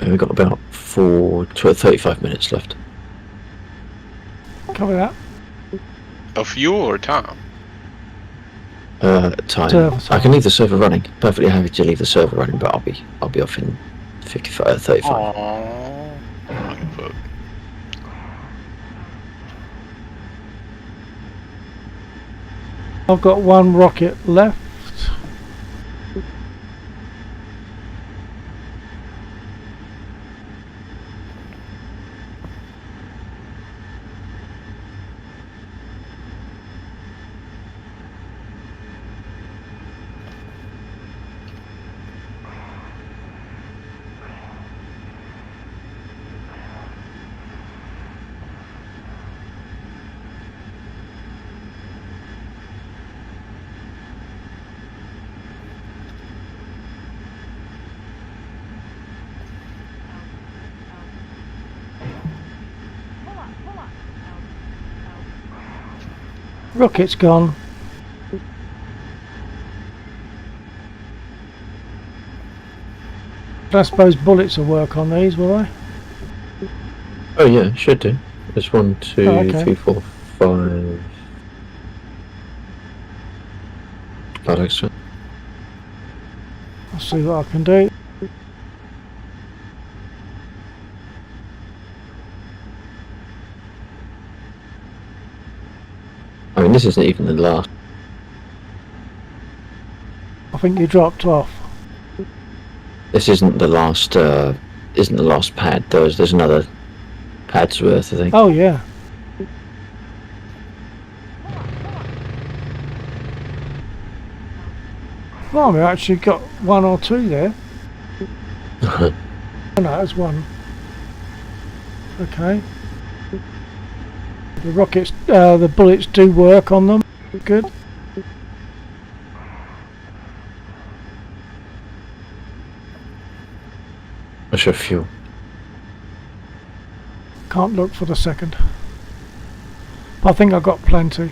We've got about 35 minutes left. Cover that. A fuel or time? Time. Server I can leave the server running. Perfectly happy to leave the server running, but I'll be off in 35. Aww. Fuck. I've got one rocket left. Rocket's gone. I suppose bullets will work on these, will they? Oh yeah, should do. There's 1, 2, Oh, okay. 3, 4, 5. 5 extra. I'll see what I can do. I mean, this isn't even the last. I think you dropped off. This isn't the last. Isn't the last pad? There's another pad's worth, I think. Oh yeah. Well, we actually got 1 or 2 there. Oh, no, that's 1. Okay. The rockets, the bullets do work on them. Good. What's your fuel? Can't look for the second. But I think I've got plenty.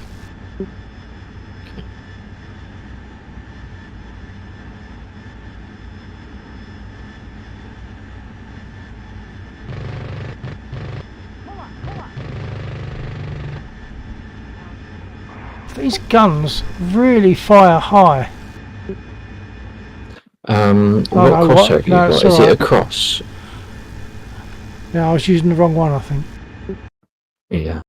These guns really fire high. What no, cross what? have you No, got? it's Is it alright. a cross? Yeah, I was using the wrong one, I think. Yeah.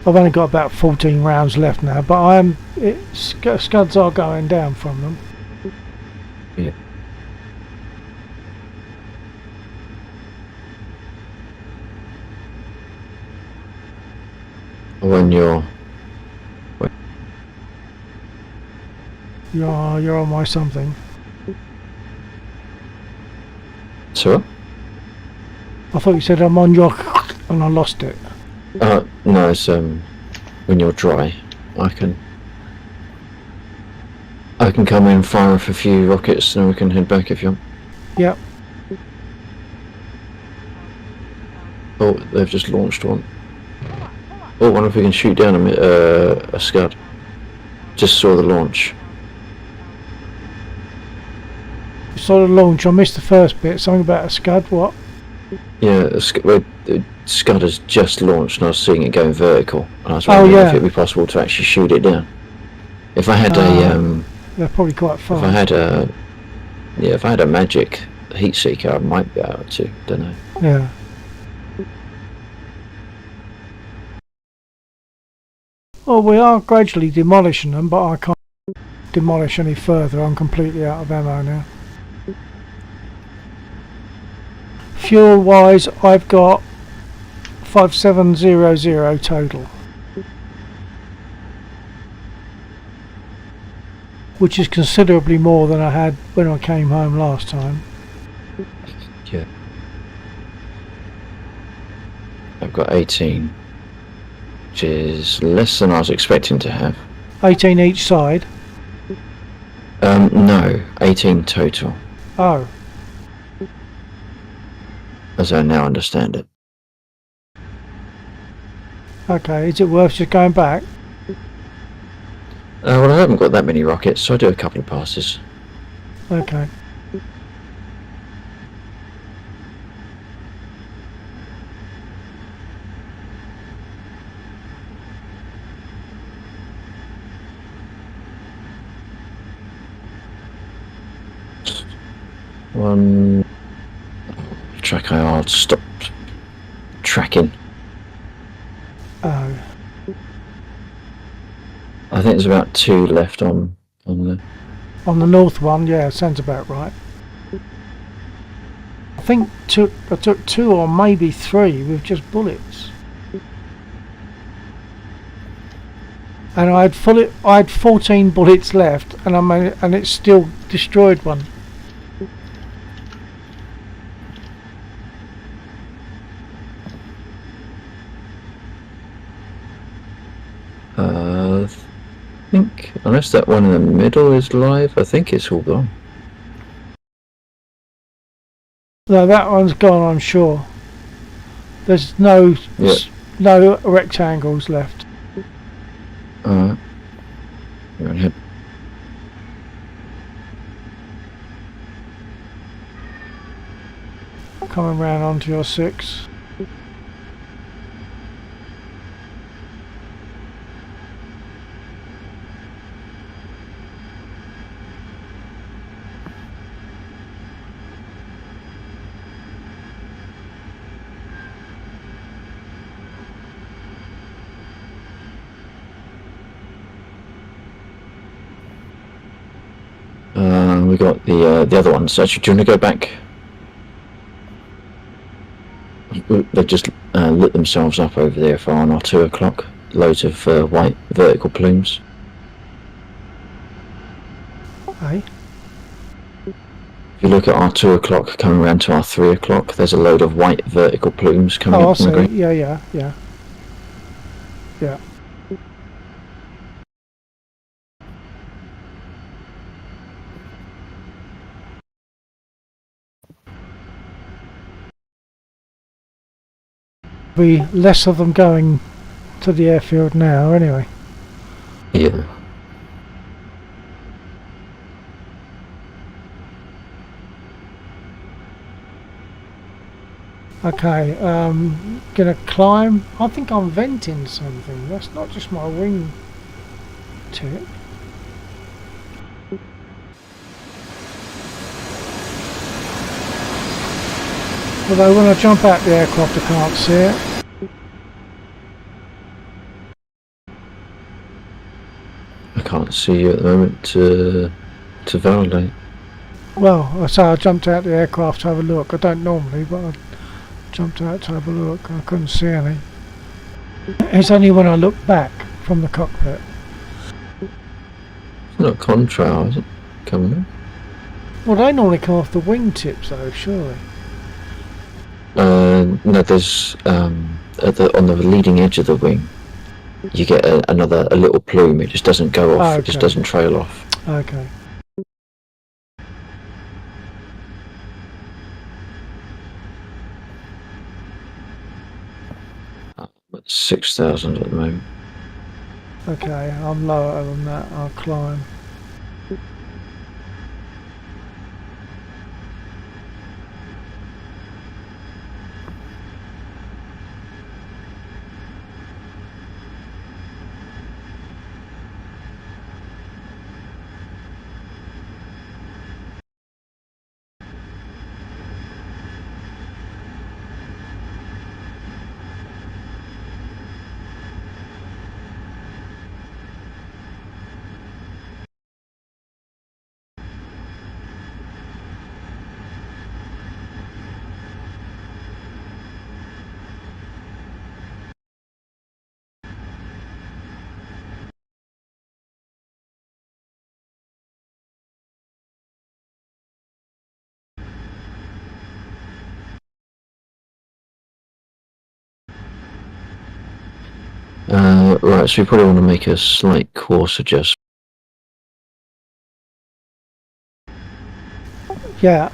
I've only got about 14 rounds left now, but scuds are going down from them. Yeah. When you're You're on my something. so I thought you said I'm on your and I lost it. no, it's when you're dry, I can come in, fire off a few rockets, and we can head back if you want. Yep. Oh, they've just launched one. Oh, I wonder if we can shoot down a scud. Just saw the launch. Saw the launch. I missed the first bit. Something about a scud. What? Yeah, the scud has just launched, and I was seeing it going vertical, and I was wondering yeah. if it'd be possible to actually shoot it down. If I had They're probably quite fast. if I had a magic heat seeker, I might be able to. Don't know. Yeah. Well, we are gradually demolishing them, but I can't demolish any further. I'm completely out of ammo now. Fuel wise, I've got 5700 total, which is considerably more than I had when I came home last time. Yeah. I've got 18, which is less than I was expecting to have. 18 each side. No, 18 total, Oh, as I now understand it. okay. Is it worth just going back? Well, I haven't got that many rockets, so I do a couple of passes. Okay. One track I'll stop tracking. Oh, I think there's about 2 left on the. on the north one, yeah, sounds about right. I think I took 2 or maybe 3 with just bullets. And I had 14 bullets left, and and it still destroyed one. I think, unless that one in the middle is live, I think it's all gone. No, that one's gone, I'm sure. There's no no rectangles left. Alright. Go ahead. Coming round onto your 6. We got the other ones. So, do you want to go back? They've just lit themselves up over there for on our 2 o'clock. Loads of white vertical plumes. Hey? If you look at our 2 o'clock coming around to our 3 o'clock, there's a load of white vertical plumes coming Oh, I up from the see. ground. Yeah. Be less of them going to the airfield now, anyway. Yeah. Okay, gonna climb. I think I'm venting something. That's not just my wing tip. Although when I jump out the aircraft I can't see it. I can't see you at the moment to validate. Well, I say I jumped out the aircraft to have a look. I don't normally, but I jumped out to have a look. I couldn't see any. It's only when I look back from the cockpit. It's not contrail, is it? Coming in? Well, they normally come off the wingtips though, surely. No, there's on the leading edge of the wing, you get a little plume. It just doesn't go off. Okay. It just doesn't trail off. Okay. It's 6,000 at the moment. Okay, I'm lower than that. I'll climb. Right, so we probably want to make a slight course adjustment. Yeah,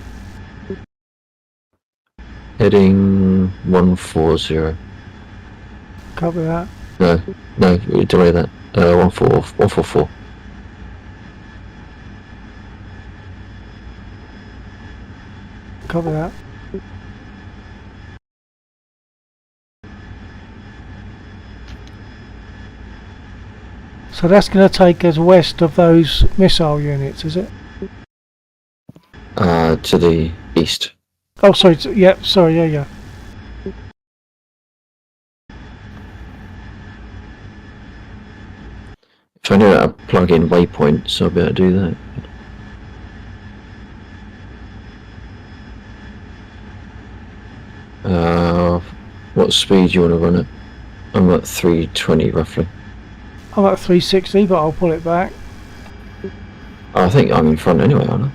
Heading 140. copy that. No, we delay that. 144. Copy that. So that's going to take us west of those missile units, is it? To the east. Oh, sorry. Yeah, sorry. Yeah. If I knew how to plug in waypoints, I'll be able to do that. What speed do you want to run it? I'm at 320 roughly. I'm at 360, but I'll pull it back. I think I'm in front anyway, aren't I?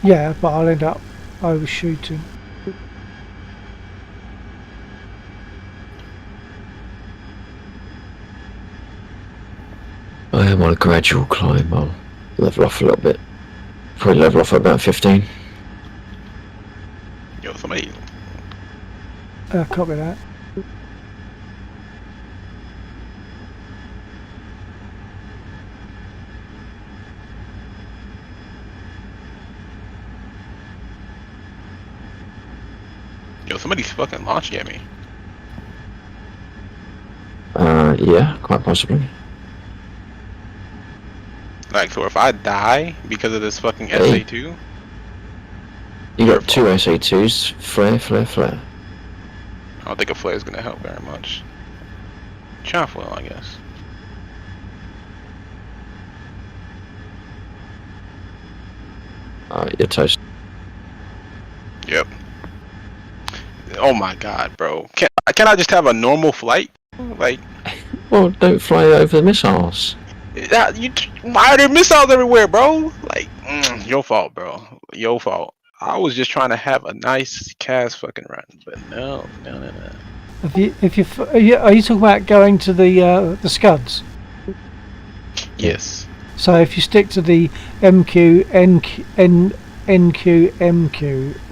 Yeah, but I'll end up overshooting. I am on a gradual climb. I'll level off a little bit. Probably level off at about 15. Yo, somebody. Copy that. Yo, somebody's fucking launching at me. Yeah, quite possibly. Like, so if I die because of this fucking Hey. SA2, You Your got two fault. SA2s. Flare. I don't think a flare is gonna help very much. Chaffwell, I guess. You're toast. Yep. Oh my god, bro. Can I just have a normal flight? Like, Well, don't fly over the missiles. why are there missiles everywhere, bro? Like, your fault, bro. Your fault. I was just trying to have a nice cast fucking run, but no. Are you talking about going to the Scuds? Yes. So if you stick to the NQ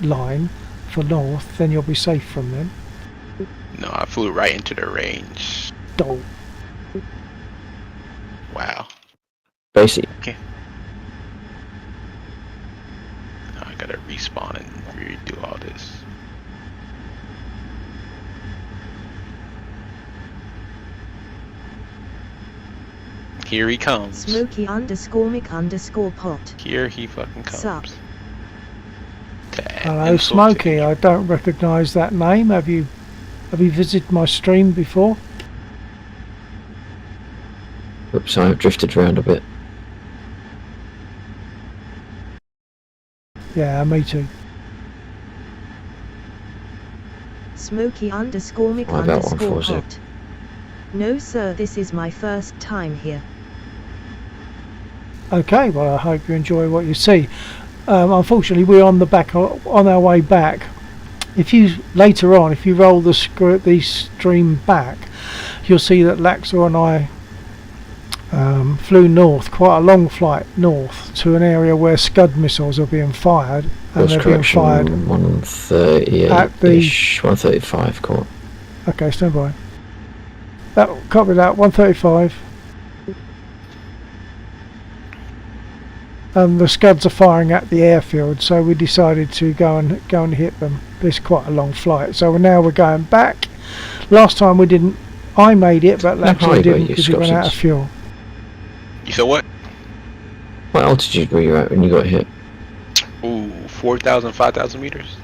line for north, then you'll be safe from them. No, I flew right into the range. Oh. Wow. Basically, Now I gotta respawn and redo all this. Here he comes. Smokey_Mick_pot. Here he fucking comes. Sup? Hello, Smokey. I don't recognise that name. Have you visited my stream before? oops, I've drifted around a bit. Yeah, me too. Smokey_Mick_pot. No sir, this is my first time here. Okay, well I hope you enjoy what you see. Unfortunately, we're on our way back. If you later on, if you roll the stream back, you'll see that Laxor and I flew north, quite a long flight north to an area where Scud missiles are being fired, and Course they're being correction, fired 138-ish, 135 caught. Okay, stand by. Copy that. 135. The Scuds are firing at the airfield, so we decided to go and hit them. It's quite a long flight, so now we're going back. Last time we didn't. I made it, but Laxor didn't because he ran out of fuel. You said what? What altitude were you at when you got hit? Ooh, 4,000, 5,000 meters.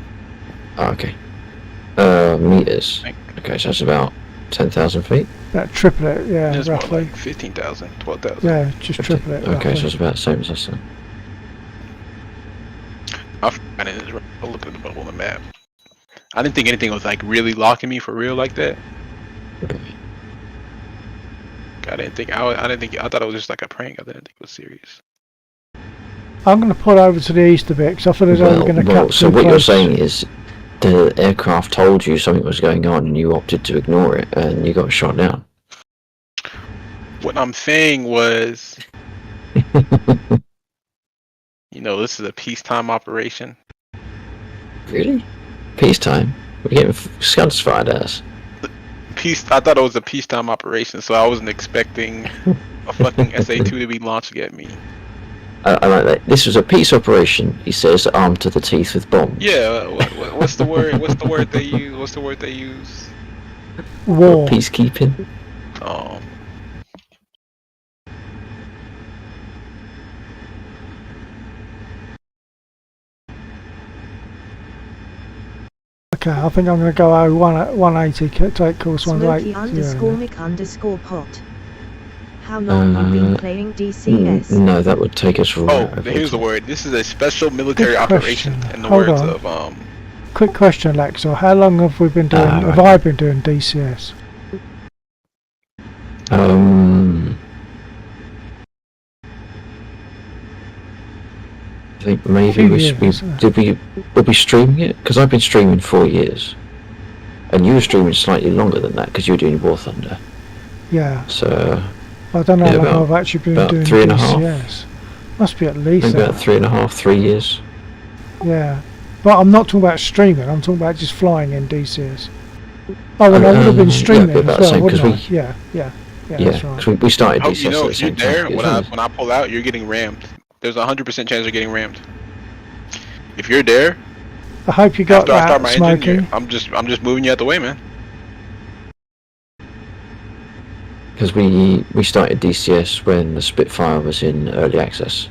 Oh, okay. Meters. Okay, so that's about 10,000 feet. That triple it, yeah, It's more roughly. like 15,000, 12,000. Yeah, just triple it. Okay, roughly. so it's about the same as us then. I didn't look at the bubble on the map. I didn't think anything was like really locking me for real like that. Okay. I didn't think. I thought it was just like a prank. I didn't think it was serious. I'm going to pull over to the east a bit because I feel as though we're going to cut so too what you're close. saying is the aircraft told you something was going on and you opted to ignore it and you got shot down. What I'm saying was, you know, this is a peacetime operation. Really? Peacetime? We're getting scuds fired at us. I thought it was a peacetime operation, so I wasn't expecting a fucking SA-2 to be launching at me. I like that. This was a peace operation, he says, armed to the teeth with bombs. Yeah, what's the word? What's the word they use? What's the word they use? War. Peacekeeping. Oh. Okay, I think I'm going to go 180, take course 180. Smokey_Mick_pot. How long have you been playing DCS? No, that would take us right Oh, over here's the word. This is a special military Good operation. question. In the Hold words on. of Quick question, Lexor. How long have we been doing? Have I been doing DCS? I think maybe we'll be streaming it, because I've been streaming 4 years, and you were streaming slightly longer than that because you were doing War Thunder. Yeah. So I don't know yeah, how long about- I've actually been about doing 3.5. DCS. Must be at least maybe that. about 3.5, 3 years. Yeah. But I'm not talking about streaming, I'm talking about just flying in DCS. Oh, well, I would have been streaming yeah, about as the well, same, wouldn't 'cause I? Yeah, Yeah, that's right. because we started I hope DCS you know at the if you're same there time. when I pull out, you're getting rammed. There's a 100% chance you're getting rammed. If you're there, I hope you got after I start that, my engine, Smokey. I'm just moving you out the way, man. Because we started DCS when the Spitfire was in early access.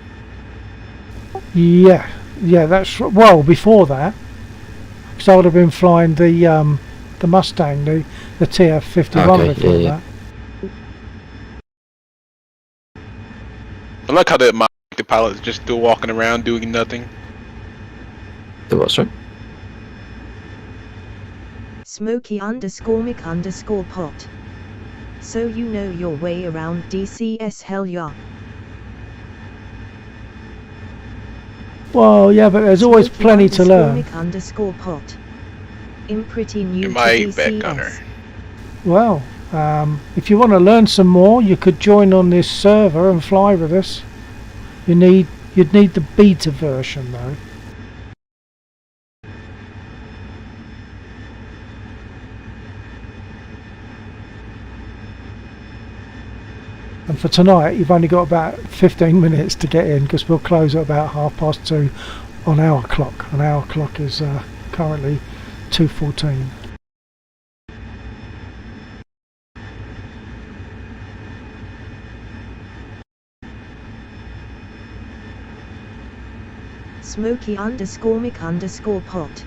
Yeah, that's well before that. Because I would have been flying the Mustang, the TF-51 Okay, before yeah. that. I like how the pilot is just still walking around doing nothing. The what, sorry? Smokey_Mick_pot. So you know your way around DCS, hell yeah. Well, yeah, but there's always plenty to learn. Smokey_Mick_pot. I'm pretty new You're to my back gunner. DCS. Well, if you want to learn some more, you could join on this server and fly with us. You'd need the beta version though. And for tonight, you've only got about 15 minutes to get in because we'll close at about 2:30 on our clock. And our clock is currently 2:14. Smokey_Mick_pot.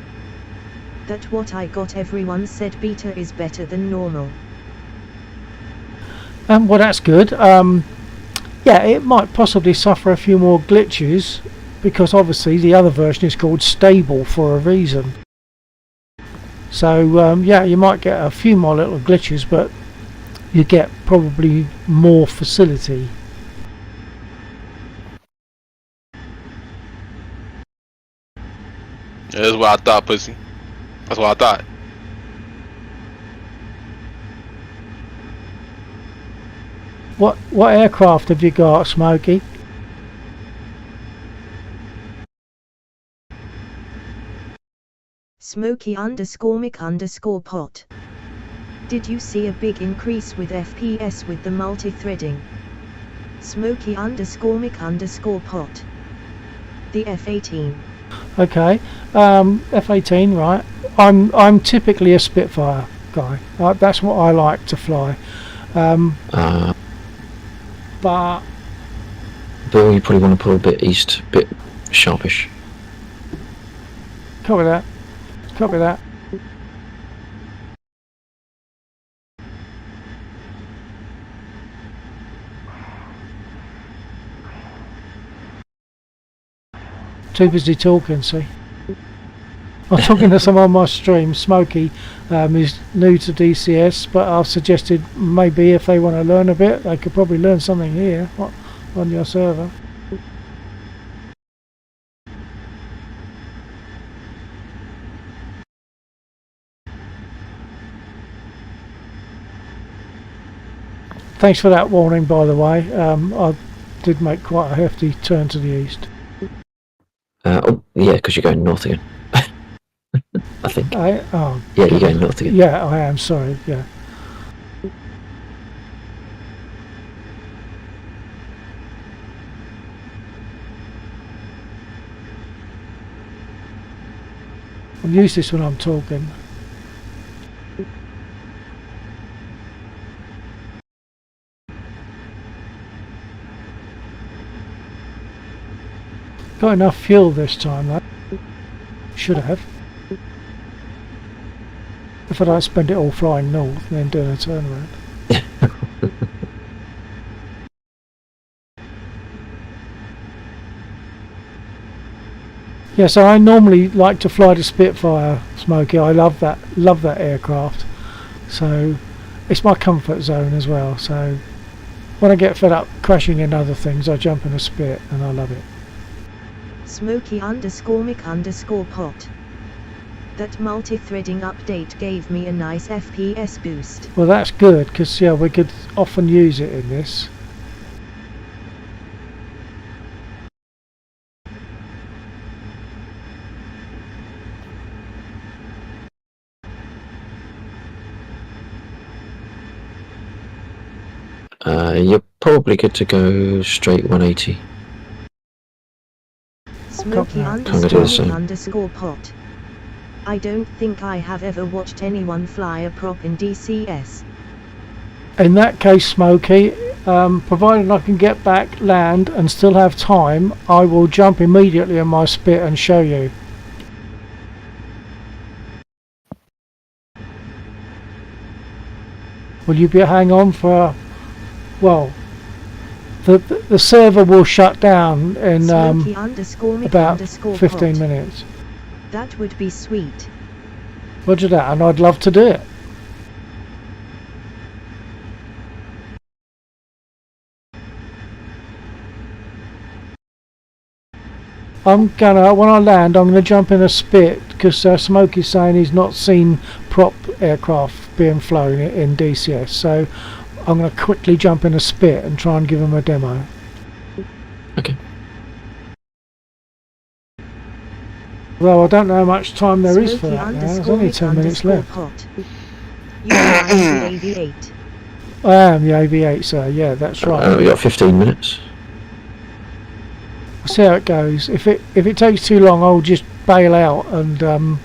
That what I got, everyone said beta is better than normal. Well, that's good. Yeah, it might possibly suffer a few more glitches because obviously the other version is called stable for a reason. So yeah, you might get a few more little glitches, but you get probably more facility. Yeah, that's what I thought, pussy. That's what I thought. What aircraft have you got, Smokey? Smokey_Mick_pot. Did you see a big increase with FPS with the multi-threading? Smokey_Mick_pot. The F-18. Okay, F-18, right. I'm typically a Spitfire guy. That's what I like to fly. But Bill, you probably want to pull a bit east, a bit sharpish. copy that. Copy that. Too busy talking, see. I'm talking to someone on my stream. Smokey is new to DCS, but I've suggested maybe if they want to learn a bit, they could probably learn something here on your server. Thanks for that warning, by the way. I did make quite a hefty turn to the east. Oh, yeah, because you're going north again. I think. Oh, Yeah, you're going north again. yeah, I am. Sorry. Yeah. I'll use this when I'm talking. Got enough fuel this time, though. Should have. If I don't spend it all flying north and then doing a turnaround. Yeah, so I normally like to fly the Spitfire, Smokey. I love that aircraft. So it's my comfort zone as well. So when I get fed up crashing in other things, I jump in a Spit and I love it. Smokey_Mick_pot. That multi-threading update gave me a nice FPS boost. Well, that's good because yeah, we could often use it in this. You're probably good to go straight 180. Smokey_Mick_pot. I don't think I have ever watched anyone fly a prop in DCS. In that case, Smokey, provided I can get back, land and still have time, I will jump immediately in my Spit and show you. Will you hang on for, well, the server will shut down in about 15 minutes. That would be sweet. Roger that, and I'd love to do it. When I land, I'm gonna jump in a Spit because Smokey's saying he's not seen prop aircraft being flown in DCS, so I'm gonna quickly jump in a Spit and try and give him a demo. Okay. Well, I don't know how much time there is for that now. There's only 10 minutes left. You are the AV8. I am the AV8, sir. Yeah, that's right. We got 15 minutes. We'll see how it goes. If it takes too long, I'll just bail out and go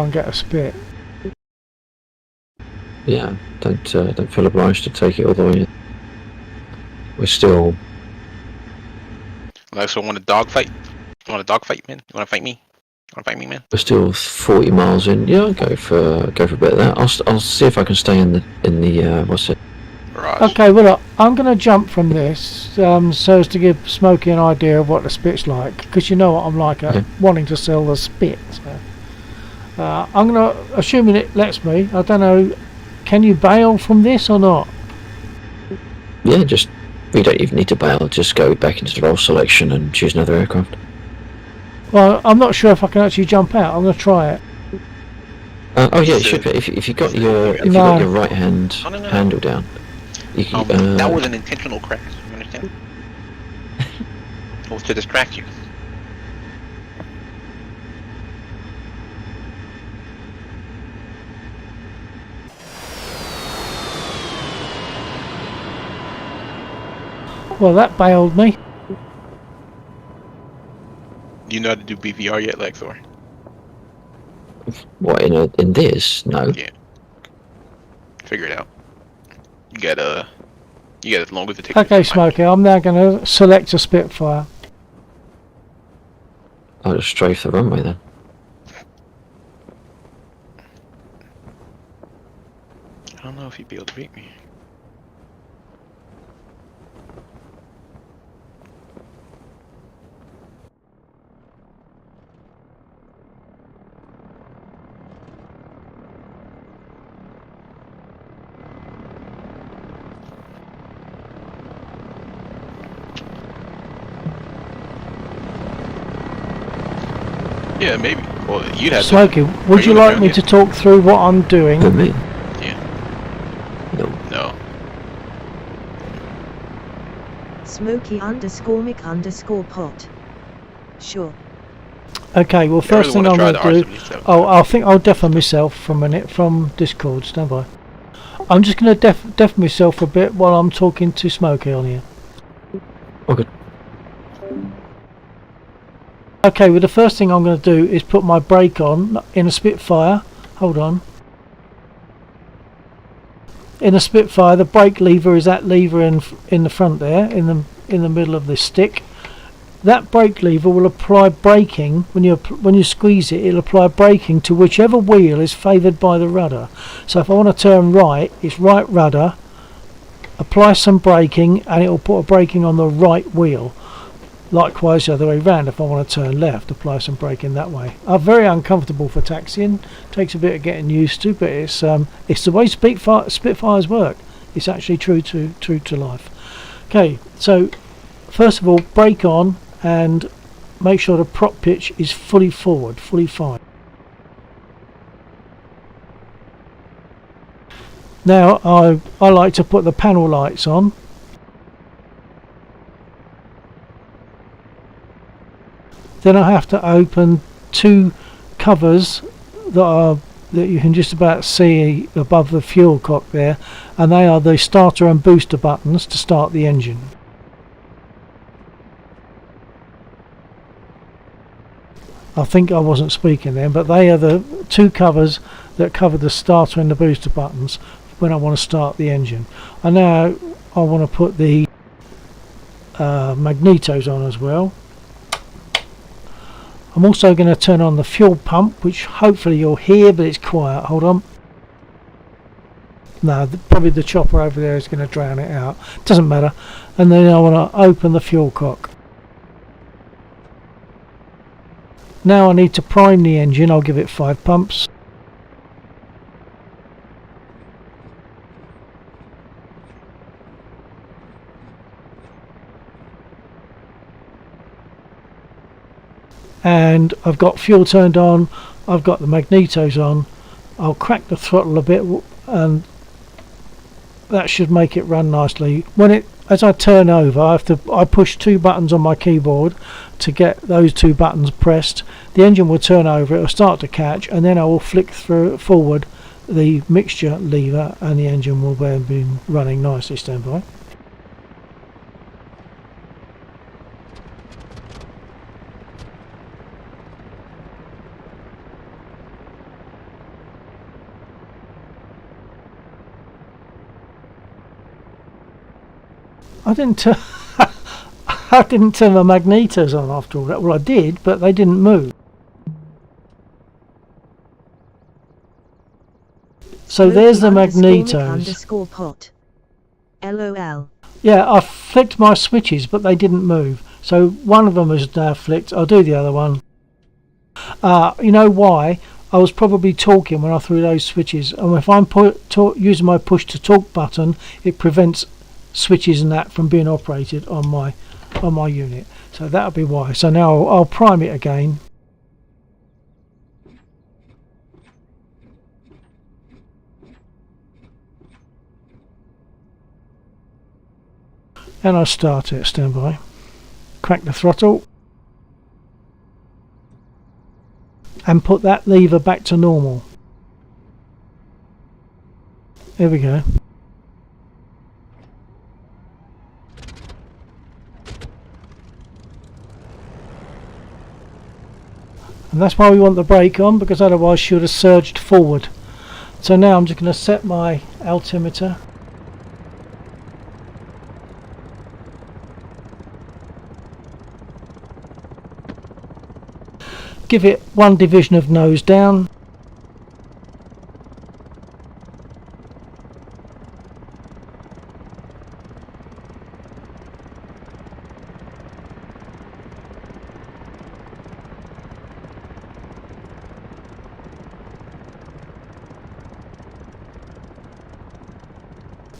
and get a Spit. Yeah, don't feel obliged to take it all the way in. We're still. Like, so want a dogfight? You want a dogfight, man? You want to fight me? You want to fight me, man? We're still 40 miles in. Yeah, I'll go for a bit of that. I'll see if I can stay in the what's it? Garage. Okay, well look, I'm going to jump from this so as to give Smokey an idea of what the Spit's like, because you know what I'm like at wanting to sell the Spit. So. I'm going to, assuming it lets me, I don't know, can you bail from this or not? Yeah, you don't even need to bail. Just go back into the roll selection and choose another aircraft. Well, I'm not sure if I can actually jump out. I'm going to try it. Oh yeah, it should be. If you got your right hand handle down, you can, that was an intentional crash. You understand? It was to distract you. Well, that bailed me. Do you know how to do BVR yet, Lexor? What in this? No. Yeah. Figure it out. You got as long as it takes. Okay, Smokey, I'm now going to select a Spitfire. I'll just strafe the runway then. I don't know if you'd be able to beat me. Yeah, maybe. Well, you'd have Smokey, would you like me to talk through what I'm doing? For me? Yeah. No. No. Smokey_Mick_pot. Sure. Okay, well, first thing I'm going to do... R77. Oh, I think I'll deafen myself for a minute from Discord, stand by. I'm just going to deafen myself for a bit while I'm talking to Smokey on here. Okay. Okay, well, the first thing I'm going to do is put my brake on in a Spitfire. Hold on. In a Spitfire, the brake lever is that lever in the front there, in the middle of the stick. That brake lever will apply braking when you squeeze it. It'll apply braking to whichever wheel is favoured by the rudder. So if I want to turn right, it's right rudder. Apply some braking, and it will put a braking on the right wheel. Likewise, the other way round. If I want to turn left, apply some braking that way. Very uncomfortable for taxiing. Takes a bit of getting used to, but it's the way Spitfires work. It's actually true to life. Okay, so first of all, brake on and make sure the prop pitch is fully forward, fully fired. Now I like to put the panel lights on. Then I have to open two covers that you can just about see above the fuel cock there, and they are the starter and booster buttons to start the engine. I think I wasn't speaking then, but they are the two covers that cover the starter and the booster buttons when I want to start the engine. And now I want to put the magnetos on as well. I'm also going to turn on the fuel pump, which hopefully you'll hear, but it's quiet. Hold on. No, probably the chopper over there is going to drown it out. Doesn't matter. And then I want to open the fuel cock. Now I need to prime the engine. I'll give it 5 pumps. And I've got fuel turned on, I've got the magnetos on. I'll crack the throttle a bit, and that should make it run nicely. As I turn over, I push 2 buttons on my keyboard to get those 2 buttons pressed. The engine will turn over, it will start to catch, and then I will flick forward the mixture lever, and the engine will be running nicely. Stand by. I didn't turn the magnetos on after all that. Well, I did, but they didn't move. So there's the magnetos. _pot. LOL. Yeah, I flicked my switches, but they didn't move. So one of them is now flicked. I'll do the other one. You know why? I was probably talking when I threw those switches, and if I'm using my push to talk button, it prevents switches and that from being operated on my unit. So that'll be why. So now I'll prime it again. And I'll start it. Stand by. Crack the throttle. And put that lever back to normal. There we go. And that's why we want the brake on, because otherwise she would have surged forward. So now I'm just going to set my altimeter. Give it 1 division of nose down.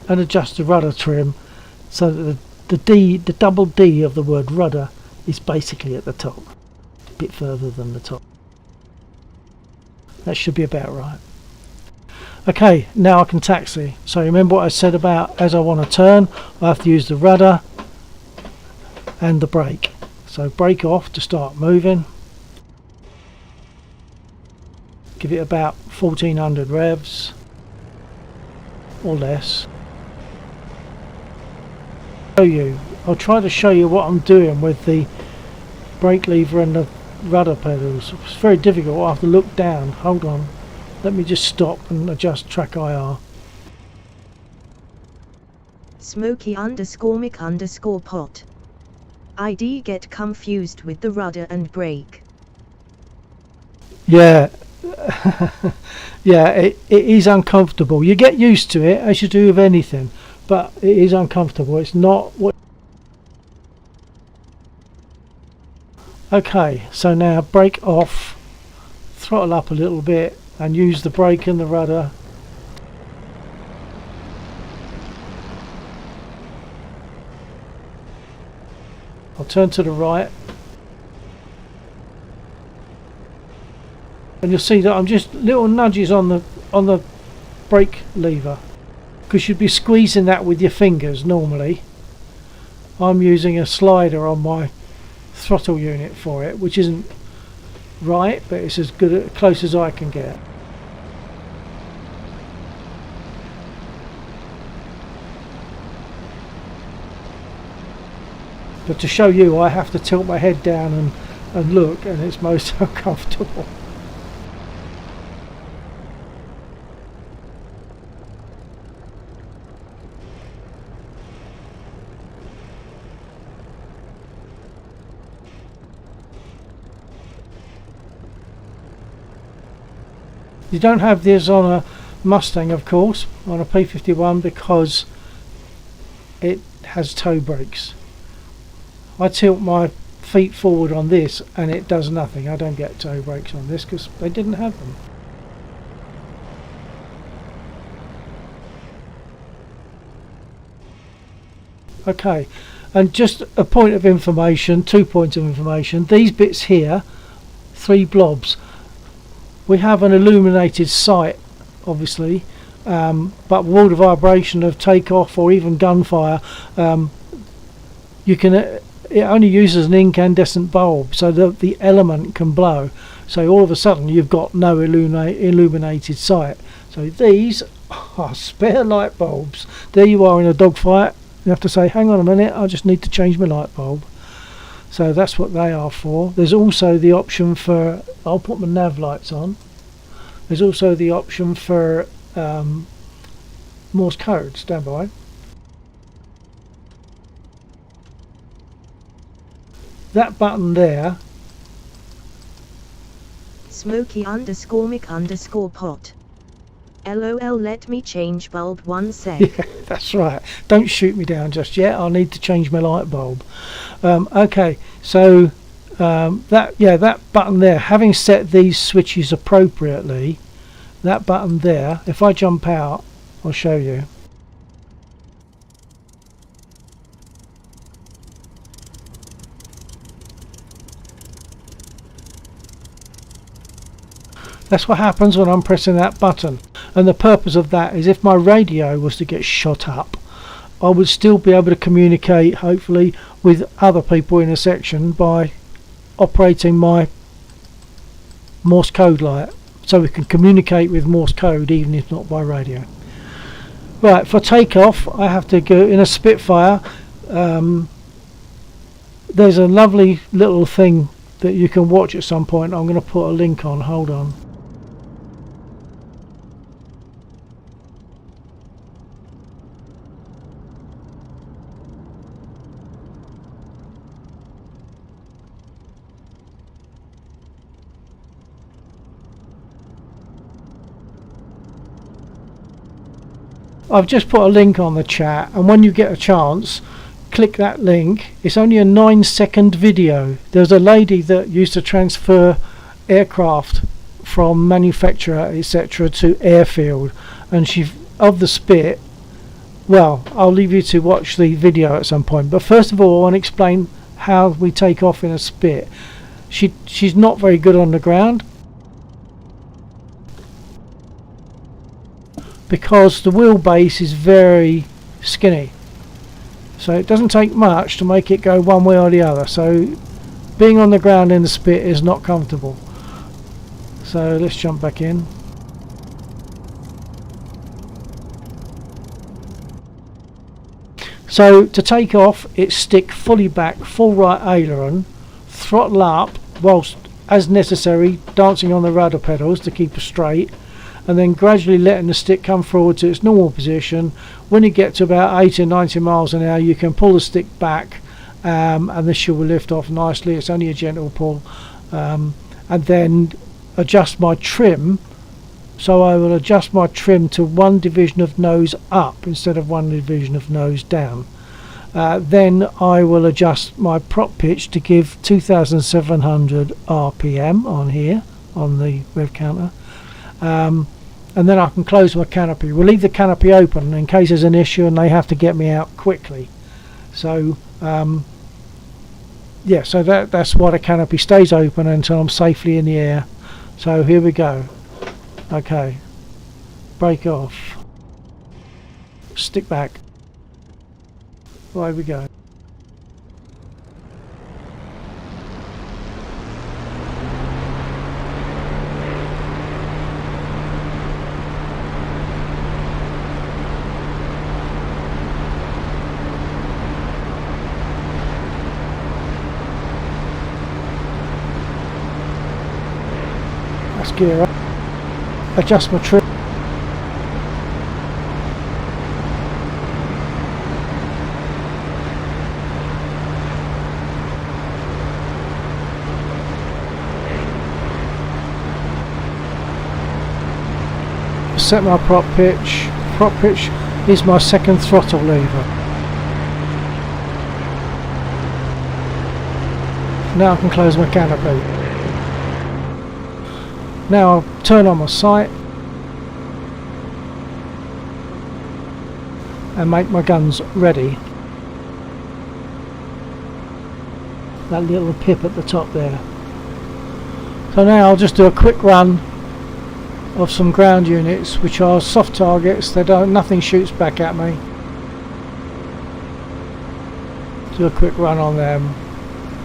And adjust the rudder trim so that the double D of the word rudder is basically at the top, a bit further than the top. That should be about right. Okay, now I can taxi. So remember what I said about as I want to turn, I have to use the rudder and the brake. So brake off to start moving. Give it about 1400 revs or less. I'll try to show you what I'm doing with the brake lever and the rudder pedals. It's very difficult. I have to look down. Hold on, let me just stop and adjust track IR. Smokey_Mick_pot. ID get confused with the rudder and brake. Yeah. Yeah, it is uncomfortable. You get used to it as you do with anything, but it is uncomfortable. It's not what. Okay, so now brake off, throttle up a little bit and use the brake and the rudder. I'll turn to the right and you'll see that I'm just little nudges on the brake lever, because you'd be squeezing that with your fingers normally. I'm using a slider on my throttle unit for it, which isn't right, but it's as good close as I can get. But to show you, I have to tilt my head down and look, and it's most uncomfortable. You don't have this on a Mustang, of course, on a P51, because it has toe brakes. I tilt my feet forward on this and it does nothing. I don't get toe brakes on this because they didn't have them. Okay, and just a point of information, 2 points of information. These bits here, 3 blobs, we have an illuminated sight, obviously, but with all the vibration of takeoff or even gunfire, you can. It only uses an incandescent bulb, so that the element can blow. So all of a sudden, you've got no illuminated sight. So these are spare light bulbs. There you are in a dogfight. You have to say, "Hang on a minute, I just need to change my light bulb." So that's what they are for. There's also the option for, I'll put my nav lights on. There's also the option for Morse code. Stand by. That button there. Smokey_Mick_pot. LOL, let me change bulb 1 sec. Yeah, that's right. Don't shoot me down just yet. I'll need to change my light bulb. Okay, so that button there, having set these switches appropriately, that button there, if I jump out, I'll show you. That's what happens when I'm pressing that button. And the purpose of that is if my radio was to get shot up, I would still be able to communicate, hopefully, with other people in a section by operating my Morse code light. So we can communicate with Morse code even if not by radio. Right, for takeoff, I have to go in a Spitfire. There's a lovely little thing that you can watch at some point. I'm going to put a link on. Hold on. I've just put a link on the chat, and when you get a chance, click that link. It's only a 9-second video. There's a lady that used to transfer aircraft from manufacturer, etc., to airfield, and she, of the Spit. Well, I'll leave you to watch the video at some point, but first of all I want to explain how we take off in a Spit. She's not very good on the ground. because the wheelbase is very skinny. So it doesn't take much to make it go one way or the other. So being on the ground in the spit is not comfortable. So let's jump back in. So to take off, it's stick fully back, full right aileron, throttle up whilst as necessary dancing on the rudder pedals to keep it straight, and then gradually letting the stick come forward to its normal position. When you get to about 80 or 90 miles an hour, you can pull the stick back and the shoe will lift off nicely. It's only a gentle pull, and then adjust my trim. So I will adjust my trim to one division of nose up instead of one division of nose down. Then I will adjust my prop pitch to give 2700 RPM on here on the rev counter, and then I can close my canopy. We'll leave the canopy open in case there's an issue and they have to get me out quickly. So yeah, so that's why the canopy stays open until I'm safely in the air. So here we go. Okay, break off, stick back, away we go. That's gear up. Adjust my trim. Set my prop pitch. Prop pitch is my second throttle lever. Now I can close my canopy. Now I'll turn on my sight and make my guns ready. That little pip at the top there. So now I'll just do a quick run of some ground units, which are soft targets. Nothing shoots back at me. Do a quick run on them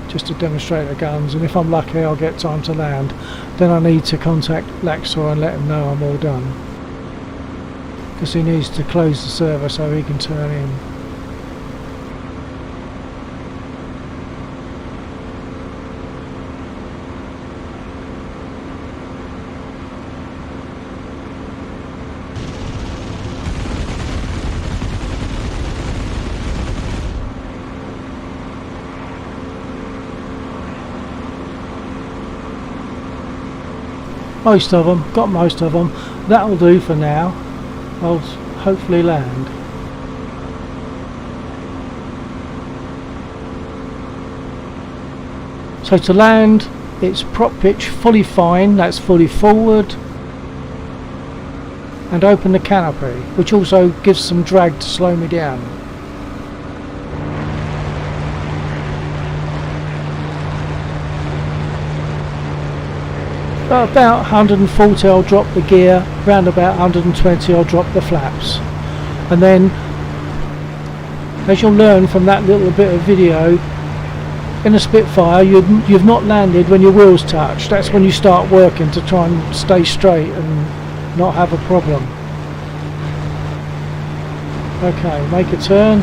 just to demonstrate the guns, and if I'm lucky I'll get time to land. Then I need to contact Laxor and let him know I'm all done, because he needs to close the server so he can turn in. Most of them, got most of them. That'll do for now. I'll hopefully land. So to land, it's prop pitch fully fine, that's fully forward, and open the canopy, which also gives some drag to slow me down. About 140 I'll drop the gear, round about 120 I'll drop the flaps, and then, as you'll learn from that little bit of video, in a Spitfire you've not landed when your wheels touch. That's when you start working to try and stay straight and not have a problem. Okay, make a turn,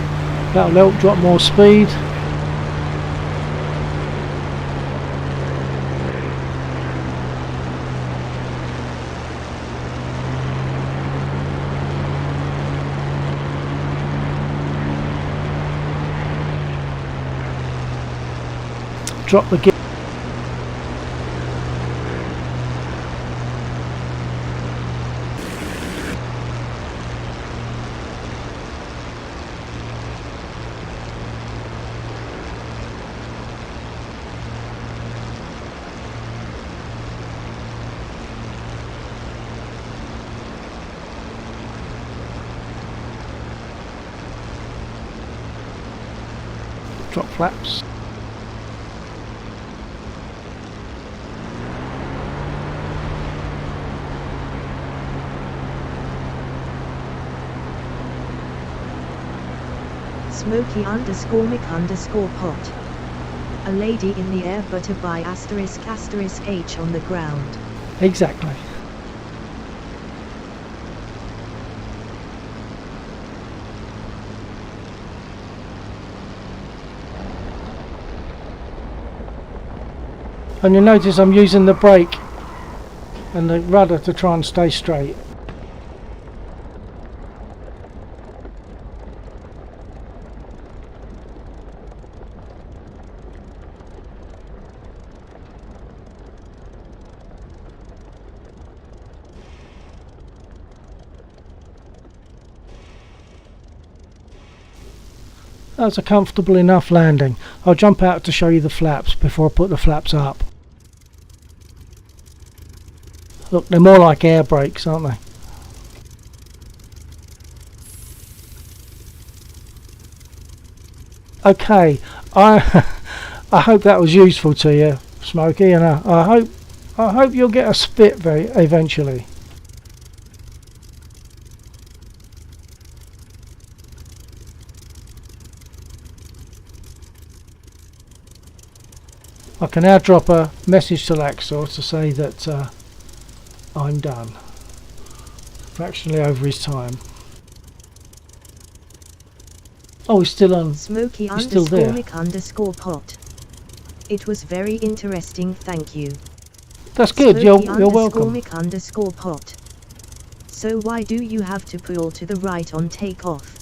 that'll help drop more speed. Drop the gear. Drop flaps. Smoky _Mick _pot. A lady in the air but a by **H on the ground. Exactly. And you notice I'm using the brake and the rudder to try and stay straight. That's a comfortable enough landing. I'll jump out to show you the flaps before I put the flaps up. Look, they're more like air brakes, aren't they? Okay, I hope that was useful to you, Smokey, and I hope you'll get a spit eventually. I can now drop a message to Laxor to say that I'm done. Fractionally over his time. Oh, he's still on. Smoky He's still there. _Mick _pot. It was very interesting, thank you. That's good. Smoky You're welcome. _Mick _pot. So why do you have to pull to the right on takeoff?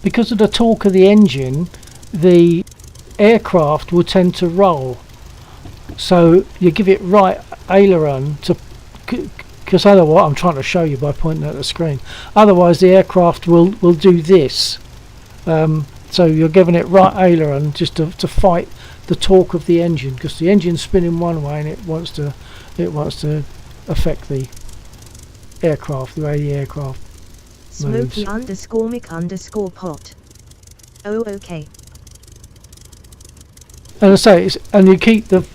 Because of the torque of the engine, the aircraft will tend to roll. So you give it right aileron to, because otherwise, I'm trying to show you by pointing at the screen. Otherwise, the aircraft will do this. So you're giving it right aileron just to fight the torque of the engine, because the engine's spinning one way and it wants to affect the aircraft, the way the aircraft moves. Smoky _Mick _pot. Oh, okay. And I say, and you keep the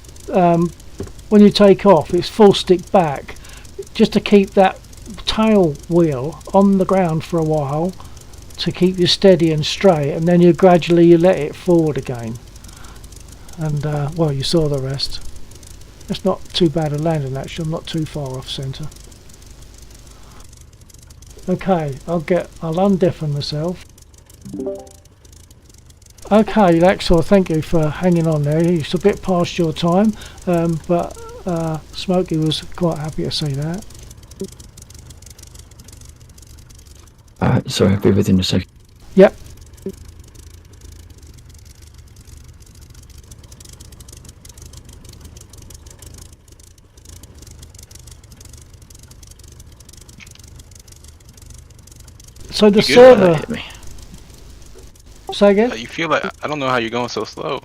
when you take off, it's full stick back, just to keep that tail wheel on the ground for a while, to keep you steady and straight, and then you gradually let it forward again. And well, you saw the rest. It's not too bad a landing actually. I'm not too far off centre. Okay, I'll undeafen myself. Okay, Laxor, thank you for hanging on there. It's a bit past your time, but Smokey was quite happy to see that. Sorry, I'll be within a second. Yep. So the You good? server. Hit me. Say again? You feel like I don't know how you're going so slow.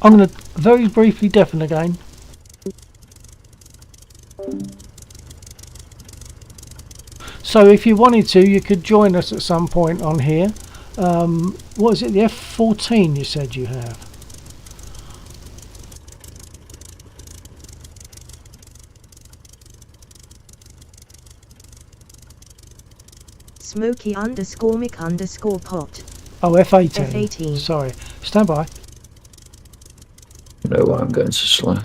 I'm going to very briefly deafen again. So if you wanted to, you could join us at some point on here. What is it, the F-14 you said you have? Smoky _Mick _pot. Oh, F-18. F-18. Sorry. Stand by. I know why I'm going so slow.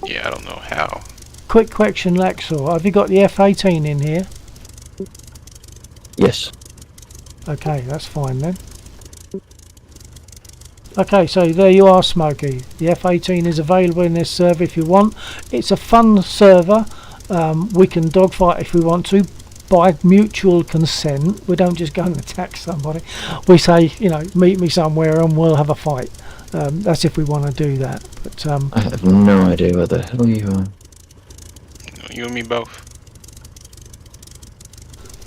Yeah, I don't know how. Quick question, Laxor. Have you got the F-18 in here? Yes. Okay, that's fine then. Okay, so there you are, Smokey. The F-18 is available in this server if you want. It's a fun server. We can dogfight if we want to, by mutual consent. We don't just go and attack somebody. We say, you know, meet me somewhere and we'll have a fight. That's if we want to do that. But I have no idea where the hell you are. You and me both.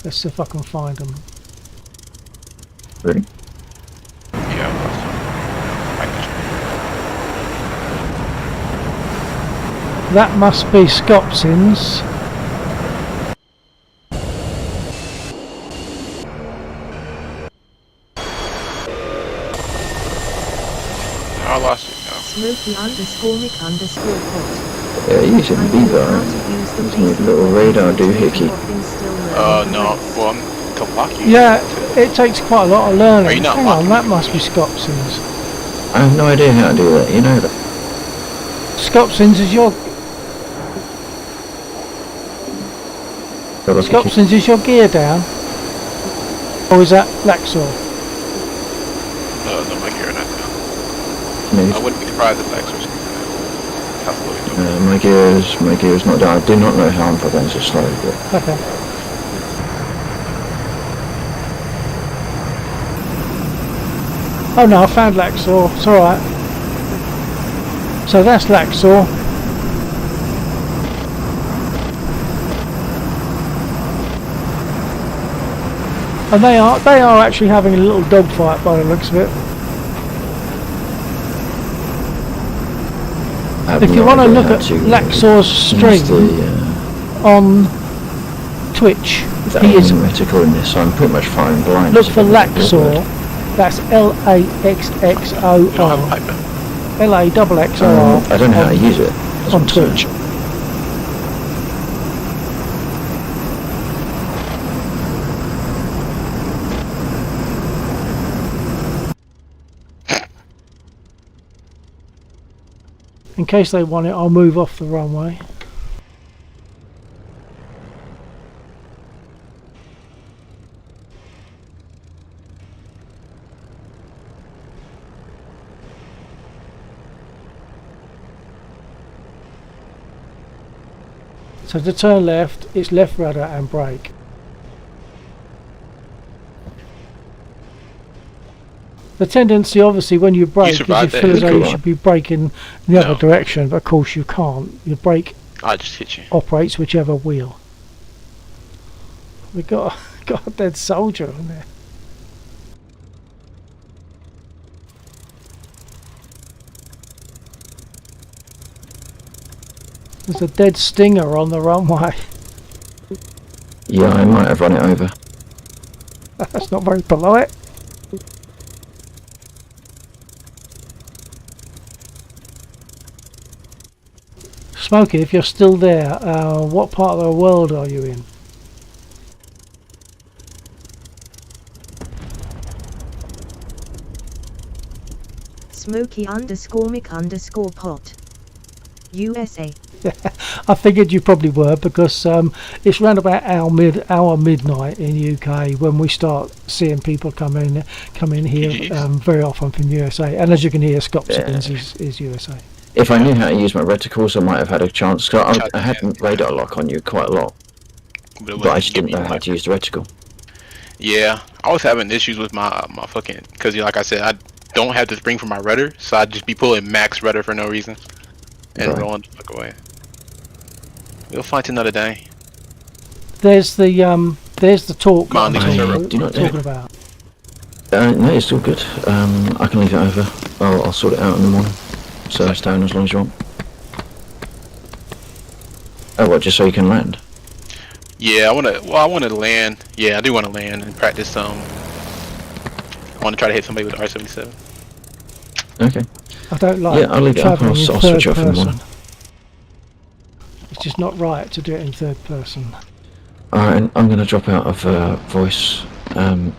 let's see if I can find them. Ready? Yeah, That must be Scopsins. I lost you now. Smoky _Mick _pot. Yeah, using I know Beaver. how to use the Using basic little radar basics doohickey. of instill learning the No. rest. Well, I'm to lock you. Yeah, it takes quite a lot of learning. Are you not Hang on, locking that me? must be Scopsins. I have no idea how to do that, you know that. Scopsins is your Scopsins is your gear down? Or is that Laxor? No, my gear not down. Maybe. I wouldn't be surprised if Lex was My gear is not down. I do not know how I'm progressing so slow, but Okay. Oh no, I found Laxor. It's alright. So that's Laxor. And they are actually having a little dogfight by the looks of it. I have If you no want to idea look how at to Laxor's use stream the, on Twitch, the he is. aim reticle in this, so I'm pretty much firing blind. Look for Laxor. That's Laxxor. LAXXOR. I don't know how to use it. That's On what I'm saying. Twitch. In case they want it, I'll move off the runway. So to turn left, it's left rudder and brake. The tendency, obviously, when you brake, is you survived feel that. as though you should be braking the other No. direction, but of course you can't. Your brake I just hit you. operates whichever wheel. We got got a dead soldier on there. There's a dead stinger on the runway. Yeah, I might have run it over. That's not very polite. Smokey, if you're still there, what part of the world are you in? Smokey_Mick_pot. USA. I figured you probably were, because it's round about hour midnight in UK when we start seeing people come in here very often from USA, and as you can hear, Scopsins is USA. If I knew how to use my reticles, I might have had a chance. Cause I had radar lock on you quite a lot, but I just didn't know how to use the reticle. Yeah, I was having issues with my fucking, because like I said, I don't have the spring for my rudder, so I'd just be pulling max rudder for no reason and Right. rolling the fuck away. We'll fight another day. There's the talk Come on, that leave the I'm server. Do not do talking it. about. No, it's all good. I can leave it over. I'll sort it out in the morning. So stay on as long as you want. Oh, what? Just so you can land? Yeah, I want to land. Yeah, I do want to land and practice some. I want to try to hit somebody with the R77. Okay. I don't like Yeah, I'll leave it up. travelling I'll in switch third off in the person. morning. It's just not right to do it in third person. Alright, I'm going to drop out of voice.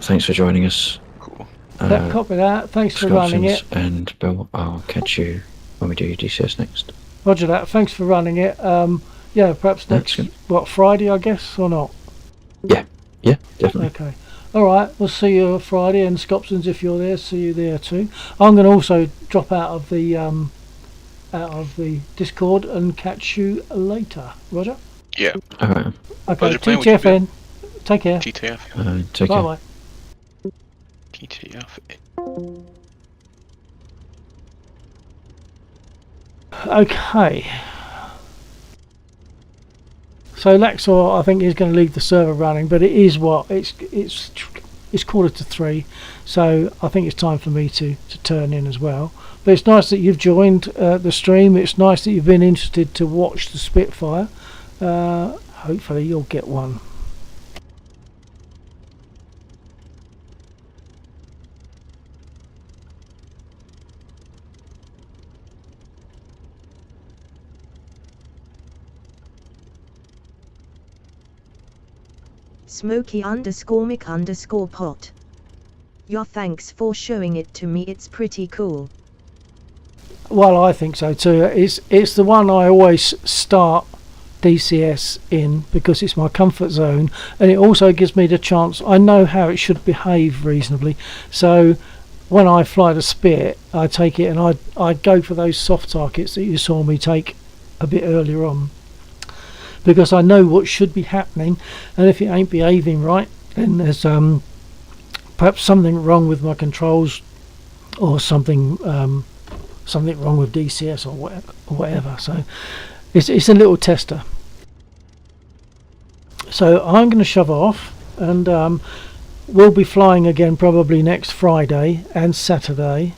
Thanks for joining us. Cool. Yeah, copy that. Thanks for running it. Scopsins and Bill, I'll catch you when we do DCS next. Roger that. Thanks for running it. Yeah, perhaps next, Excellent. Friday, I guess, or not? Yeah, definitely. Okay. All right. We'll see you Friday, and Scopsins, if you're there, see you there too. I'm going to also drop out of the Discord and catch you later. Roger. Yeah. Alright, Okay. Pleasure playing with you, TTFN. Take care. TTF. take Bye care. bye. TTF. Okay. So Laxor, I think, is going to leave the server running, but it is it's 2:45, so I think it's time for me to turn in as well. But it's nice that you've joined the stream. It's nice that you've been interested to watch the Spitfire. Hopefully you'll get one. Smoky _ Mick _ pot. Your thanks for showing it to me, it's pretty cool. Well, I think so too. It's the one I always start DCS in because it's my comfort zone, and it also gives me the chance. I know how it should behave reasonably, so when I fly the Spirit, I take it and I go for those soft targets that you saw me take a bit earlier on, because I know what should be happening, and if it ain't behaving right, then there's perhaps something wrong with my controls, or something something wrong with DCS or whatever. So it's a little tester. So I'm going to shove off, and we'll be flying again probably next Friday and Saturday.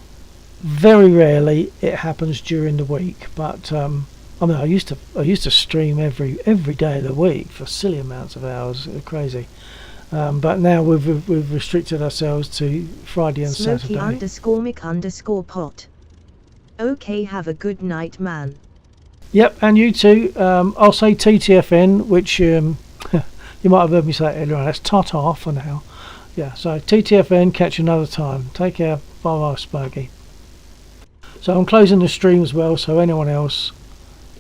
Very rarely it happens during the week, but I mean, I used to stream every day of the week for silly amounts of hours. Crazy. But now we've restricted ourselves to Friday and Smoky Saturday. _ Mick _ pot. Okay, have a good night, man. Yep, and you too. I'll say TTFN, which you might have heard me say earlier on. That's ta-ta for now. Yeah, so TTFN, catch you another time. Take care. Bye-bye, Smokey. So I'm closing the stream as well, so anyone else